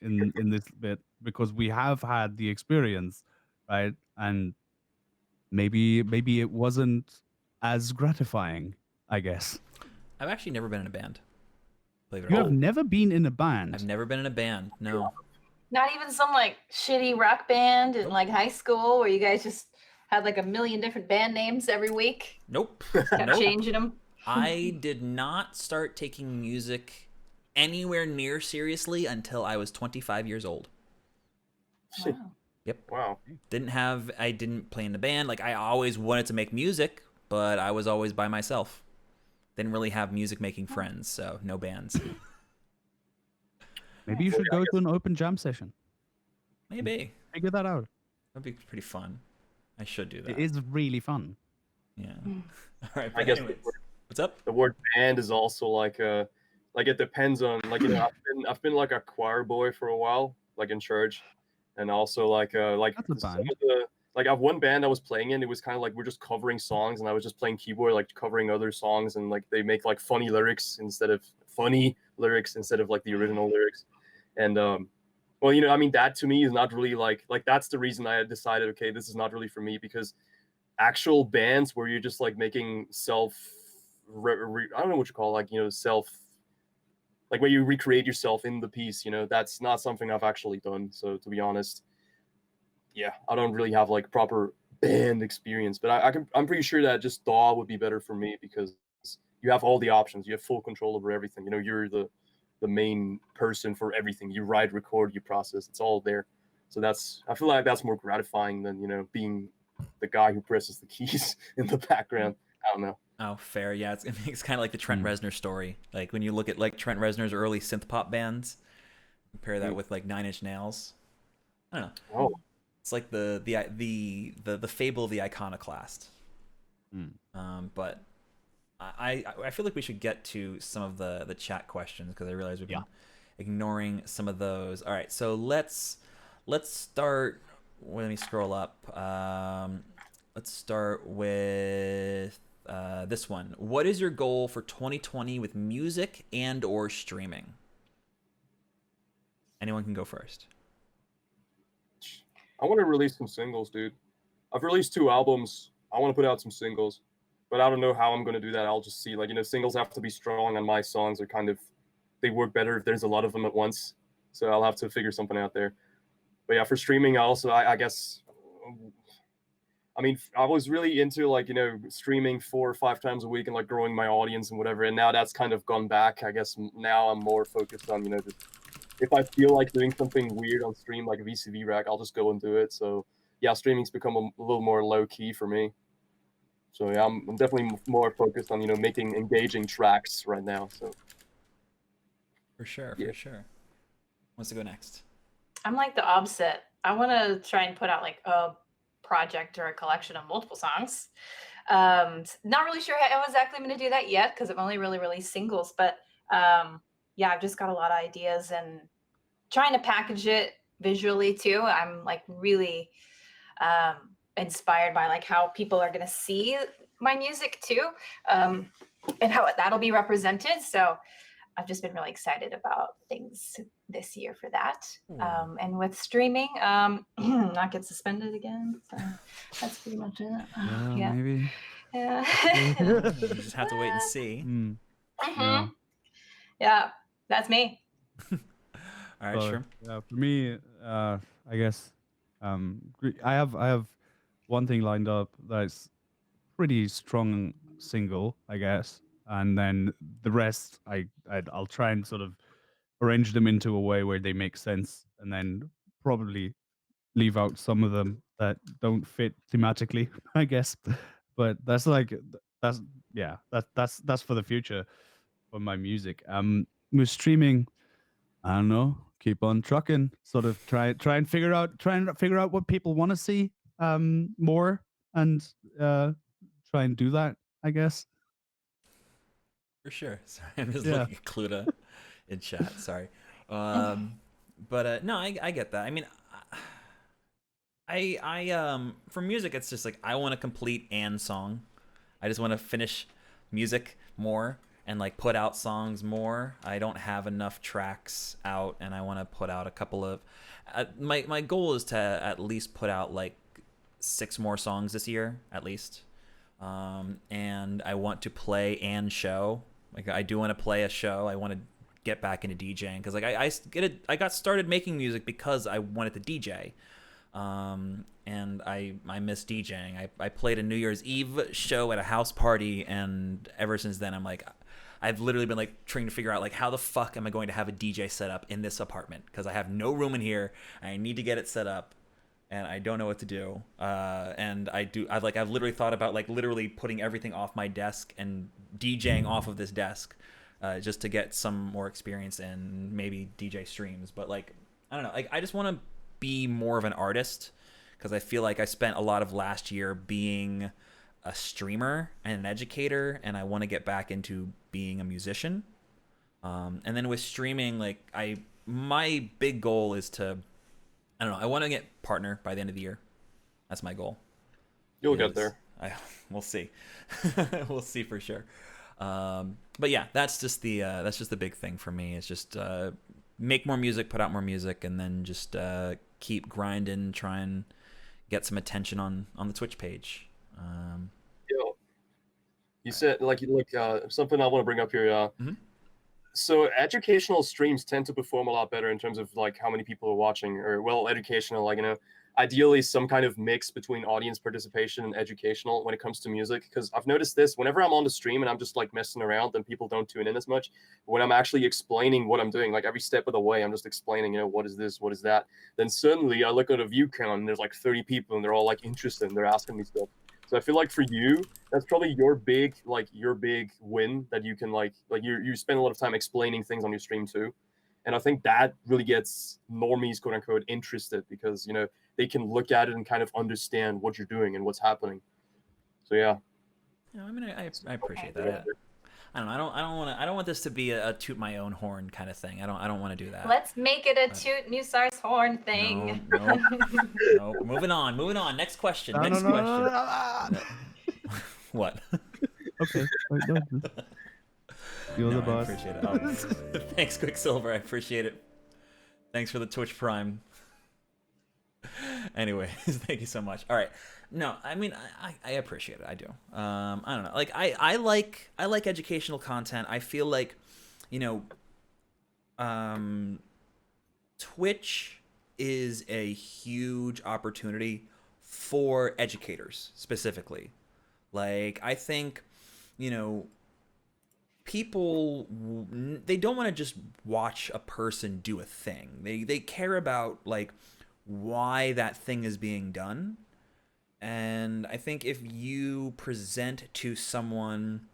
bit, because we have had the experience, right? And maybe it wasn't as gratifying, I guess. I've actually never been in a band. Believe it You or have not. never been in a band. I've never been in a band. No. Not even some like shitty rock band in like high school where you guys just had like a million different band names every week, Nope. kept Nope. changing them. I did not start taking music anywhere near seriously until I was 25 years old. Wow. Yep. Wow. I didn't play in a band. Like I always wanted to make music, but I was always by myself. Didn't really have music making friends, so no bands. Maybe you should go to an open jam session. Maybe. Figure that out. That'd be pretty fun. I should do that. It is really fun. Yeah. All right. I But guess anyways, what's up? the word band is also like it depends on like, you know, I've been like a choir boy for a while, like in church, and also like That's a some band. of the like I've one band I was playing in. It was kind of like we're just covering songs, and I was just playing keyboard, like covering other songs, and like they make like funny lyrics instead of like the original lyrics. And well, you know, I mean, that to me is not really like that's the reason I had decided, okay, this is not really for me, because actual bands where you're just like making I don't know what you call, like, you know, like where you recreate yourself in the piece, you know, that's not something I've actually done. So to be honest, yeah, I don't really have like proper band experience. But I'm pretty sure that just DAW would be better for me because you have all the options. You have full control over everything. You know, you're the main person for everything. You write, record, you process. It's all there. So I feel like that's more gratifying than, you know, being the guy who presses the keys in the background. I don't know. Oh, fair. Yeah, it's kind of like the Trent Mm. Reznor story. Like when you look at like Trent Reznor's early synth pop bands, compare that with like Nine Inch Nails. I don't know. Oh, It's like the fable of the iconoclast. But I feel like we should get to some of the chat questions because I realize we've been ignoring some of those. All right, so let's start. Let me scroll up. Let's start with this one. What is your goal for 2020 with music and or streaming? Anyone can go first. I want to release some singles, dude. I've released 2 albums. I want to put out some singles, but I don't know how I'm going to do that. I'll just see. Like, you know, singles have to be strong, and my songs are kind of, they work better if there's a lot of them at once. So I'll have to figure something out there. But yeah, for streaming, I guess, I mean, I was really into, like, you know, streaming 4 or 5 times a week and like growing my audience and whatever. And now that's kind of gone back. I guess now I'm more focused on, you know, just, if I feel like doing something weird on stream, like a VCV rack, I'll just go and do it. So yeah, streaming's become a little more low key for me. So yeah, I'm definitely more focused on, you know, making engaging tracks right now. So For sure, Yeah. for sure. Wants to go next? I'm like the opposite. I want to try and put out like a project or a collection of multiple songs. Not really sure how exactly I'm going to do that yet because I've only really released singles. But yeah, I've just got a lot of ideas and trying to package it visually too. I'm like really inspired by like how people are going to see my music too, and how that'll be represented. So I've just been really excited about things this year for that. And with streaming, not get suspended again. So that's pretty much it. Yeah. Maybe. Yeah. You just have to wait and see. Mm. Mhm. Yeah, that's me. All right, sure. Yeah, for me, I guess I have one thing lined up that's pretty strong single, I guess, and then the rest I'll try and sort of arrange them into a way where they make sense, and then probably leave out some of them that don't fit thematically, I guess. But that's like that's yeah, that's for the future for my music. With streaming, I don't know, keep on trucking, sort of try and figure out what people want to see more, and try and do that, I guess. For sure. Sorry, I'm just Yeah. looking at Cluda in chat. Sorry. But no, I get that. I mean, for music, it's just like I want to complete an song. I just want to finish music more and like put out songs more. I don't have enough tracks out, and I want to put out a couple of. My goal is to at least put out like 6 more songs this year, at least. And I want to play and show. Like I do want to play a show. I want to get back into DJing because like I got started making music because I wanted to DJ. And I miss DJing. I played a New Year's Eve show at a house party, and ever since then I'm like, I've literally been like trying to figure out like how the fuck am I going to have a DJ set up in this apartment because I have no room in here. I need to get it set up, and I don't know what to do. And I've literally thought about like literally putting everything off my desk and DJing off of this desk, just to get some more experience in maybe DJ streams. But like I don't know, like I just want to be more of an artist because I feel like I spent a lot of last year being a streamer and an educator, and I want to get back into being a musician. And then with streaming, like my big goal is to, I don't know, I want to get partner by the end of the year. That's my goal. you'll get there. We'll see. We'll see for sure. But yeah, that's just the big thing for me. It's just make more music, put out more music, and then just keep grinding, try and get some attention on the Twitch page. Yo, you said like something I want to bring up here. So educational streams tend to perform a lot better in terms of like how many people are watching, or well, educational, like, you know, ideally some kind of mix between audience participation and educational when it comes to music. Because I've noticed this whenever I'm on the stream and I'm just like messing around, then people don't tune in as much. When I'm actually explaining what I'm doing, like every step of the way, I'm just explaining, what is this, what is that, then suddenly I look at a view count and there's like 30 people and they're all like interested and they're asking me stuff. So I feel like for you, that's probably your big win, that you can like you spend a lot of time explaining things on your stream too. And I think that really gets normies, quote unquote, interested, because they can look at it and kind of understand what you're doing and what's happening. So yeah. I mean, I appreciate that. I don't know. I don't want this to be a toot my own horn kind of thing. I don't want to do that. Let's make it a toot Nusar's horn thing. No. Moving on. Next question. No. What? Okay. You're the boss. I appreciate it. Thanks, Quicksilver. I appreciate it. Thanks for the Twitch Prime. Anyways, thank you so much. All right. No, I mean, I appreciate it. I do. I don't know. Like, I like educational content. I feel like, Twitch is a huge opportunity for educators specifically. Like, I think, people, they don't want to just watch a person do a thing. They care about like why that thing is being done. And I think if you present to someone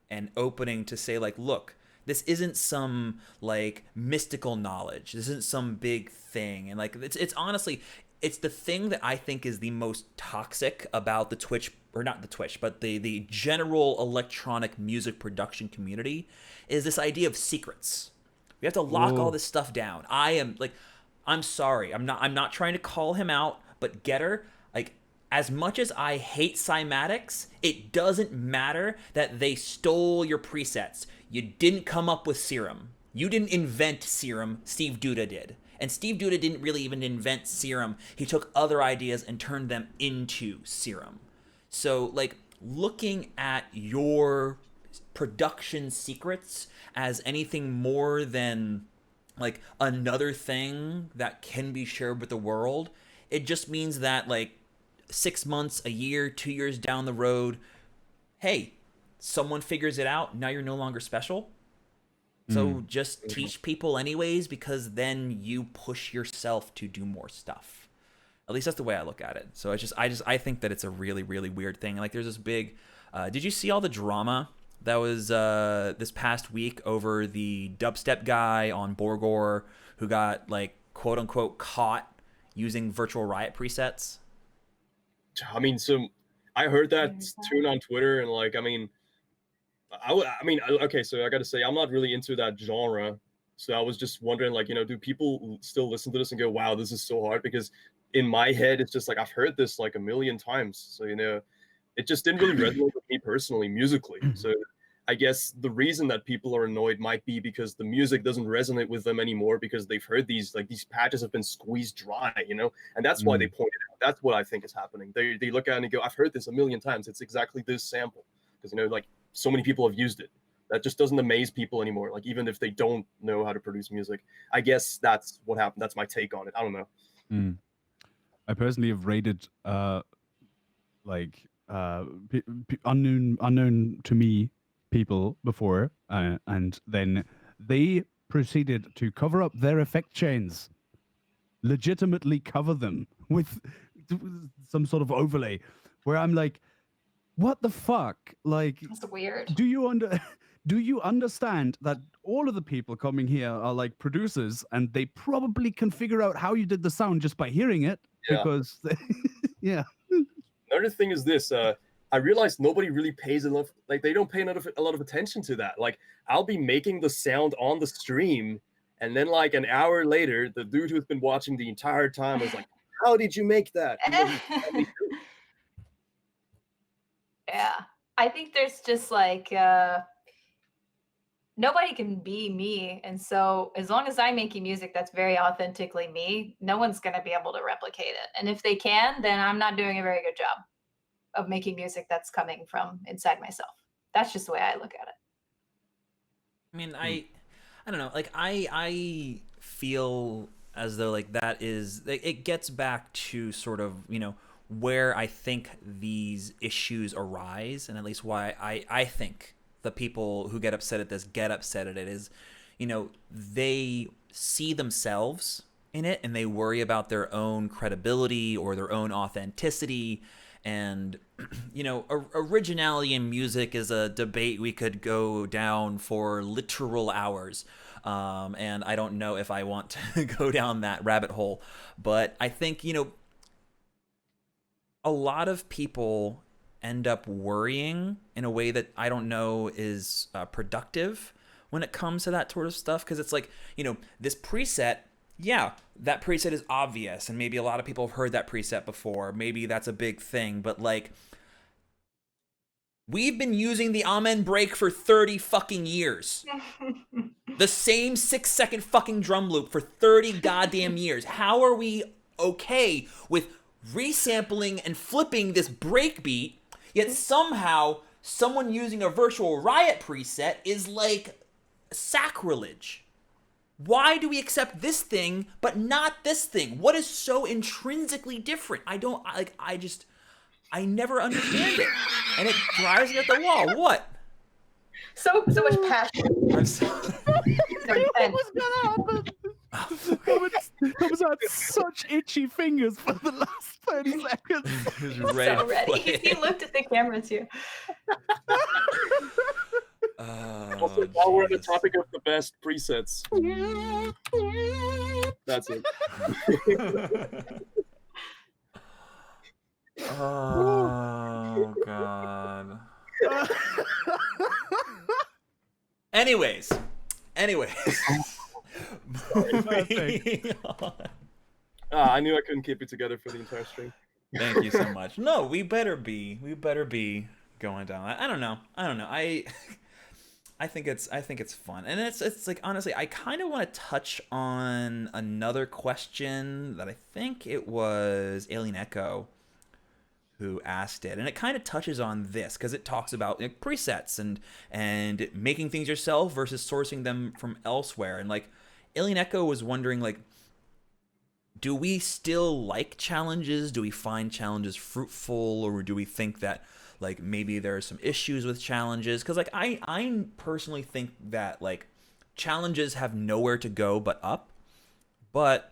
an opening to say like, look, this isn't some like mystical knowledge, this isn't some big thing, and like it's honestly, it's the thing that I think is the most toxic about the Twitch, or not the Twitch, but the general electronic music production community, is this idea of secrets. We have to lock all this stuff down. I'm sorry. I'm not trying to call him out, but Getter, like, as much as I hate cymatics, it doesn't matter that they stole your presets. You didn't come up with Serum. You didn't invent Serum. Steve Duda did. And Steve Duda didn't really even invent Serum. He took other ideas and turned them into Serum. So, like, looking at your production secrets as anything more than, like, another thing that can be shared with the world, it just means that, like, 6 months, a year, 2 years down the road, hey, someone figures it out, now you're no longer special. So just teach people anyways, because then you push yourself to do more stuff. At least that's the way I look at it. So I think that it's a really, really weird thing. Like, there's this big, did you see all the drama that was this past week over the dubstep guy on Borgor who got, like, quote unquote caught using Virtual Riot presets? I mean, so I heard that tune on Twitter, and like, I mean, okay, so I got to say, I'm not really into that genre. So I was just wondering, like, do people still listen to this and go, wow, this is so hard? Because in my head, it's just like, I've heard this like a million times. So, it just didn't really resonate with me personally, musically. So I guess the reason that people are annoyed might be because the music doesn't resonate with them anymore, because they've heard these patches have been squeezed dry, and that's why they point it out. That's what I think is happening. They look at it and go, I've heard this a million times. It's exactly this sample. Because, like, so many people have used it. That just doesn't amaze people anymore. Like, even if they don't know how to produce music, I guess that's what happened. That's my take on it. I don't know. I personally have rated unknown to me people before, and then they proceeded to cover up their effect chains, legitimately cover them with some sort of overlay, where I'm like, what the fuck? Like, that's weird. Do you understand that all of the people coming here are like producers, and they probably can figure out how you did the sound just by hearing it? Yeah. Because yeah. Another thing is this, I realized nobody really pays enough, like, they don't pay a lot of attention to that. Like, I'll be making the sound on the stream, and then like an hour later, the dude who's been watching the entire time is like, how did you make that? Yeah, I think there's just like nobody can be me, and so as long as I'm making music that's very authentically me, no one's going to be able to replicate it. And if they can, then I'm not doing a very good job of making music that's coming from inside myself. That's just the way I look at it. I mean, I don't know. Like, I feel as though like that is it gets back to sort of, you know, where I think these issues arise, and at least why I think the people who get upset at this get upset at it is, you know, they see themselves in it and they worry about their own credibility or their own authenticity. And, you know, originality in music is a debate we could go down for literal hours. And I don't know if I want to go down that rabbit hole. But I think, you know, a lot of people end up worrying in a way that I don't know is productive when it comes to that sort of stuff. Because it's like, you know, this preset, yeah, that preset is obvious, and maybe a lot of people have heard that preset before. Maybe that's a big thing, but like, we've been using the amen break for 30 fucking years. The same 6-second fucking drum loop for 30 goddamn years. How are we okay with resampling and flipping this breakbeat, yet somehow someone using a Virtual Riot preset is like sacrilege? Why do we accept this thing but not this thing? What is so intrinsically different? I never understand it, and it drives me at the wall. What? So much passion. I'm so... What was gonna happen? I was at such itchy fingers for the last 30 seconds. He's So ready. He looked at the camera too. Also, while we're on the topic of the best presets, that's it. Oh god. Anyways. Moving on. I knew I couldn't keep it together for the entire stream. Thank you so much. No, we better be going down. I don't know. I think it's fun, and it's like, honestly, I kind of want to touch on another question that I think it was Alien Echo who asked it, and it kind of touches on this because it talks about, like, presets and making things yourself versus sourcing them from elsewhere. And like, Alien Echo was wondering, like, do we still like challenges? Do we find challenges fruitful, or do we think that, like, maybe there are some issues with challenges? Because, like, I personally think that, like, challenges have nowhere to go but up. But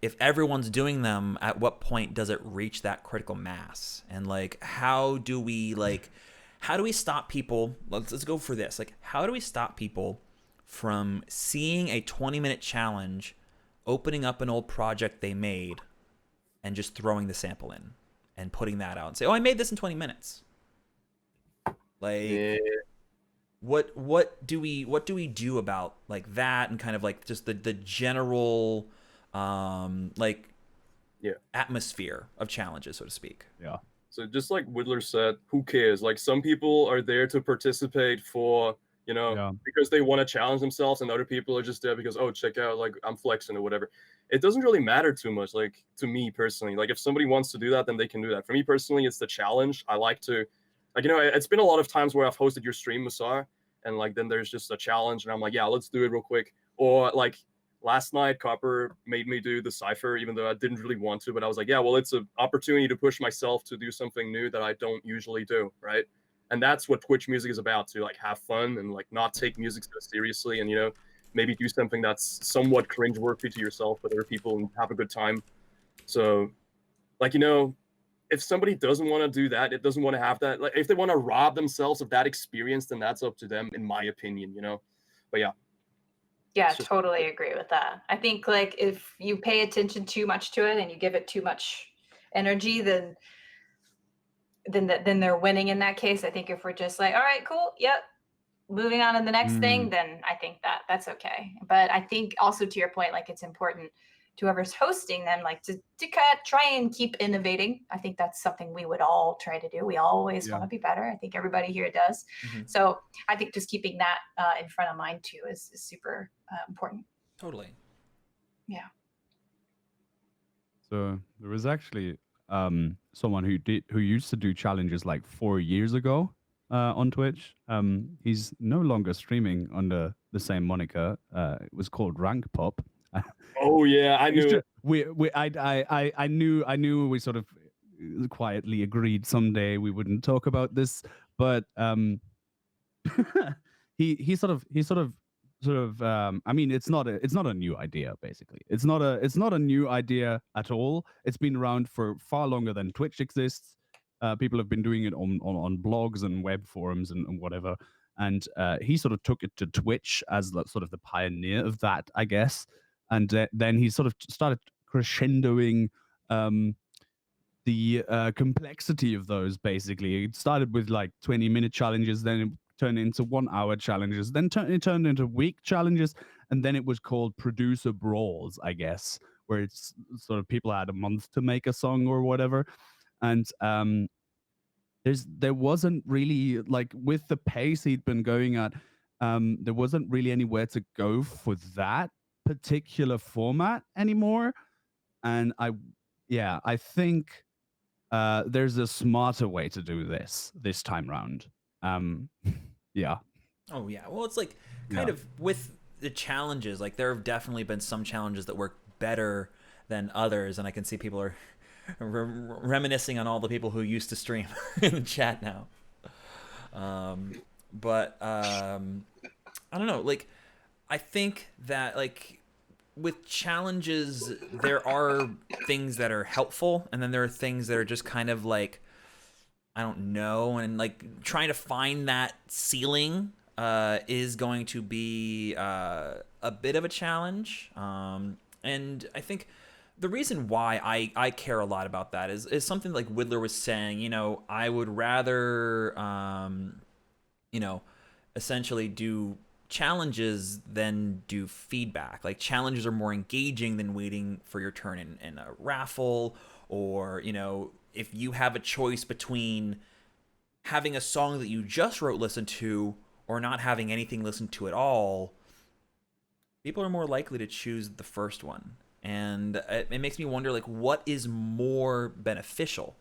if everyone's doing them, at what point does it reach that critical mass? And, like, how do we stop people? Let's go for this. Like, how do we stop people from seeing a 20-minute challenge, opening up an old project they made, and just throwing the sample in and putting that out and say, "Oh, I made this in 20 minutes." Like, yeah. What do we do about, like, that, and kind of like just the general atmosphere of challenges, so to speak? Yeah. So just like Whittler said, who cares? Like, some people are there to participate for, you know, because they want to challenge themselves, and other people are just there because, oh, check out, like, I'm flexing or whatever. It doesn't really matter too much, like, to me personally. Like, if somebody wants to do that, then they can do that. For me personally, it's the challenge. I like to, like, you know, it's been a lot of times where I've hosted your stream, Masar, and, like, then there's just a challenge, and I'm like, yeah, let's do it real quick. Or, like, last night, Copper made me do the Cypher, even though I didn't really want to, but I was like, yeah, well, it's an opportunity to push myself to do something new that I don't usually do, right? And that's what Twitch music is about, to, like, have fun and, like, not take music so seriously, and, you know, maybe do something that's somewhat cringeworthy to yourself with other people and have a good time. So, like, you know, if somebody doesn't want to do that, it doesn't want to have that, like, if they want to rob themselves of that experience, then that's up to them, in my opinion, you know? But yeah. Yeah, totally agree with that. I think, like, if you pay attention too much to it and you give it too much energy, then they're winning in that case. I think if we're just like, all right, cool, yep, moving on to the next thing, then I think that's okay. But I think also, to your point, like, it's important to whoever's hosting them, like, to kind of try and keep innovating. I think that's something we would all try to do. We always want to be better. I think everybody here does. So I think just keeping that in front of mind too is super important. Totally. Yeah. So there was actually someone who used to do challenges like 4 years ago on Twitch. He's no longer streaming under the same moniker. It was called Rank Pop. Oh yeah, I knew it. I knew we sort of quietly agreed someday we wouldn't talk about this, but he sort of I mean, it's not a new idea. Basically, it's not a new idea at all. It's been around for far longer than Twitch exists. People have been doing it on blogs and web forums and whatever, and he sort of took it to Twitch as sort of the pioneer of that, I guess. And then he sort of started crescendoing the complexity of those. Basically, it started with like 20-minute challenges, then it turned into 1-hour challenges, then it turned into week challenges, and then it was called producer brawls, I guess, where it's sort of people had a month to make a song or whatever. And there wasn't really, like, with the pace he'd been going at, there wasn't really anywhere to go for that particular format anymore. And I think there's a smarter way to do this time round. Yeah. Oh yeah. Well, it's like kind of with the challenges. Like there have definitely been some challenges that work better than others, and I can see people are reminiscing on all the people who used to stream in the chat now. But I don't know. Like I think that like with challenges, there are things that are helpful, and then there are things that are just kind of like, I don't know, and like trying to find that ceiling is going to be a bit of a challenge. And I think the reason why I care a lot about that is something like Whittler was saying. You know, I would rather, you know, essentially do challenges than do feedback. Like challenges are more engaging than waiting for your turn in a raffle, or, you know, if you have a choice between having a song that you just wrote listen to or not having anything listened to at all, people are more likely to choose the first one. And it makes me wonder, like, what is more beneficial?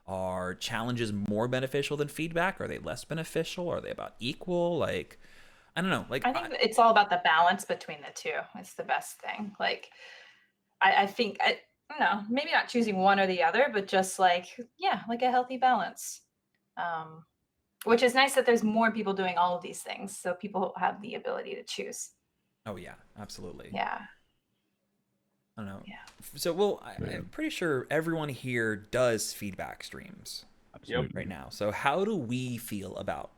Are challenges more beneficial than feedback? Are they less beneficial? Are they about equal? Like, I don't know. Like, I think it's all about the balance between the two. It's the best thing. Like, I think, I don't know, maybe not choosing one or the other, but just like, yeah, like a healthy balance. Which is nice that there's more people doing all of these things, so people have the ability to choose. Oh yeah, absolutely. Yeah. I don't know. Yeah. So, well, I'm pretty sure everyone here does feedback streams Absolutely. right now. So how do we feel about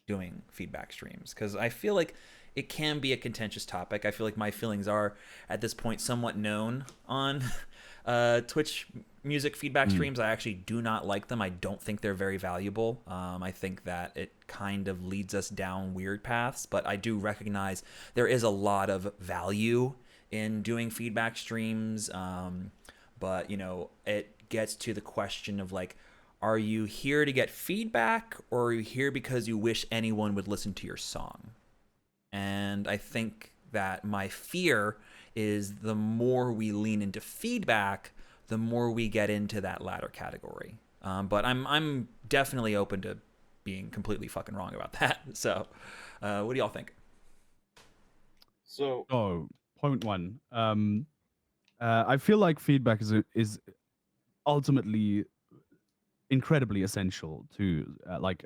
doing feedback streams? Because I feel like it can be a contentious topic. I feel like my feelings are at this point somewhat known on Twitch music feedback streams. I actually do not like them. I don't think they're very valuable. I think that it kind of leads us down weird paths, but I do recognize there is a lot of value in doing feedback streams. But, you know, it gets to the question of like, are you here to get feedback, or are you here because you wish anyone would listen to your song? And I think that my fear is the more we lean into feedback, the more we get into that latter category. But I'm definitely open to being completely fucking wrong about that. So what do y'all think? So, Point one. I feel like feedback is ultimately incredibly essential to like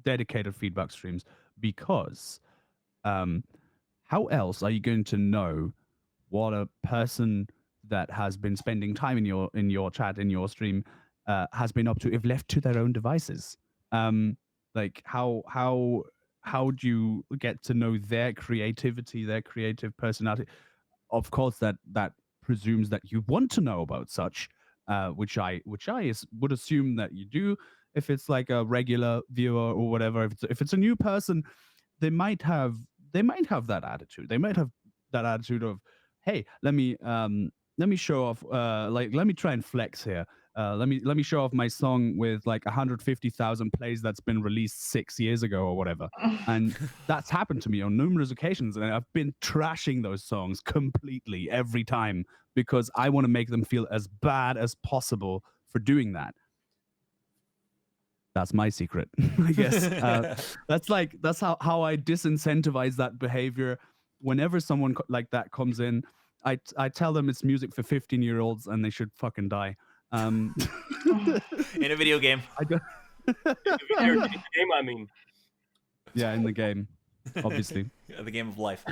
dedicated feedback streams, because how else are you going to know what a person that has been spending time in your chat, in your stream, has been up to if left to their own devices? Like how do you get to know their creativity, their creative personality? Of course, that presumes that you want to know about such, which I would assume that you do. If it's like a regular viewer or whatever, if it's a new person, they might have that attitude. They might have that attitude of, hey, let me show off, like, let me try and flex here. Let me show off my song with like 150,000 plays that's been released 6 years ago or whatever. And that's happened to me on numerous occasions, and I've been trashing those songs completely every time because I want to make them feel as bad as possible for doing that. That's my secret, I guess. That's how I disincentivize that behavior whenever someone like that comes in. I tell them it's music for 15-year-olds and they should fucking die. In a video game. I don't. In the game, I mean. Yeah, in the game, obviously. The game of life.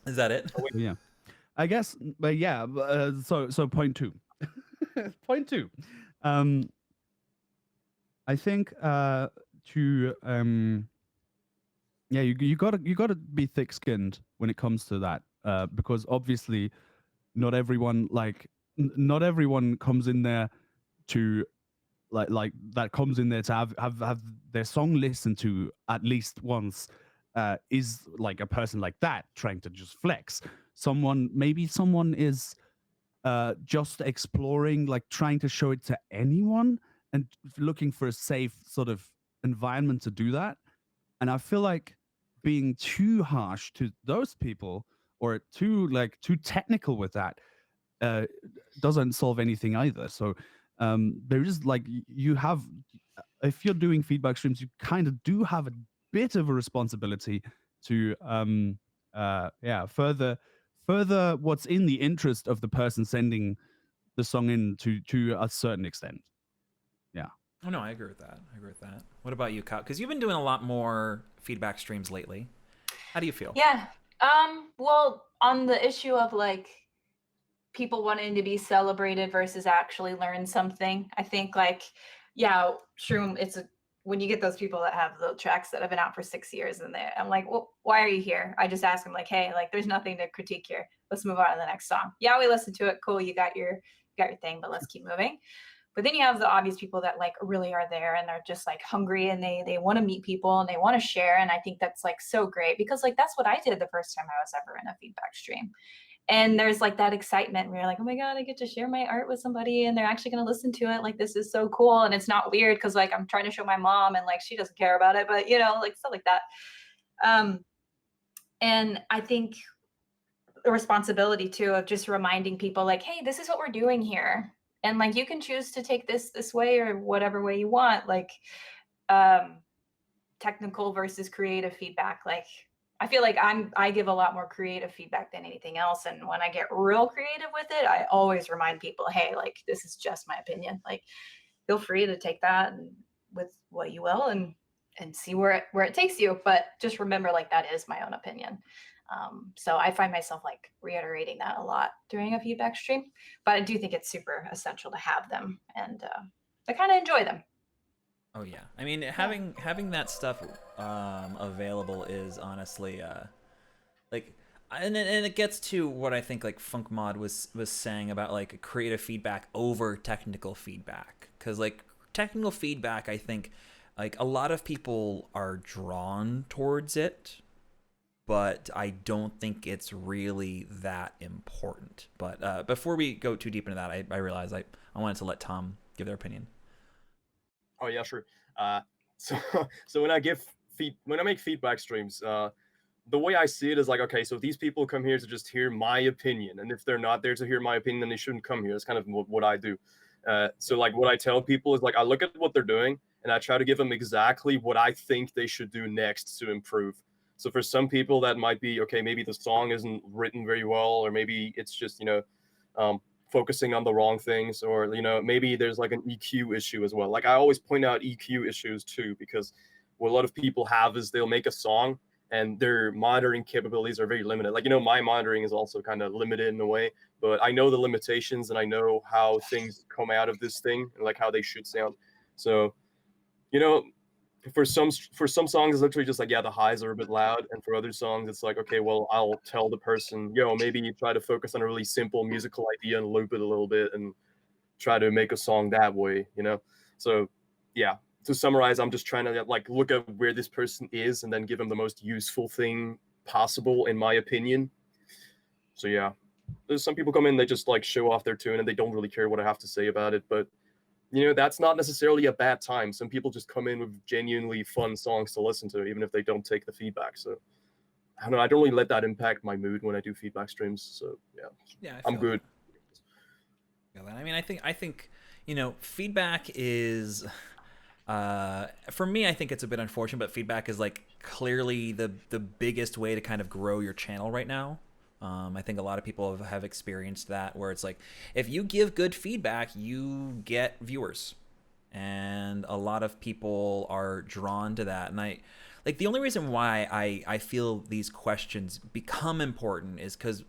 Is that it? Yeah, I guess. But yeah, so point two. Point two. I think yeah, you gotta be thick-skinned when it comes to that, because obviously not everyone not everyone comes in there to like that comes in there to have their song listened to at least once, is like a person like that trying to just flex. Maybe someone is just exploring, like trying to show it to anyone and looking for a safe sort of environment to do that. And I feel like being too harsh to those people or too technical with that doesn't solve anything either. So there is like you have, if you're doing feedback streams, you kind of do have a bit of a responsibility to further what's in the interest of the person sending the song in to a certain extent. Yeah. Oh no, I agree with that. What about you, Kyle? Because you've been doing a lot more feedback streams lately. How do you feel? Yeah. Well, on the issue of like people wanting to be celebrated versus actually learn something, I think like, yeah, Shroom, when you get those people that have the tracks that have been out for 6 years and I'm like, well, why are you here? I just ask them like, hey, like there's nothing to critique here. Let's move on to the next song. Yeah, we listened to it. Cool. You got your thing, but let's keep moving. But then you have the obvious people that like really are there and they're just like hungry and they want to meet people and they want to share. And I think that's like so great because like that's what I did the first time I was ever in a feedback stream. And there's like that excitement where you're like, oh my God, I get to share my art with somebody and they're actually going to listen to it. Like, this is so cool. And it's not weird because like I'm trying to show my mom and like she doesn't care about it, but you know, like stuff like that. And I think the responsibility too of just reminding people like, hey, this is what we're doing here. And like you can choose to take this way or whatever way you want, like technical versus creative feedback. Like I feel like I give a lot more creative feedback than anything else. And when I get real creative with it, I always remind people, hey, like this is just my opinion. Like feel free to take that and with what you will and see where it takes you. But just remember, like that is my own opinion. So I find myself like reiterating that a lot during a feedback stream, but I do think it's super essential to have them and I kind of enjoy them. Oh yeah, I mean having that stuff available is honestly like, and it gets to what I think like Funk Mod was saying about like creative feedback over technical feedback, because like technical feedback, I think like a lot of people are drawn towards it, but I don't think it's really that important. But before we go too deep into that, I realize I wanted to let Tom give their opinion. Oh yeah, sure. So when I make feedback streams, the way I see it is like, okay, so if these people come here to just hear my opinion, and if they're not there to hear my opinion, then they shouldn't come here. That's kind of what I do. So like what I tell people is like, I look at what they're doing and I try to give them exactly what I think they should do next to improve. So for some people that might be, okay, maybe the song isn't written very well, or maybe it's just, focusing on the wrong things, or, maybe there's like an EQ issue as well. Like I always point out EQ issues too, because what a lot of people have is they'll make a song and their monitoring capabilities are very limited. Like, my monitoring is also kind of limited in a way, but I know the limitations and I know how things come out of this thing and like how they should sound. So, for some songs it's literally just like, yeah, the highs are a bit loud, and for other songs it's like, okay, well, I'll tell the person, maybe you try to focus on a really simple musical idea and loop it a little bit and try to make a song that way. So yeah, to summarize, I'm just trying to like look at where this person is and then give them the most useful thing possible, in my opinion. So yeah, there's some people come in, they just like show off their tune and they don't really care what I have to say about it, but that's not necessarily a bad time. Some people just come in with genuinely fun songs to listen to, even if they don't take the feedback. So I don't know. I don't really let that impact my mood when I do feedback streams. So yeah, I'm good. I mean, I think feedback is, For me, I think it's a bit unfortunate, but feedback is like clearly the biggest way to kind of grow your channel right now. I think a lot of people have experienced that, where it's like, if you give good feedback, you get viewers, and a lot of people are drawn to that. And I like, the only reason why I feel these questions become important is because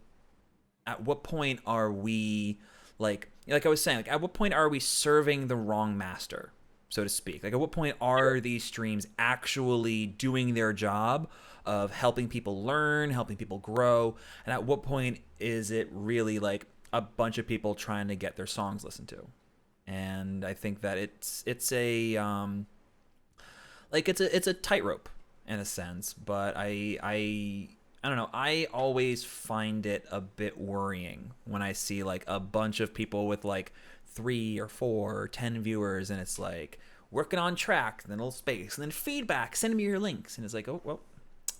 at what point are we, like I was saying, like at what point are we serving the wrong master, so to speak? Like at what point are these streams actually doing their job of helping people learn, helping people grow, and at what point is it really like a bunch of people trying to get their songs listened to? And I think that it's a like it's a tightrope in a sense, but I don't know. I always find it a bit worrying when I see like a bunch of people with like 3 or 4 or 10 viewers, and it's like working on track, and then a little space, and then feedback, send me your links, and it's like, oh well,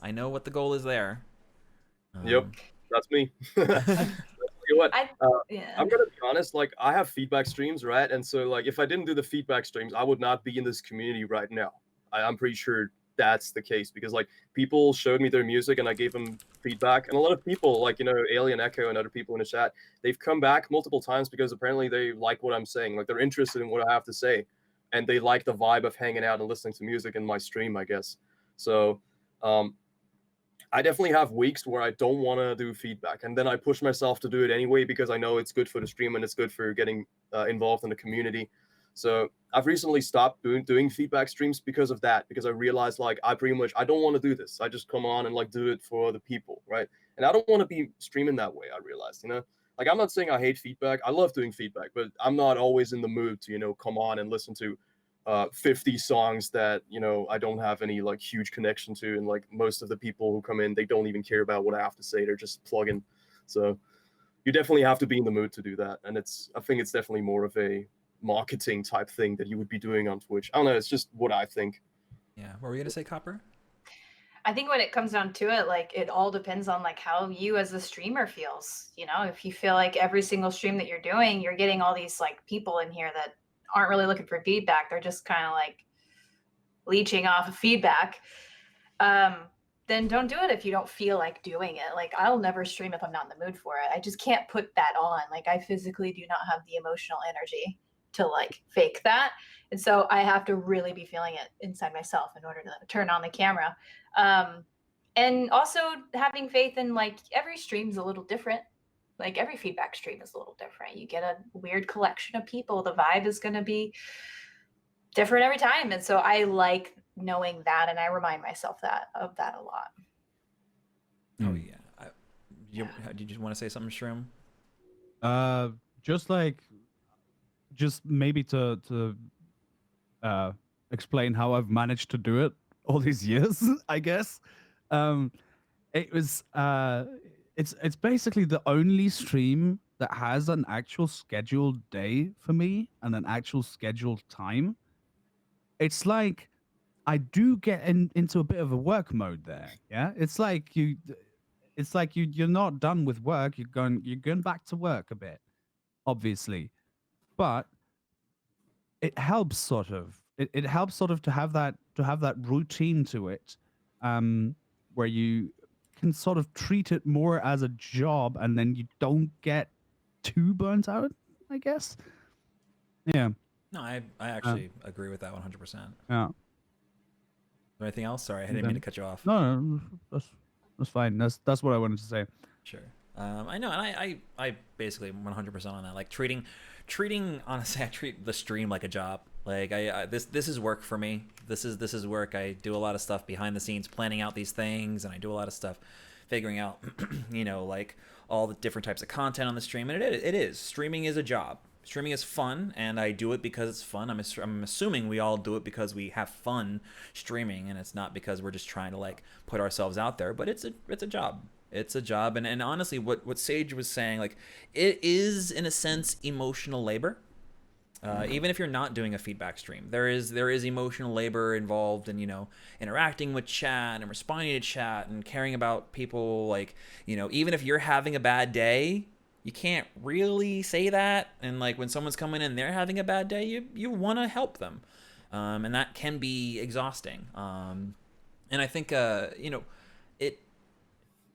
I know what the goal is there. Yep, that's me. You know what? Yeah. I'm gonna be honest. Like, I have feedback streams, right? And so, like, if I didn't do the feedback streams, I would not be in this community right now. I'm pretty sure that's the case, because like people showed me their music and I gave them feedback, and a lot of people, like, you know, Alien Echo and other people in the chat, they've come back multiple times because apparently they like what I'm saying. Like, they're interested in what I have to say, and they like the vibe of hanging out and listening to music in my stream, I guess. So, I definitely have weeks where I don't want to do feedback, and then I push myself to do it anyway because I know it's good for the stream and it's good for getting involved in the community. So I've recently stopped doing feedback streams because of that, because I realized like I don't want to do this. I just come on and like do it for the people, right? And I don't want to be streaming that way. I realized, you know, like I'm not saying I hate feedback. I love doing feedback, but I'm not always in the mood to, you know, come on and listen to 50 songs that, you know, I don't have any like huge connection to, and like most of the people who come in, they don't even care about what I have to say. They're just plugging. So you definitely have to be in the mood to do that, and I think it's definitely more of a marketing type thing that you would be doing on Twitch. I don't know, it's just what I think. Yeah, what were you gonna say, Copper? I think when it comes down to it, like it all depends on like how you as a streamer feels. You know, if you feel like every single stream that you're doing, you're getting all these like people in here that aren't really looking for feedback, they're just kind of like leeching off of feedback, then don't do it if you don't feel like doing it. Like, I'll never stream if I'm not in the mood for it. I just can't put that on. Like, I physically do not have the emotional energy to like fake that. And so I have to really be feeling it inside myself in order to turn on the camera. And also having faith in like every stream's a little different. Like every feedback stream is a little different. You get a weird collection of people. The vibe is going to be different every time. And so I like knowing that, and I remind myself of that a lot. Oh yeah. Did you want to say something, Shroom? Just maybe to explain how I've managed to do it all these years, I guess. It was it's basically the only stream that has an actual scheduled day for me and an actual scheduled time. It's like I do get into a bit of a work mode there. Yeah, it's like you're not done with work. You're going back to work a bit, obviously, but it helps sort of. It helps sort of to have that routine to it, where you can sort of treat it more as a job, and then you don't get too burnt out, I guess. Yeah. No, I actually agree with that 100%. Yeah. Anything else? Sorry, I didn't mean to cut you off. No, that's fine. That's what I wanted to say. Sure. I know, and I basically 100% on that. Like treating, honestly, I treat the stream like a job. Like this is work for me. This is work. I do a lot of stuff behind the scenes, planning out these things, and I do a lot of stuff figuring out, you know, like all the different types of content on the stream. And it is streaming is a job. Streaming is fun, and I do it because it's fun. I'm assuming we all do it because we have fun streaming, and it's not because we're just trying to like put ourselves out there. But it's a job. It's a job, and honestly, what Sage was saying, like, it is in a sense emotional labor. Even if you're not doing a feedback stream, there is emotional labor involved in, you know, interacting with chat and responding to chat and caring about people. Like, you know, even if you're having a bad day, you can't really say that. And like when someone's coming in, they're having a bad day, you want to help them. and that can be exhausting. And I think it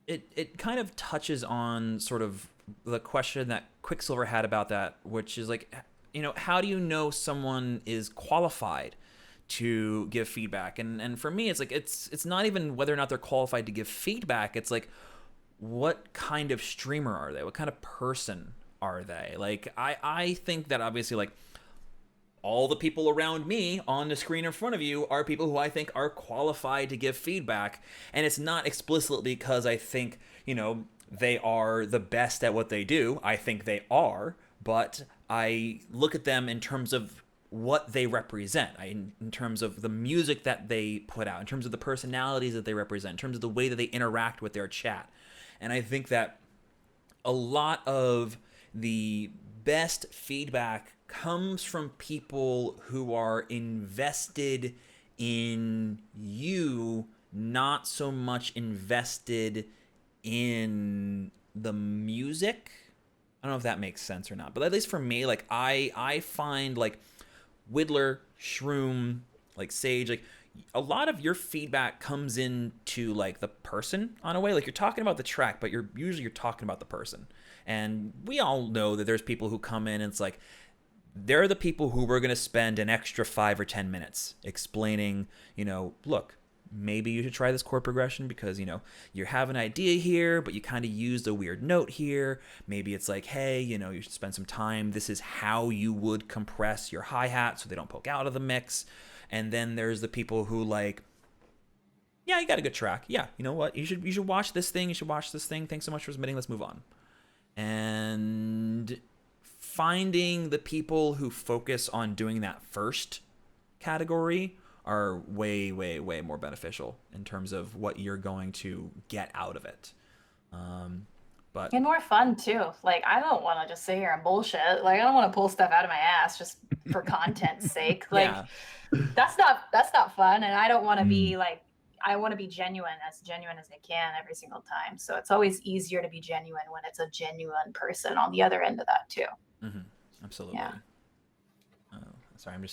it kind of touches on sort of the question that Quicksilver had about that, which is like, how do you know someone is qualified to give feedback? And for me, it's like it's not even whether or not they're qualified to give feedback. It's like, what kind of streamer are they? What kind of person are they? Like, I think that obviously, like, all the people around me on the screen in front of you are people who I think are qualified to give feedback. And it's not explicitly because I think, they are the best at what they do. I think they are, but I look at them in terms of what they represent, in terms of the music that they put out, in terms of the personalities that they represent, in terms of the way that they interact with their chat. And I think that a lot of the best feedback comes from people who are invested in you, not so much invested in the music. I don't know if that makes sense or not, but at least for me, like, I find, like, Whittler, Shroom, like Sage, like, a lot of your feedback comes into, like, the person on a way. Like, you're talking about the track, but you're talking about the person. And we all know that there's people who come in and it's like, they're the people who we're going to spend an extra 5 or 10 minutes explaining, look, maybe you should try this chord progression because, you have an idea here, but you kind of used a weird note here. Maybe it's like, hey, you should spend some time. This is how you would compress your hi-hat so they don't poke out of the mix. And then there's the people who, like, yeah, you got a good track. Yeah, you know what? You should watch this thing. You should watch this thing. Thanks so much for submitting. Let's move on. And finding the people who focus on doing that first category are way, way, way more beneficial in terms of what you're going to get out of it. But and more fun too. Like, I don't want to just sit here and bullshit. Like, I don't want to pull stuff out of my ass just for content's sake. Like, yeah. that's not fun. And I don't want to be like, I want to be genuine as I can every single time. So it's always easier to be genuine when it's a genuine person on the other end of that too. Mm-hmm. Absolutely. Yeah. Sorry, I'm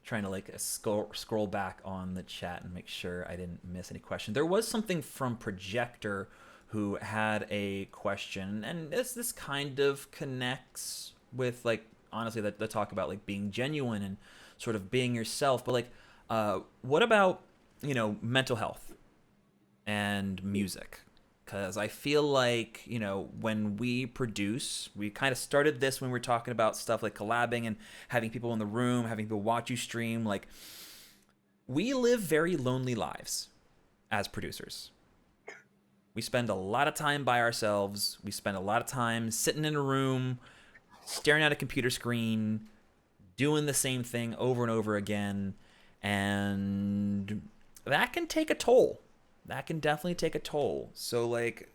trying to, like, scroll back on the chat and make sure I didn't miss any question. There was something from Projector who had a question, and this kind of connects with, like, honestly, the talk about, like, being genuine and sort of being yourself. But, like, what about, mental health and music? Because I feel like, when we produce, we kind of started this when we were talking about stuff like collabing and having people in the room, having people watch you stream. Like, we live very lonely lives as producers. We spend a lot of time by ourselves. We spend a lot of time sitting in a room, staring at a computer screen, doing the same thing over and over again. And that can take a toll. That can definitely take a toll. So, like,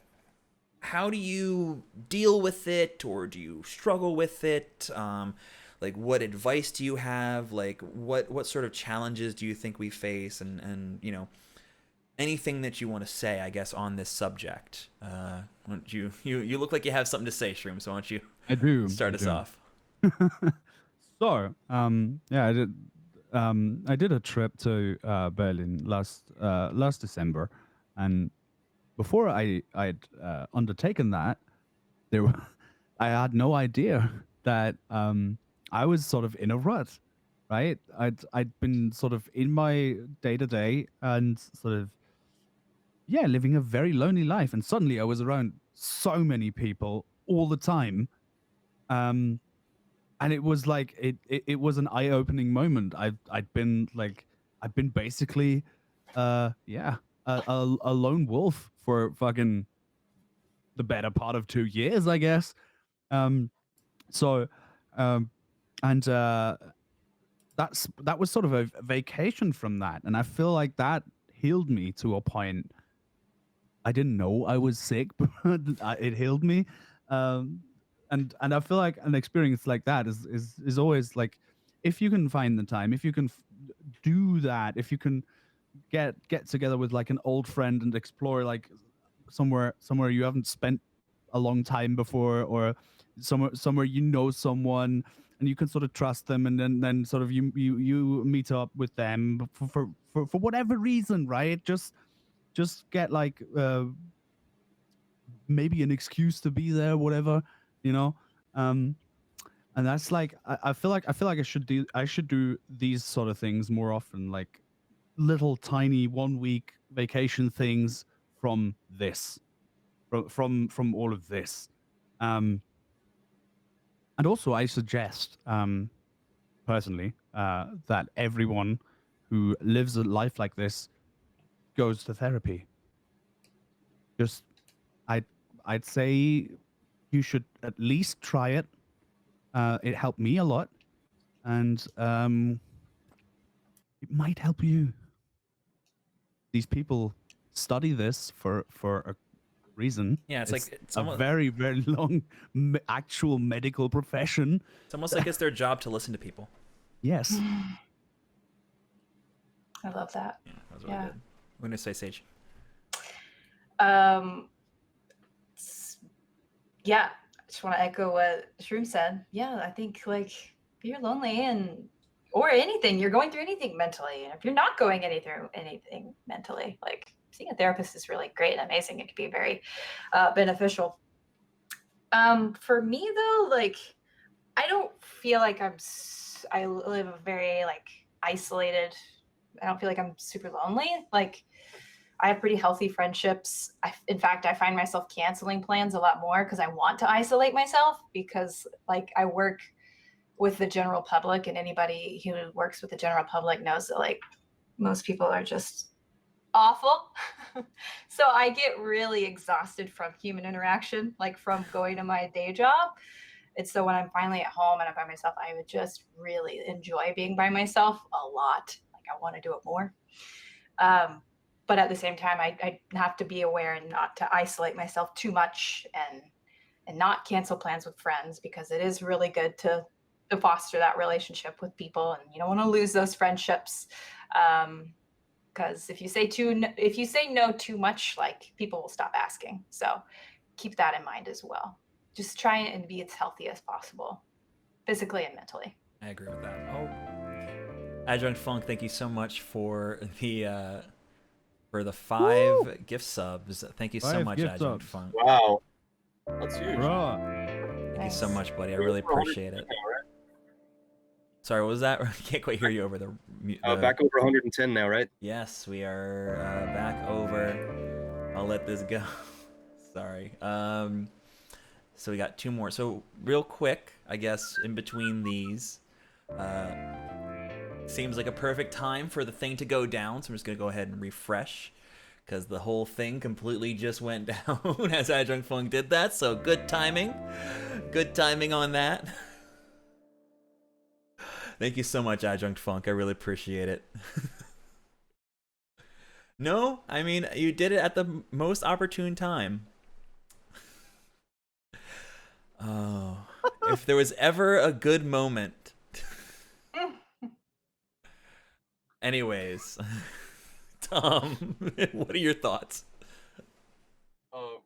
how do you deal with it, or do you struggle with it? Like, what advice do you have? Like, what sort of challenges do you think we face? And anything that you want to say, I guess, on this subject. Why don't you look like you have something to say, Shroom, so why don't you I do start us off? So, yeah, I did a trip to Berlin last December, and before I'd undertaken that, I had no idea that I was sort of in a rut, right? I'd been sort of in my day to day and sort of living a very lonely life, and suddenly I was around so many people all the time. And it was like it was an eye-opening moment. I'd been basically a lone wolf for fucking the better part of 2 years, I guess. So and that was sort of a vacation from that, and I feel like that healed me to a point. I didn't know I was sick, but it healed me. And I feel like an experience like that is always like, if you can find the time, if you can do that, if you can get together with like an old friend and explore like somewhere you haven't spent a long time before, or somewhere someone, and and you can sort of trust them, and then sort of you meet up with them for whatever reason, right? Just get like maybe an excuse to be there, whatever, you know. And that's like I feel like I should do these sort of things more often, like little tiny 1 week vacation things from this, from all of this. And also I suggest personally that everyone who lives a life like this goes to therapy. Just I'd say you should at least try it. It helped me a lot, and it might help you. These people study this for a reason. Yeah, it's like it's a almost, very, very long actual medical profession. it's almost like it's their job to listen to people. Yes. I love that. Yeah, that was really good. What did I say, Sage? Yeah, I just want to echo what Shroom said. Yeah, I think like if you're lonely or anything, you're going through anything mentally, and if you're not going through anything mentally, like seeing a therapist is really great and amazing. It can be very beneficial. For me though, like I don't feel like I live a very like isolated. I don't feel like I'm super lonely. Like I have pretty healthy friendships. In fact, I find myself canceling plans a lot more because I want to isolate myself, because like I work with the general public, and anybody who works with the general public knows that like most people are just awful. So I get really exhausted from human interaction, like from going to my day job. And so when I'm finally at home and I'm by myself, I would just really enjoy being by myself a lot. Like I want to do it more. But at the same time, I have to be aware and not to isolate myself too much, and not cancel plans with friends, because it is really good to foster that relationship with people, and you don't want to lose those friendships. Because if you say no too much, like people will stop asking. So keep that in mind as well. Just try and be as healthy as possible, physically and mentally. I agree with that. Oh, Adjunct Funk, thank you so much for the 5 gift subs. Thank you so 5 much, gift Adjunct subs. Funk. Wow, that's huge. Bruh. Thank you so much, buddy. I really appreciate it. Sorry, what was that? I can't quite hear you over the. Back over 110 now, right? Yes, we are back over. I'll let this go. Sorry. So we got 2 more. So real quick, I guess in between these, seems like a perfect time for the thing to go down. So I'm just gonna go ahead and refresh, because the whole thing completely just went down as Adjunct Funk did that. So good timing on that. Thank you so much, Adjunct Funk. I really appreciate it. No, I mean, you did it at the most opportune time. Oh, if there was ever a good moment. Anyways, Tom, what are your thoughts? What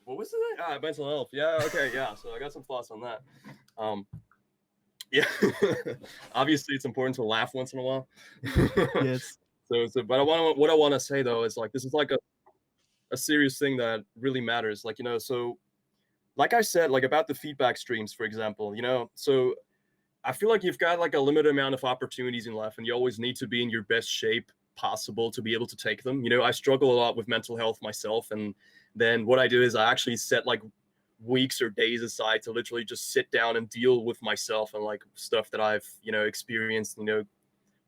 was it? Mental health. Yeah, okay, yeah. So I got some thoughts on that. Yeah, obviously it's important to laugh once in a while. Yes. So, but what I want to say though is like this is like a serious thing that really matters. Like, you know, so like I said, like about the feedback streams, for example, you know, so I feel like you've got like a limited amount of opportunities in life, and you always need to be in your best shape possible to be able to take them. You know, I struggle a lot with mental health myself, and then what I do is I actually set like weeks or days aside to literally just sit down and deal with myself and like stuff that I've, you know, experienced, you know,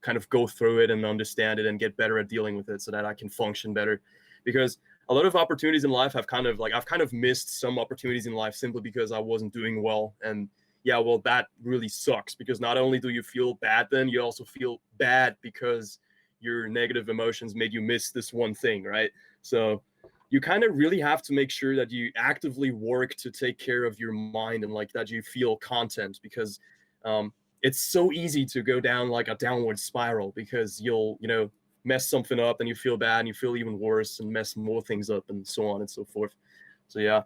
kind of go through it and understand it and get better at dealing with it so that I can function better. Because a lot of opportunities in life I've kind of missed some opportunities in life simply because I wasn't doing well. And yeah, well, that really sucks, because not only do you feel bad, then you also feel bad because your negative emotions made you miss this one thing, right? So you kind of really have to make sure that you actively work to take care of your mind and like that you feel content, because it's so easy to go down like a downward spiral, because you'll, you know, mess something up and you feel bad and you feel even worse and mess more things up and so on and so forth. So yeah,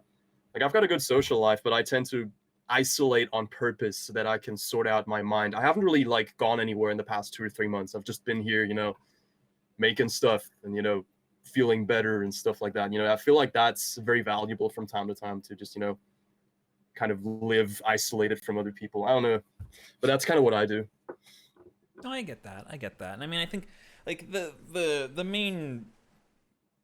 like I've got a good social life, but I tend to isolate on purpose so that I can sort out my mind. I haven't really like gone anywhere in the past 2 or 3 months. I've just been here, making stuff and feeling better and stuff like that. I feel like that's very valuable from time to time to just kind of live isolated from other people. I don't know, but that's kind of what I do. No, I get that. And I mean, I think like the main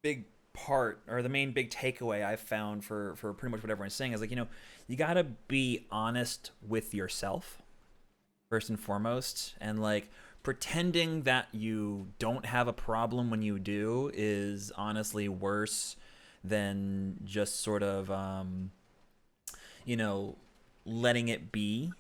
big part, or the main big takeaway I've found for pretty much what everyone's saying is like, you gotta be honest with yourself first and foremost, and like pretending that you don't have a problem when you do is honestly worse than just sort of letting it be.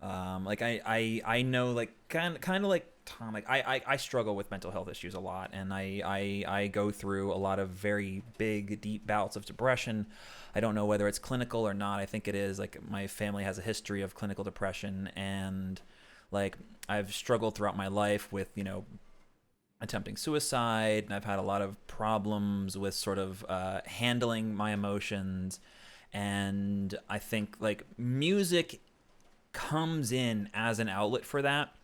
Like I know, like kind of like Tom, like I struggle with mental health issues a lot, and I go through a lot of very big, deep bouts of depression. I don't know whether it's clinical or not. I think it is. Like, my family has a history of clinical depression, and like I've struggled throughout my life with attempting suicide, and I've had a lot of problems with sort of handling my emotions. And I think like music comes in as an outlet for that,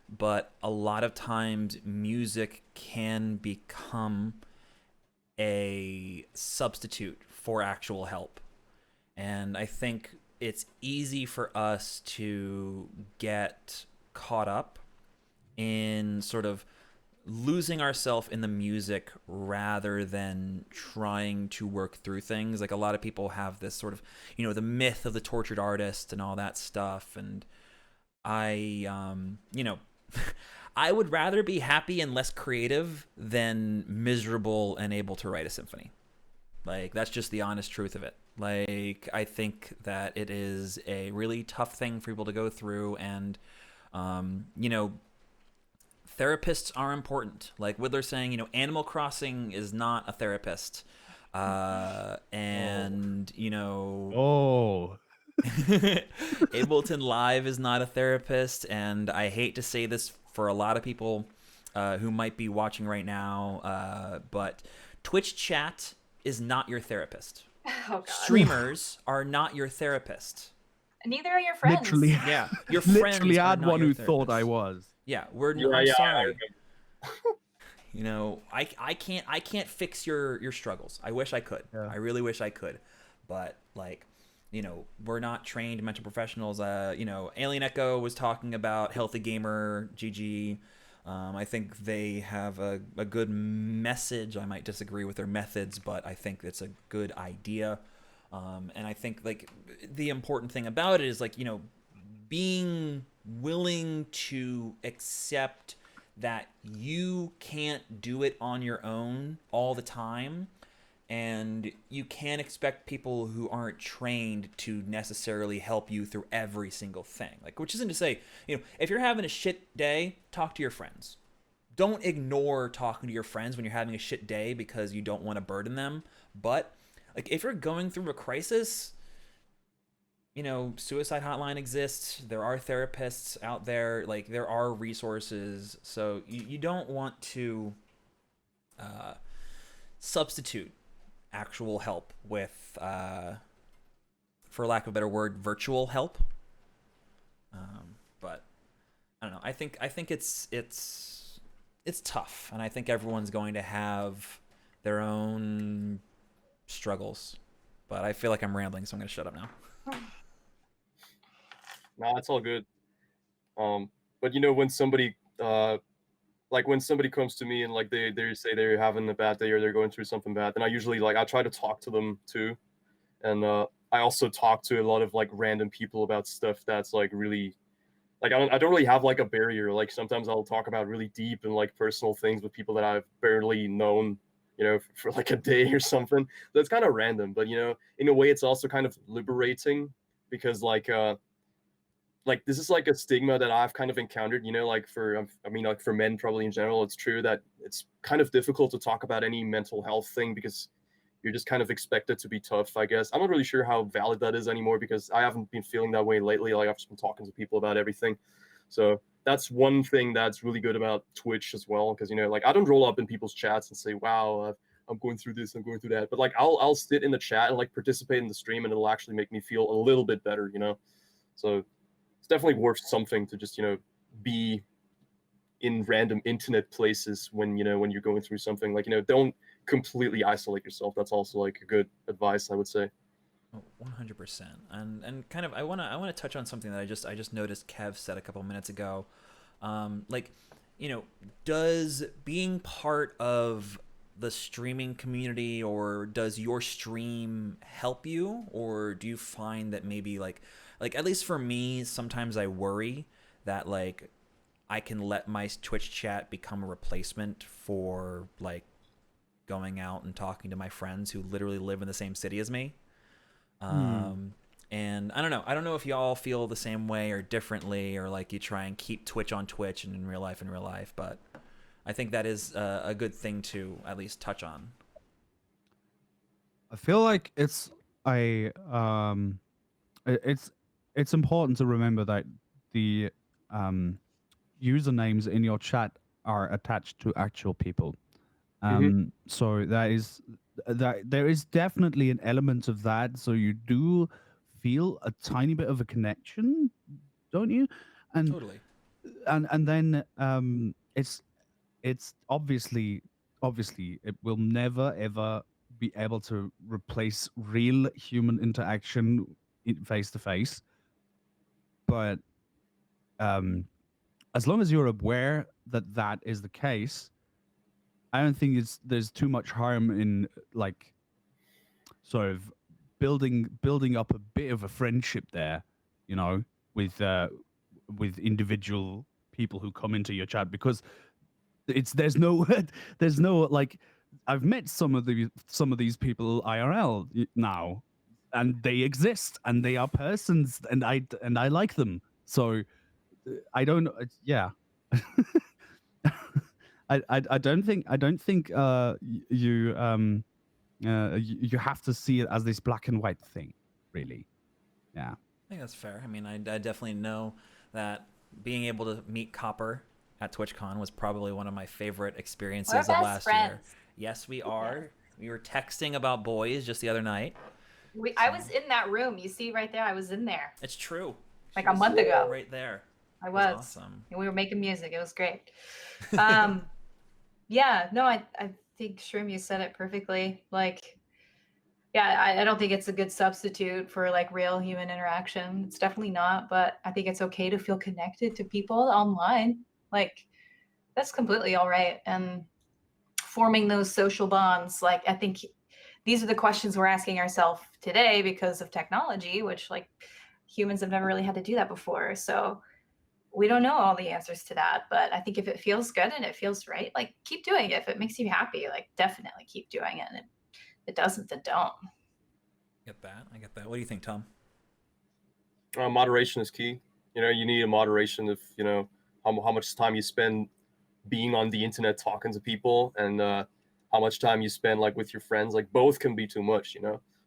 but a lot of times music can become a substitute for actual help. And I think it's easy for us to get caught up in sort of losing ourselves in the music rather than trying to work through things. Like, a lot of people have this sort of, the myth of the tortured artist and all that stuff. And I, I would rather be happy and less creative than miserable and able to write a symphony. Like, that's just the honest truth of it. Like, I think that it is a really tough thing for people to go through, and, therapists are important. Like Whittler's saying, Animal Crossing is not a therapist. And, Ableton Live is not a therapist. And I hate to say this for a lot of people who might be watching right now, but Twitch chat is not your therapist. Oh, God. Streamers are not your therapist. Neither are your friends. Literally, Yeah, your friends literally, I are had not one your who thought I therapist. was. Yeah, Yeah, I'm yeah, sorry. I can't fix your struggles. I wish I could. Yeah. I really wish I could. But like, we're not trained mental professionals. Alien Echo was talking about Healthy Gamer GG. I think they have a good message. I might disagree with their methods, but I think it's a good idea. And I think like the important thing about it is like, being willing to accept that you can't do it on your own all the time, and you can't expect people who aren't trained to necessarily help you through every single thing. Like, which isn't to say, if you're having a shit day, talk to your friends. Don't ignore talking to your friends when you're having a shit day because you don't want to burden them. But like, if you're going through a crisis, suicide hotline exists. There are therapists out there. Like, there are resources. So you don't want to substitute actual help with, for lack of a better word, virtual help. But I don't know. I think it's tough, and I think everyone's going to have their own struggles. But I feel like I'm rambling, so I'm going to shut up now. Nah, it's all good. But when somebody when somebody comes to me and like they say they're having a bad day or they're going through something bad, then I usually I try to talk to them too. And I also talk to a lot of like random people about stuff that's like really like I don't really have like a barrier. Like, sometimes I'll talk about really deep and like personal things with people that I've barely known, for like a day or something. That's kind of random, but in a way it's also kind of liberating, because like this is like a stigma that I've kind of encountered, like for men probably in general. It's true that it's kind of difficult to talk about any mental health thing because you're just kind of expected to be tough, I guess. I'm not really sure how valid that is anymore, because I haven't been feeling that way lately. Like, I've just been talking to people about everything. So that's one thing that's really good about Twitch as well, because I don't roll up in people's chats and say, wow, I'm going through this, I'm going through that. But like, I'll sit in the chat and like participate in the stream, and it'll actually make me feel a little bit better, So it's definitely worth something to just be in random internet places when when you're going through something. Like don't completely isolate yourself. That's also like a good advice, I would say. 100%. And kind of I want to touch on something that I just noticed Kev said a couple minutes ago. Like, does being part of the streaming community, or does your stream help you, or do you find that maybe like at least for me, sometimes I worry that like I can let my Twitch chat become a replacement for like going out and talking to my friends who literally live in the same city as me. Um, and I don't know. I don't know if y'all feel the same way or differently, or like you try and keep Twitch on Twitch and in real life. But I think that is a good thing to at least touch on. I feel like it's it's important to remember that the usernames in your chat are attached to actual people. So that there is definitely an element of that. So you do feel a tiny bit of a connection, don't you? And Totally. and then it's obviously it will never ever be able to replace real human interaction face to face, but um as long as you're aware that that is the case, I don't think there's too much harm in like sort of building up a bit of a friendship there, you know, with individual people who come into your chat, because it's there's no there's no like I've met some of these people IRL now, and they exist and they are persons, and I like them. So I don't yeah. I don't think you have to see it as this black and white thing, really. Yeah. I think that's fair. I mean, I definitely know that being able to meet Copper at TwitchCon was probably one of my favorite experiences We're of best last friends. year. Yes, we are. We were texting about boys just the other night. I was in that room. You see right there, I was in there It's true. like a month ago. Right there. I It was. awesome. And we were making music. It was great. Yeah, no, I think Shroom, you said it perfectly. Like, yeah, I don't think it's a good substitute for like real human interaction. It's definitely not, but I think it's okay to feel connected to people online. Like, that's completely all right. And forming those social bonds, like, I think these are the questions we're asking ourselves today because of technology, which like humans have never really had to do that before. So we don't know all the answers to that, but I think if it feels good and it feels right, like keep doing it. If it makes you happy, like definitely keep doing it. And if it doesn't, then don't. I get that. What do you think, Tom? Moderation is key. You need a moderation of how much time you spend being on the internet talking to people, and how much time you spend like with your friends. Like both can be too much.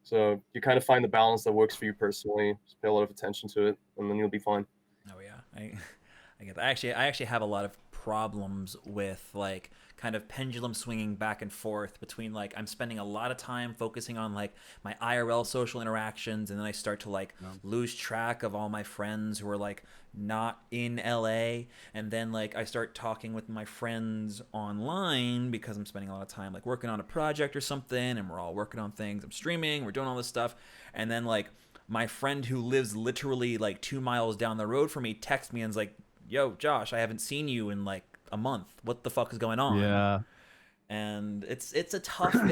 So you kind of find the balance that works for you personally. Just pay a lot of attention to it, and then you'll be fine. Oh yeah, I get that. I actually have a lot of problems with like kind of pendulum swinging back and forth between like I'm spending a lot of time focusing on like my IRL social interactions, and then I start to like lose track of all my friends who are like not in LA, and then like I start talking with my friends online because I'm spending a lot of time like working on a project or something, and we're all working on things. I'm streaming, we're doing all this stuff, and then like my friend who lives literally like 2 miles down the road from me texts me and is like, "Yo, Josh, I haven't seen you in like a month. What the fuck is going on?" Yeah. And it's a tough thing.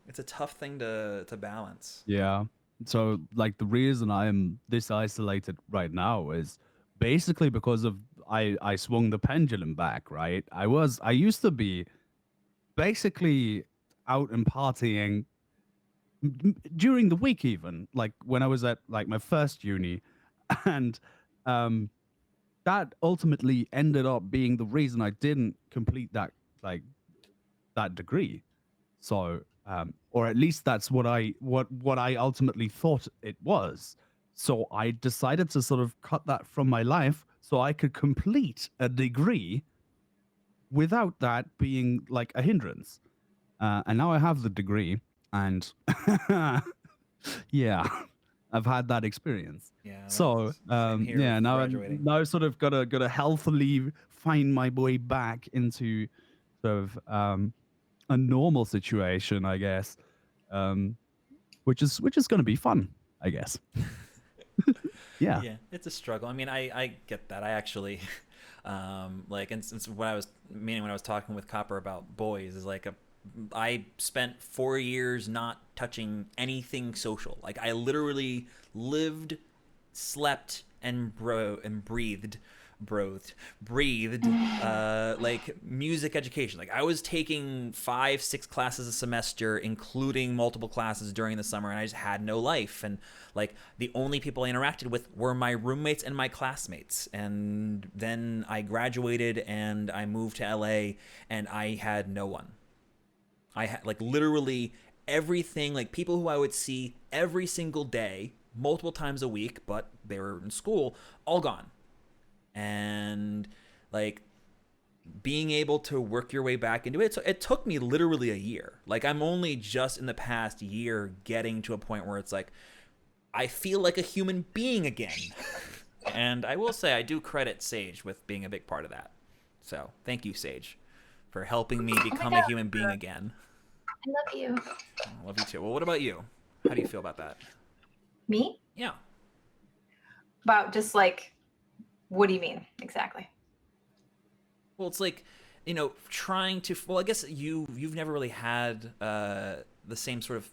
It's a tough thing to balance. Yeah. So like the reason I am this isolated right now is basically because of I swung the pendulum back, right? I used to be basically out and partying during the week, even like when I was at like my first uni, and um that ultimately ended up being the reason I didn't complete like that degree. So or at least that's what I ultimately thought it was. So I decided to sort of cut that from my life so I could complete a degree without that being like a hindrance. And now I have the degree, and yeah, I've had that experience. Yeah. So same here yeah, with now graduating. now I've sort of gotta healthily find my way back into sort of a normal situation, I guess, which is going to be fun, I guess. Yeah. Yeah, it's a struggle. I mean, I get that. I actually, like, and since when I was meaning when I was talking with Copper about boys is like I spent 4 years not touching anything social. Like I literally lived, slept, and breathed like music education. Like I was taking 5-6 classes a semester, including multiple classes during the summer, and I just had no life. And like the only people I interacted with were my roommates and my classmates. And then I graduated and I moved to LA, and I had no one. I had like literally everything, like people who I would see every single day, multiple times a week, but they were in school, all gone. And like being able to work your way back into it, so it took me literally a year. Like I'm only just in the past year getting to a point where it's like I feel like a human being again. And I will say I do credit Sage with being a big part of that. So thank you, Sage, for helping me become a human being again. I love you. I love you too. Well, what about you? How do you feel about that? Me? Yeah. About just like, what do you mean exactly? Well, it's like, trying to. Well, I guess you've never really had the same sort of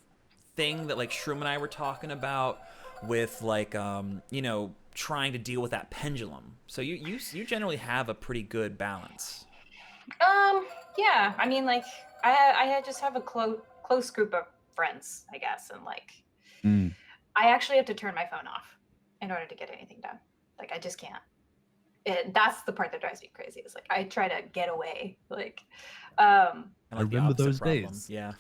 thing that like Shroom and I were talking about with like trying to deal with that pendulum. So you generally have a pretty good balance. Yeah. I mean, like, I just have a close group of friends, I guess, and like, Mm. I actually have to turn my phone off in order to get anything done. Like, I just can't. That's the part that drives me crazy. Is like I try to get away. Like, And I like the remember opposite those problem. days. Yeah.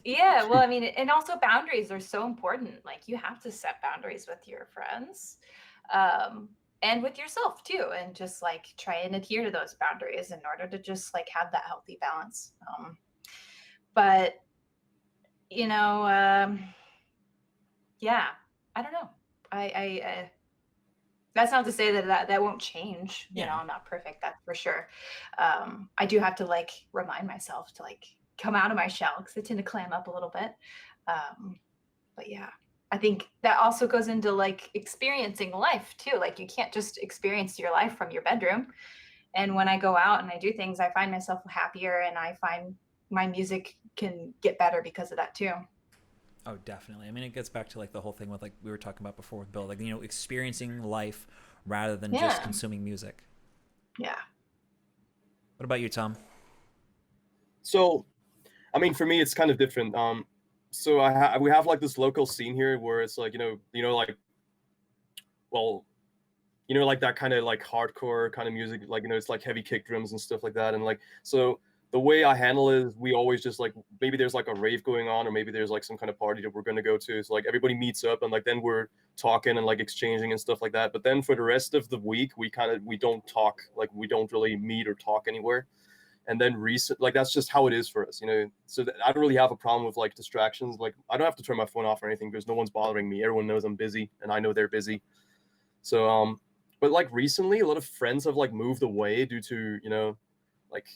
yeah. Well, I mean, and also boundaries are so important. Like, you have to set boundaries with your friends, and with yourself too, and just like try and adhere to those boundaries in order to just like have that healthy balance. But you know, yeah, I don't know. I that's not to say that won't change. You know, Yeah. I'm not perfect, that's for sure. I do have to like remind myself to like come out of my shell because I tend to clam up a little bit. But yeah, I think that also goes into like experiencing life too. Like you can't just experience your life from your bedroom. And when I go out and I do things, I find myself happier, and I find my music can get better because of that too. Oh, definitely. I mean, it gets back to like the whole thing with like we were talking about before with Bill, like experiencing life rather than just Yeah. consuming music. Yeah. What about you, Tom? So, I mean, for me, it's kind of different. So we have like this local scene here where it's like like, well, like that kind of like hardcore kind of music, like it's like heavy kick drums and stuff like that, and like so the way I handle it is we always just like maybe there's like a rave going on or maybe there's like some kind of party that we're gonna go to. So like everybody meets up and like then we're talking and like exchanging and stuff like that. But then for the rest of the week, we don't talk, like we don't really meet or talk anywhere. And then like that's just how it is for us, so I don't really have a problem with like distractions. Like I don't have to turn my phone off or anything because no one's bothering me. Everyone knows I'm busy and I know they're busy. So but like recently a lot of friends have like moved away due to like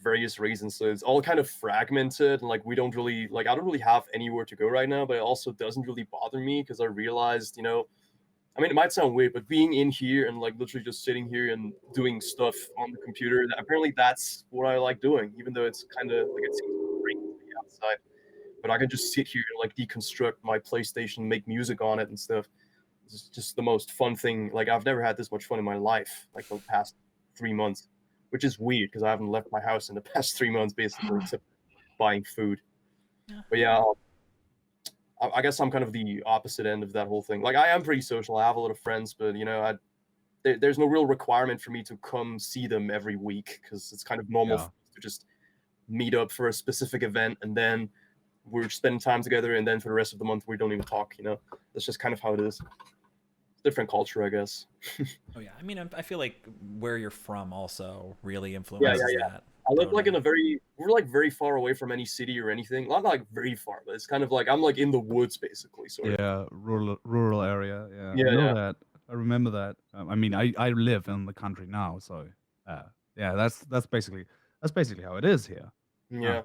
various reasons, so it's all kind of fragmented, and like we don't really like I don't really have anywhere to go right now, but it also doesn't really bother me because I realized I mean, it might sound weird, but being in here and like literally just sitting here and doing stuff on the computer, apparently that's what I like doing, even though it's kind of like it seems boring to be outside. But I can just sit here and like deconstruct my PlayStation, make music on it and stuff. It's just the most fun thing. Like I've never had this much fun in my life, like the past 3 months, which is weird because I haven't left my house in the past 3 months basically, except buying food. Yeah. But yeah, I guess I'm kind of the opposite end of that whole thing. Like I am pretty social. I have a lot of friends, but there's no real requirement for me to come see them every week because it's kind of normal to just meet up for a specific event and then we're spending time together, and then for the rest of the month we don't even talk. That's just kind of how it is. It's different culture, I guess. Oh yeah, I feel like where you're from also really Yeah. influences that. I live like in a very we're like very far away from any city or anything. Not like very far, but it's kind of like I'm like in the woods basically, sort of. Yeah, rural area. Yeah, I Yeah, know yeah, that. I remember that. I mean, I live in the country now, so yeah, that's basically how it is here. yeah.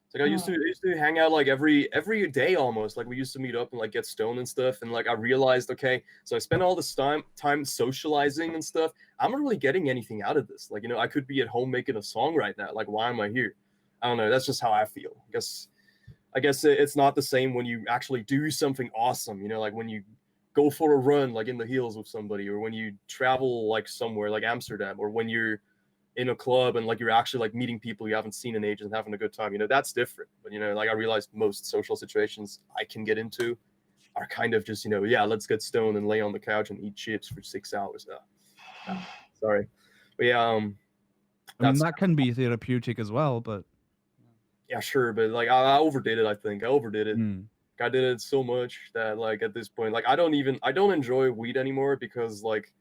It's like Hmm. I used to hang out like every day almost. Like we used to meet up and like get stoned and stuff. And like I realized, okay, so I spent all this time socializing and stuff. I'm not really getting anything out of this. Like, you know, I could be at home making a song right now. Like, why am I here? I don't know. That's just how I feel. I guess it's not the same when you actually do something awesome. You know, like when you go for a run like in the hills with somebody, or when you travel like somewhere like Amsterdam, or when you're in a club and like you're actually like meeting people you haven't seen in ages and having a good time. You know, that's different. But you know, like I realized most social situations I can get into are kind of just, you know, yeah, let's get stoned and lay on the couch and eat chips for 6 hours. Sorry. But yeah, I mean, that's that can be therapeutic as well, but yeah, sure, but like I overdid it. I think I overdid it. mm, I did it so much that like at this point, like I don't enjoy weed anymore because like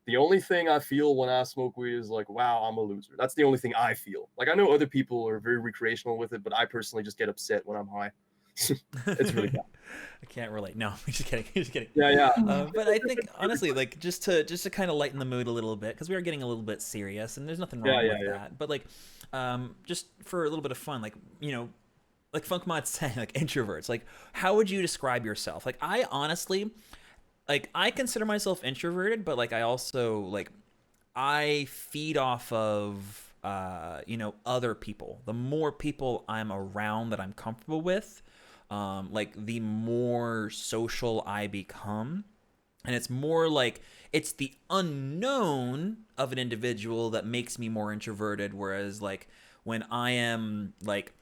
the only thing I feel when I smoke weed is like, wow, I'm a loser. That's the only thing I feel. Like I know other people are very recreational with it, but I personally just get upset when I'm high. It's really bad. I can't relate. No, I'm just kidding. Just kidding. Yeah, yeah. But I think honestly, like just to kind of lighten the mood a little bit, because we are getting a little bit serious, and there's nothing Yeah, wrong yeah, with yeah. that. But like, just for a little bit of fun, like like Funkmod's saying, like introverts. Like, how would you describe yourself? Like, I honestly, like, I consider myself introverted, but like, I also like, I feed off of other people. The more people I'm around that I'm comfortable with, like the more social I become. And it's more like it's the unknown of an individual that makes me more introverted. Whereas like when I am like,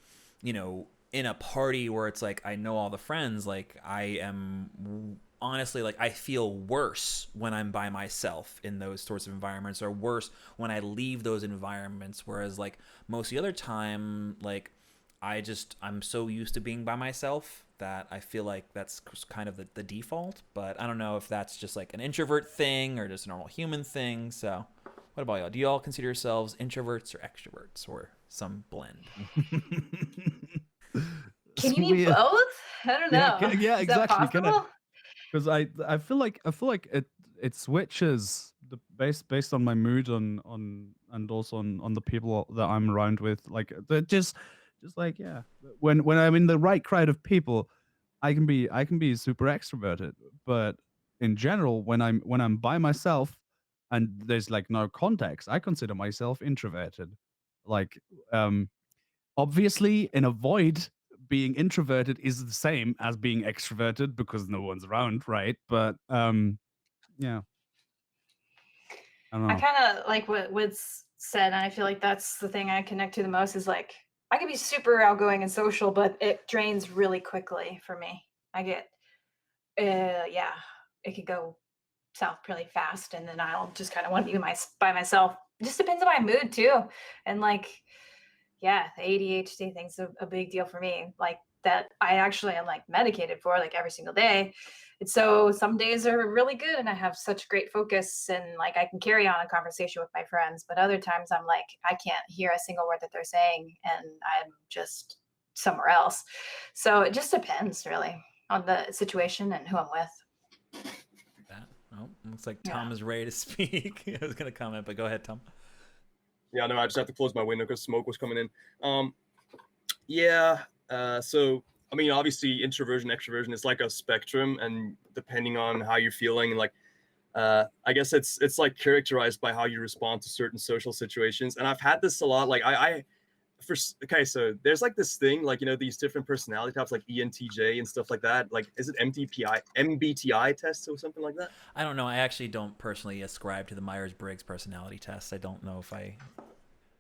in a party where it's like I know all the friends, like I am honestly like I feel worse when I'm by myself in those sorts of environments, or worse when I leave those environments. Whereas like most of the other time, like I'm so used to being by myself that I feel like that's kind of the default. But I don't know if that's just like an introvert thing or just a normal human thing. So what about y'all? Do y'all consider yourselves introverts or extroverts, or some blend? Can it's you be weird. both? I don't Yeah, know. yeah, Is that exactly. Can I? possible? Because I feel like it switches based on my mood on and also on the people that I'm around with. Like they're just like yeah. When I'm in the right crowd of people, I can be super extroverted. But in general, when I'm by myself and there's like no context, I consider myself introverted. Like um obviously in a void, being introverted is the same as being extroverted because no one's around, right? But yeah, I don't I know. kind of like what Woods said, and I feel like that's the thing I connect to the most is like I can be super outgoing and social, but it drains really quickly for me. I get, yeah, it could go south really fast, and then I'll just kind of want to be by myself. It just depends on my mood too, and like, yeah, the ADHD thing's a big deal for me. Like that, I actually am like medicated for like every single day. And so some days are really good and I have such great focus and like I can carry on a conversation with my friends. But other times I'm like, I can't hear a single word that they're saying and I'm just somewhere else. So it just depends really on the situation and who I'm with. That oh, looks like Yeah. Tom is ready to speak. I was gonna comment, but go ahead, Tom. Yeah, no, I just have to close my window because smoke was coming in. Yeah. So I mean, obviously, introversion, extroversion is like a spectrum, and depending on how you're feeling, like I guess it's like characterized by how you respond to certain social situations. And I've had this a lot. Like okay, so there's like this thing, like these different personality types, like ENTJ and stuff like that. Like, is it MBTI tests or something like that? I don't know. I actually don't personally ascribe to the Myers-Briggs personality test. I don't know if I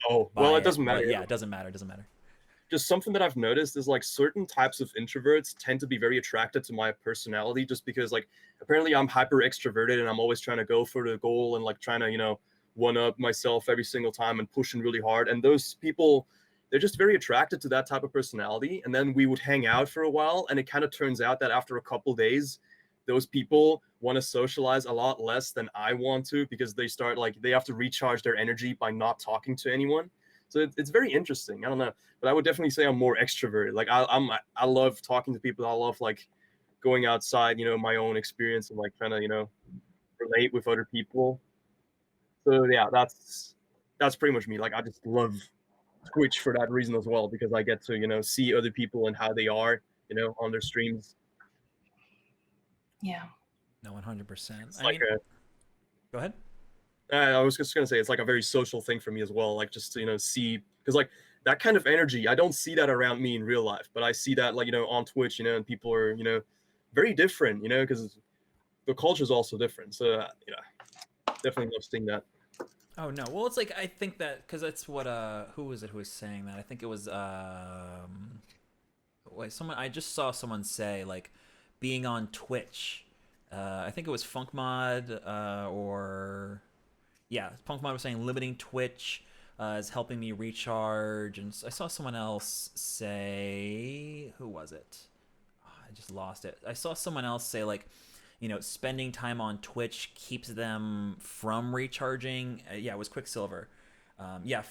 Oh, buy well, it it, doesn't matter. but yeah, it doesn't matter. It doesn't matter. Just something that I've noticed is like certain types of introverts tend to be very attracted to my personality just because like apparently I'm hyper extroverted and I'm always trying to go for the goal and like trying to, one up myself every single time and pushing really hard. And those people, they're just very attracted to that type of personality. And then we would hang out for a while. And it kind of turns out that after a couple days, those people want to socialize a lot less than I want to because they start like they have to recharge their energy by not talking to anyone. So it's very interesting. I don't know, but I would definitely say I'm more extroverted. Like I love talking to people. I love like going outside, my own experience and like trying to relate with other people. So yeah, that's pretty much me. Like I just love Twitch for that reason as well, because I get to see other people and how they are on their streams. Yeah. No, 100%. It's I like mean, go ahead. I was just gonna say it's like a very social thing for me as well. Like just to see, because like that kind of energy, I don't see that around me in real life, but I see that like on Twitch, and people are very different, because the culture is also different. So definitely love seeing that. Oh no. Well, it's like I think that because that's what who was it who was saying that? I think it was wait, someone I just saw someone say like being on Twitch. I think it was Funkmod or yeah, Punkmod was saying limiting Twitch is helping me recharge, and I saw someone else say, who was it? Oh, I just lost it. I saw someone else say like, spending time on Twitch keeps them from recharging. Yeah, it was Quicksilver. Yeah,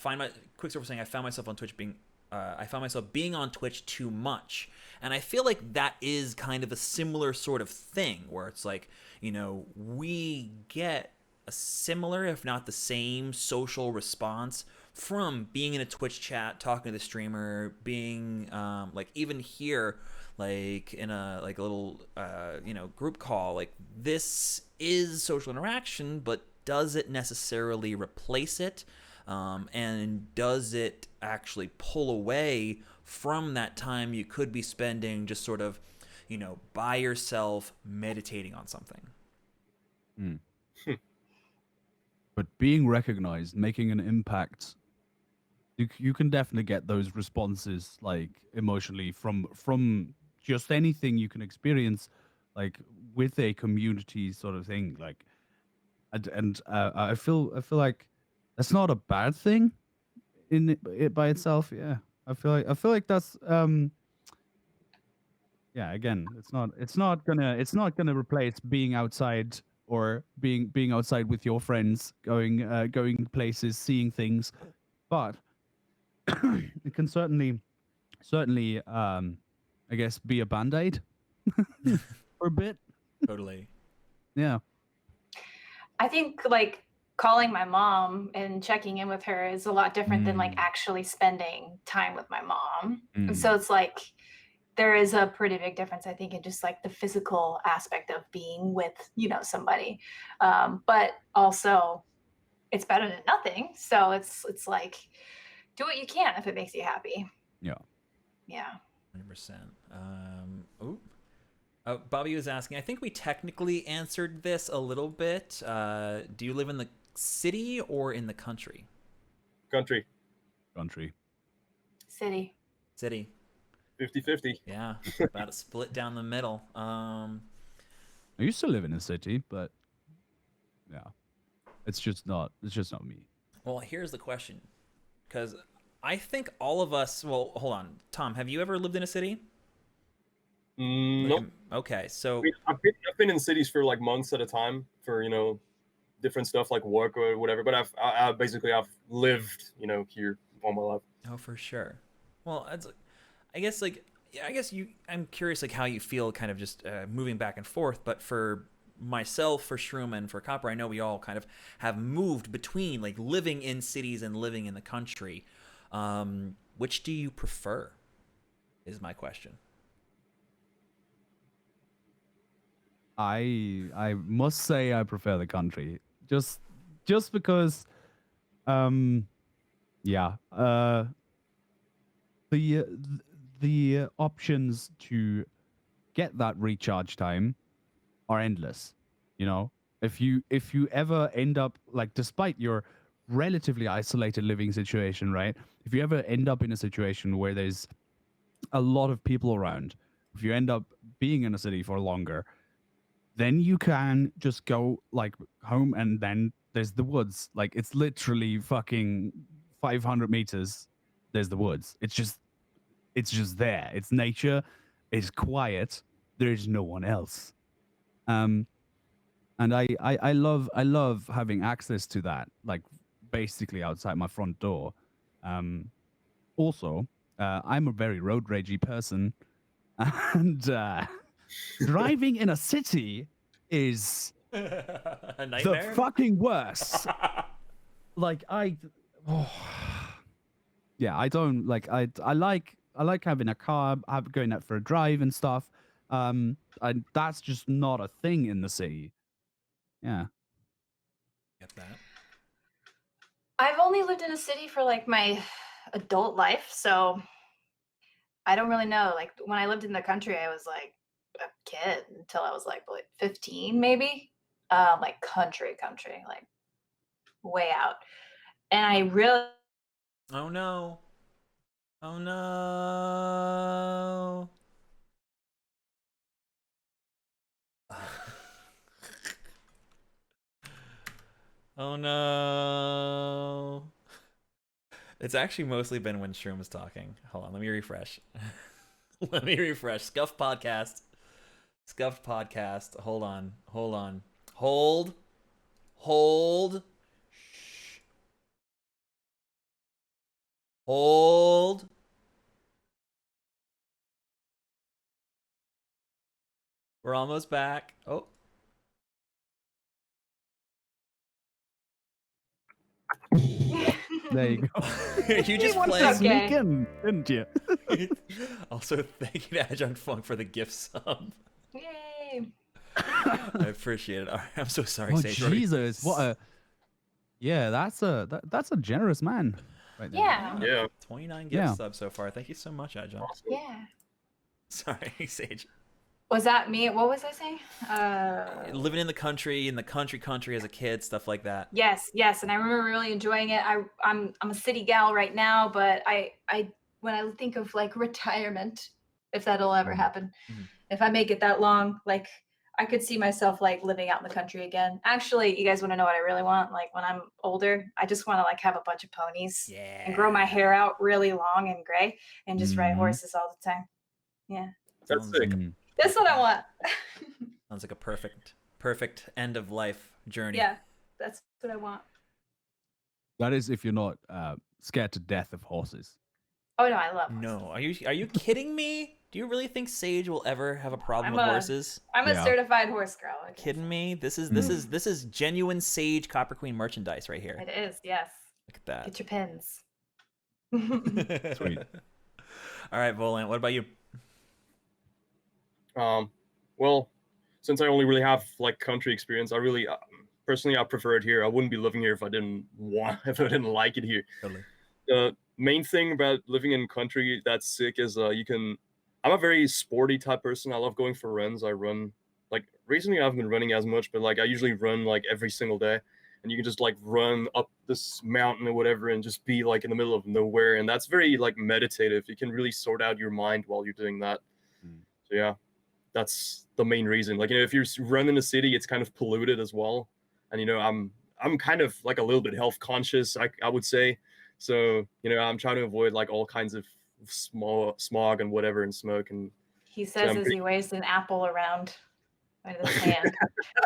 Quicksilver saying I found myself on Twitch being. I found myself being on Twitch too much. And I feel like that is kind of a similar sort of thing where it's like, we get a similar, if not the same, social response from being in a Twitch chat, talking to the streamer, being like even here, like in a little group call. Like this is social interaction, but does it necessarily replace it? And does it actually pull away from that time you could be spending just sort of, by yourself meditating on something? Mm. But being recognized, making an impact, you can definitely get those responses like emotionally from just anything you can experience, like with a community sort of thing. Like, and I feel like that's not a bad thing in it by itself. Yeah, I feel like that's yeah. Again, it's not gonna replace being outside or being outside with your friends, going places, seeing things, but it can certainly I guess be a band-aid for a bit. Totally. Yeah. I think like calling my mom and checking in with her is a lot different than like actually spending time with my mom. And so it's like there is a pretty big difference, I think, in just like the physical aspect of being with, somebody. But also it's better than nothing. So it's like do what you can if it makes you happy. Yeah. Yeah. 100%. Bobby was asking, I think we technically answered this a little bit. Do you live in the city or in the country? Country. City. 50-50. Yeah, about a split down the middle. I used to live in a city, but yeah, it's just not me. Well, here's the question, because I think all of us. Well, hold on, Tom. Have you ever lived in a city? Nope. Okay, so I've been in cities for like months at a time for different stuff like work or whatever. But I've basically lived here all my life. oh, for sure. Well, I guess I'm curious like how you feel kind of just moving back and forth. But for myself, for Shroom, and for Copper, I know we all kind of have moved between like living in cities and living in the country. Which do you prefer? Is my question. I must say I prefer the country. Just because yeah, the options to get that recharge time are endless. If you ever end up like, despite your relatively isolated living situation, right? If you ever end up in a situation where there's a lot of people around, if you end up being in a city for longer, then you can just go like home, and then there's the woods. Like it's literally fucking 500 meters. There's the woods. It's just there. It's nature. It's quiet. There's no one else. And I love having access to that, like basically outside my front door. Also, I'm a very road ragey person, and driving in a city is A the nightmare. fucking worst. Like oh, yeah, I don't like. I like having a car, going out for a drive and stuff. That's just not a thing in the city. Yeah. Get that. I've only lived in a city for like my adult life, so I don't really know. Like when I lived in the country, I was like a kid until I was like 15, maybe. Like country, like way out. And I really Oh no. Oh no. Oh no. It's actually mostly been when Shroom was talking. Hold on, let me refresh. Let me refresh. Scuffed podcast. Scuffed podcast. Hold on. Hold on. Hold. Hold. Shh. Hold. We're almost back. Oh. There you go. You just It's played. okay. Sneak in, didn't you? Also, thank you to Adjunct Funk for the gift sub. Yay. I appreciate it. All right, I'm so sorry, Oh Sage. Jesus! What a yeah. That's a generous man. Right there. Yeah. Yeah. 29 gift Yeah. subs so far. Thank you so much, Adjunct. Awesome. Yeah. Sorry, Sage. Was that me? What was I saying? Living in the country as a kid, stuff like that. Yes, and I remember really enjoying it. I'm a city gal right now, but I when I think of like retirement, if that'll ever happen, Mhm. if I make it that long, like I could see myself like living out in the country again. Actually, you guys want to know what I really want? Like when I'm older, I just want to like have a bunch of ponies and grow my hair out really long and gray and just ride Mhm. horses all the time. Yeah, That's Sounds sick. like, Mm. that's what I want. sounds like a perfect end of life journey. Yeah, that's what I want. That is if you're not scared to death of horses. Oh no, I love horses. No, are you kidding me? Do you really think Sage will ever have a problem I'm with a- horses? I'm a Yeah. certified horse girl. Okay. Kidding me? This is Mm. this is genuine Sage Copper Queen merchandise right here. It is, yes. Look at that. Get your pins. Sweet. All right, Volant, what about you? Well, since I only really have like country experience, I really personally I prefer it here. I wouldn't be living here if I didn't want if I didn't like it here. Totally. The main thing about living in country that's sick is you can. I'm a very sporty type person. I love going for runs. I run like recently I haven't been running as much, but like I usually run like every single day. And you can just like run up this mountain or whatever and just be like in the middle of nowhere. And that's very like meditative. You can really sort out your mind while you're doing that. Mm. So yeah, that's the main reason. Like, you know, if you run in a city, it's kind of polluted as well. And, you know, I'm kind of like a little bit health conscious, I would say. So, you know, I'm trying to avoid like all kinds of smog and whatever and smoke. And He says I'm as pretty- he waves an apple around with his hand.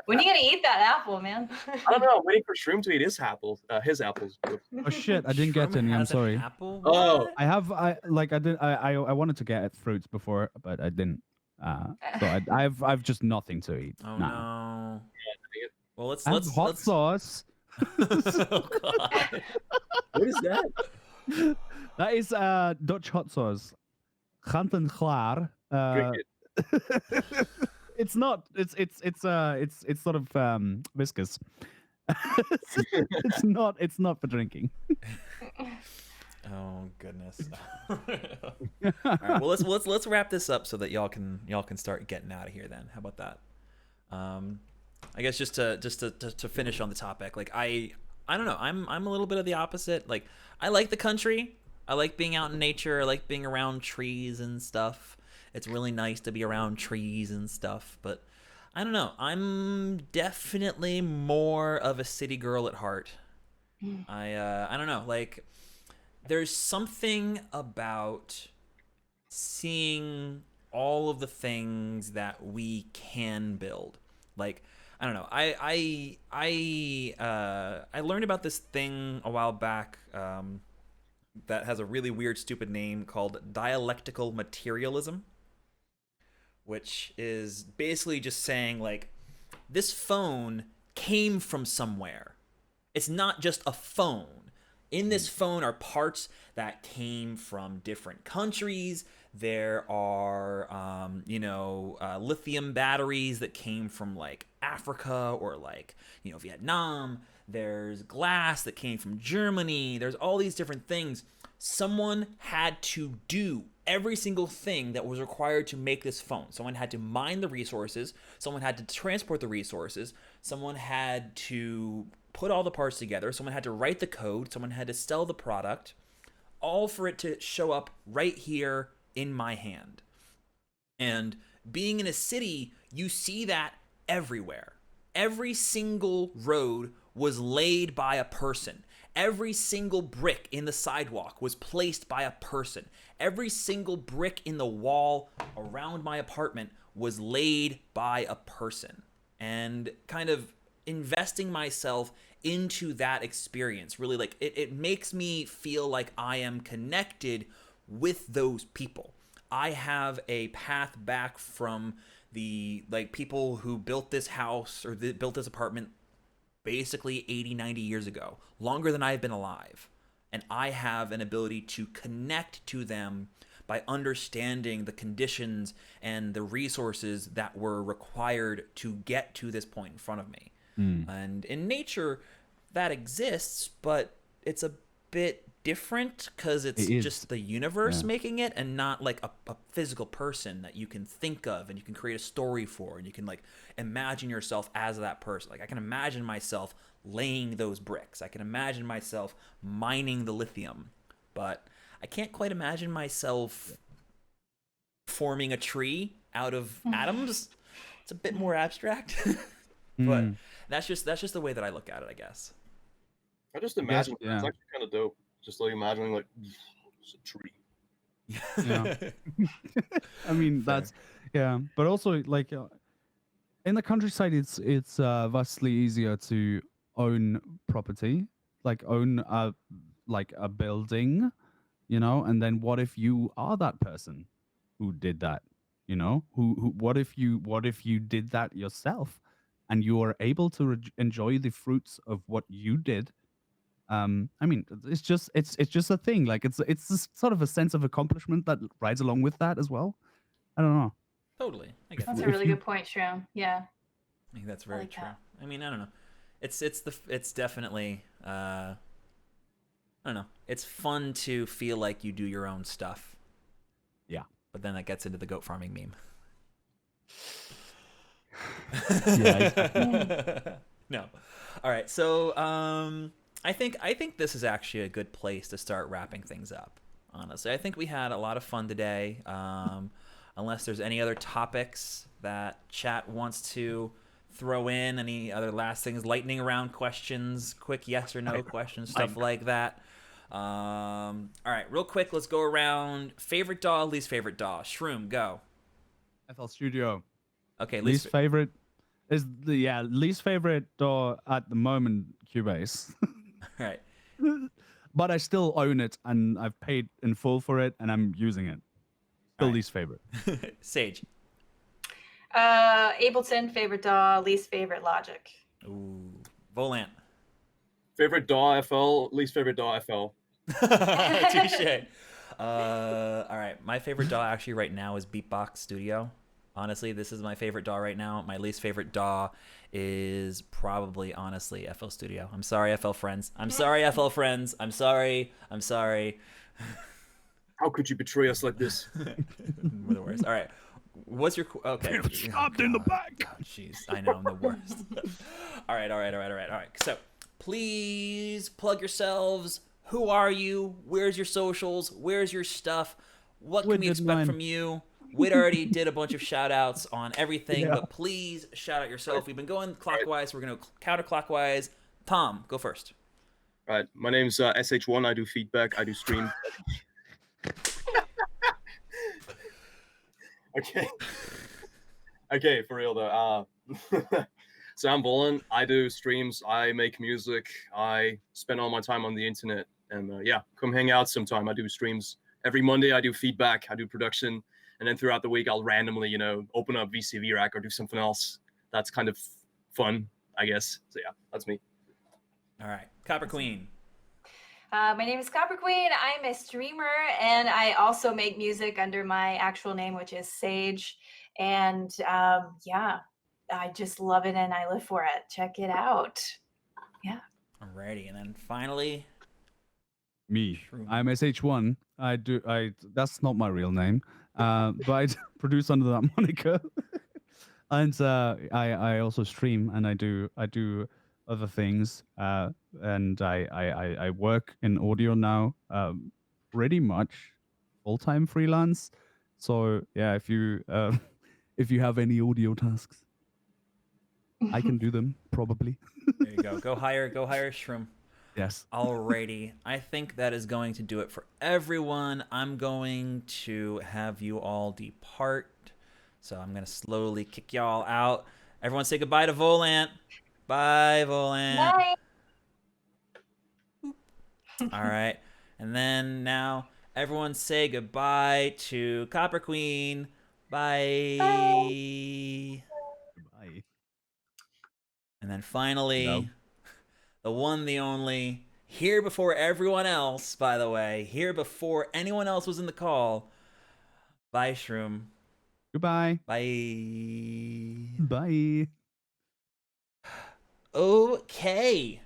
When are you gonna eat that apple, man? I don't know. I'm waiting for Shroom to eat his apples. Oh shit! I didn't get Shroom any. I'm has an sorry. apple? Oh. What? I wanted to get fruits before, but I didn't. So I've just nothing to eat. Oh now. no. Well, let's I have hot let's. sauce. Oh god. What is that? That is Dutch hot sauce. Gant en klaar. Drink it. It's not. It's sort of viscous. it's not. It's not for drinking. Oh goodness. All right, well let's wrap this up so that y'all can start getting out of here then. How about that? I guess just to finish on the topic, like I don't know, I'm a little bit of the opposite. Like I like the country. I like being out in nature. I like being around trees and stuff. It's really nice to be around trees and stuff, but I don't know. I'm definitely more of a city girl at heart. I don't know, like there's something about seeing all of the things that we can build. Like I don't know. I learned about this thing a while back. that has a really weird, stupid name called dialectical materialism, which is basically just saying, like, this phone came from somewhere. It's not just a phone. In this phone are parts that came from different countries. There are, lithium batteries that came from, like, Africa or, like, Vietnam. There's glass that came from Germany. There's all these different things. Someone had to do every single thing that was required to make this phone. Someone had to mine the resources. Someone had to transport the resources. Someone had to put all the parts together. Someone had to write the code. Someone had to sell the product, all for it to show up right here in my hand. And being in a city, you see that everywhere. Every single road was laid by a person. Every single brick in the sidewalk was placed by a person. Every single brick in the wall around my apartment was laid by a person. And kind of investing myself into that experience, really, like, it makes me feel like I am connected with those people. I have a path back from the, like, people who built this house or built this apartment basically 80, 90 years ago, longer than I've been alive. And I have an ability to connect to them by understanding the conditions and the resources that were required to get to this point in front of me. And in nature, that exists, but it's a bit different because it's just the universe making it, and not like a physical person that you can think of and you can create a story for, and you can, like, imagine yourself as that person. Like, I can imagine myself laying those bricks. I can imagine myself mining the lithium, but I can't quite imagine myself forming a tree out of atoms. It's a bit more abstract. But that's just the way that I look at it, I guess. I just imagine it's actually kind of dope. Just like imagining, like, it's a tree. Yeah. I mean, that's but also, like, in the countryside, it's vastly easier to own property, like own a building, and then what if you are that person who did that, who what if you did that yourself, and you are able to enjoy the fruits of what you did. I mean, it's just a thing. Like, it's just sort of a sense of accomplishment that rides along with that as well. I don't know. Totally. I get That's that. a really good point, Shroom. Yeah. I think that's very true. that. I mean, I don't know. It's definitely I don't know. It's fun to feel like you do your own stuff. Yeah. But then that gets into the goat farming meme. Yeah, exactly. No. All right. So, I think this is actually a good place to start wrapping things up. Honestly, I think we had a lot of fun today. Unless there's any other topics that chat wants to throw in, any other last things, lightning round questions, quick yes or no questions, stuff like that. All right, real quick, let's go around. Favorite DAW, least favorite DAW. Shroom, go. FL Studio. Okay, least favorite is least favorite DAW at the moment, Cubase. All right. But I still own it, and I've paid in full for it, and I'm using it. Still least favorite. Sage. Ableton, favorite DAW, least favorite Logic. Ooh. Volant. Favorite DAW FL, least favorite DAW FL. Touche. All right. My favorite DAW actually right now is Beatbox Studio. Honestly, this is my favorite DAW right now. My least favorite DAW is probably, honestly, FL Studio. I'm sorry, FL friends. I'm sorry, FL friends. I'm sorry. How could you betray us like this? We're the worst. All right. What's your okay? Stabbed in the back. Jeez, I know I'm the worst. All right. So please plug yourselves. Who are you? Where's your socials? Where's your stuff? What can we expect from you? Whit already did a bunch of shout outs on everything, but please shout out yourself. We've been going clockwise. We're going to counterclockwise. Tom, go first. All right. My name's SH1. I do feedback. I do stream. Okay, for real though. So I'm Volant. I do streams. I make music. I spend all my time on the internet. And yeah, come hang out sometime. I do streams every Monday. I do feedback, I do production, and then throughout the week I'll randomly, you know, open up VCV Rack or do something else. That's kind of fun, I guess. So yeah, that's me. All right, Copper Queen. My name is Copper Queen. I'm a streamer, and I also make music under my actual name, which is Sage. And yeah, I just love it and I live for it. Check it out. Yeah. Alrighty, and then finally, Me. Shroom. I'm SH1. That's not my real name. But I produce under that moniker. And I also stream, and I do other things. And I work in audio now, pretty much full-time freelance. So yeah, if you have any audio tasks, I can do them probably. There you go. Go hire Shroom. Yes. Alrighty, I think that is going to do it for everyone. I'm going to have you all depart. So I'm going to slowly kick y'all out. Everyone say goodbye to Volant. Bye, Volant. Bye. All right. And then now everyone say goodbye to Copper Queen. Bye. Bye. Goodbye. And then finally, No. the one, the only, here before everyone else, by the way, here before anyone else was in the call. Bye, Shroom. Goodbye. Bye. Bye. Okay.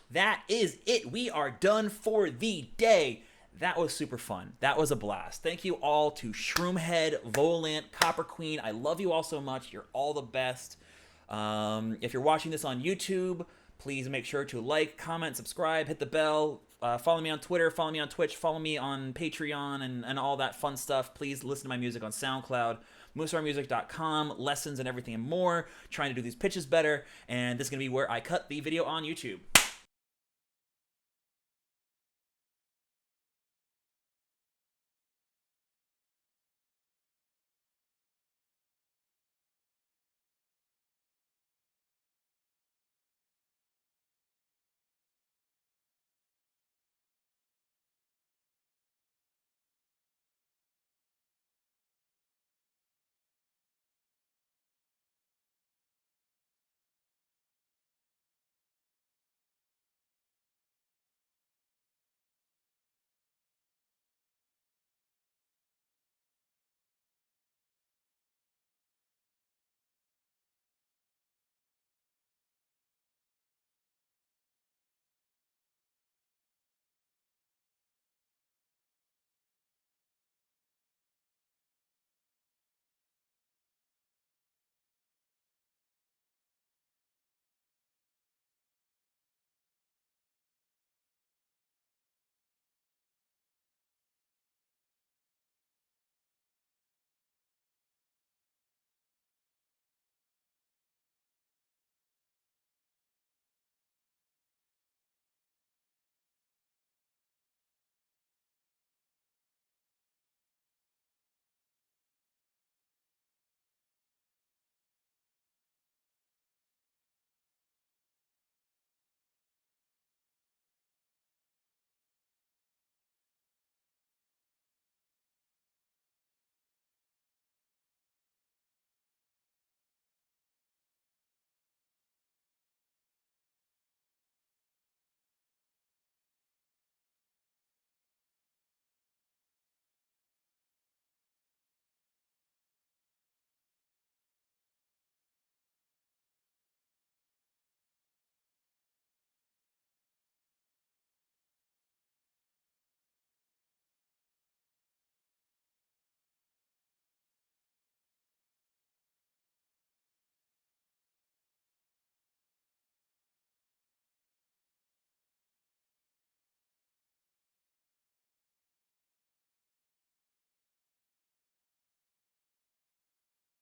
That is it. We are done for the day. That was super fun. That was a blast. Thank you all to Shroomhead, Volant, Copper Queen. I love you all so much. You're all the best. If you're watching this on YouTube, please make sure to like, comment, subscribe, hit the bell. Follow me on Twitter, follow me on Twitch, follow me on Patreon, and all that fun stuff. Please listen to my music on SoundCloud, moosarmusic.com, lessons and everything and more. Trying to do these pitches better, and this is going to be where I cut the video on YouTube.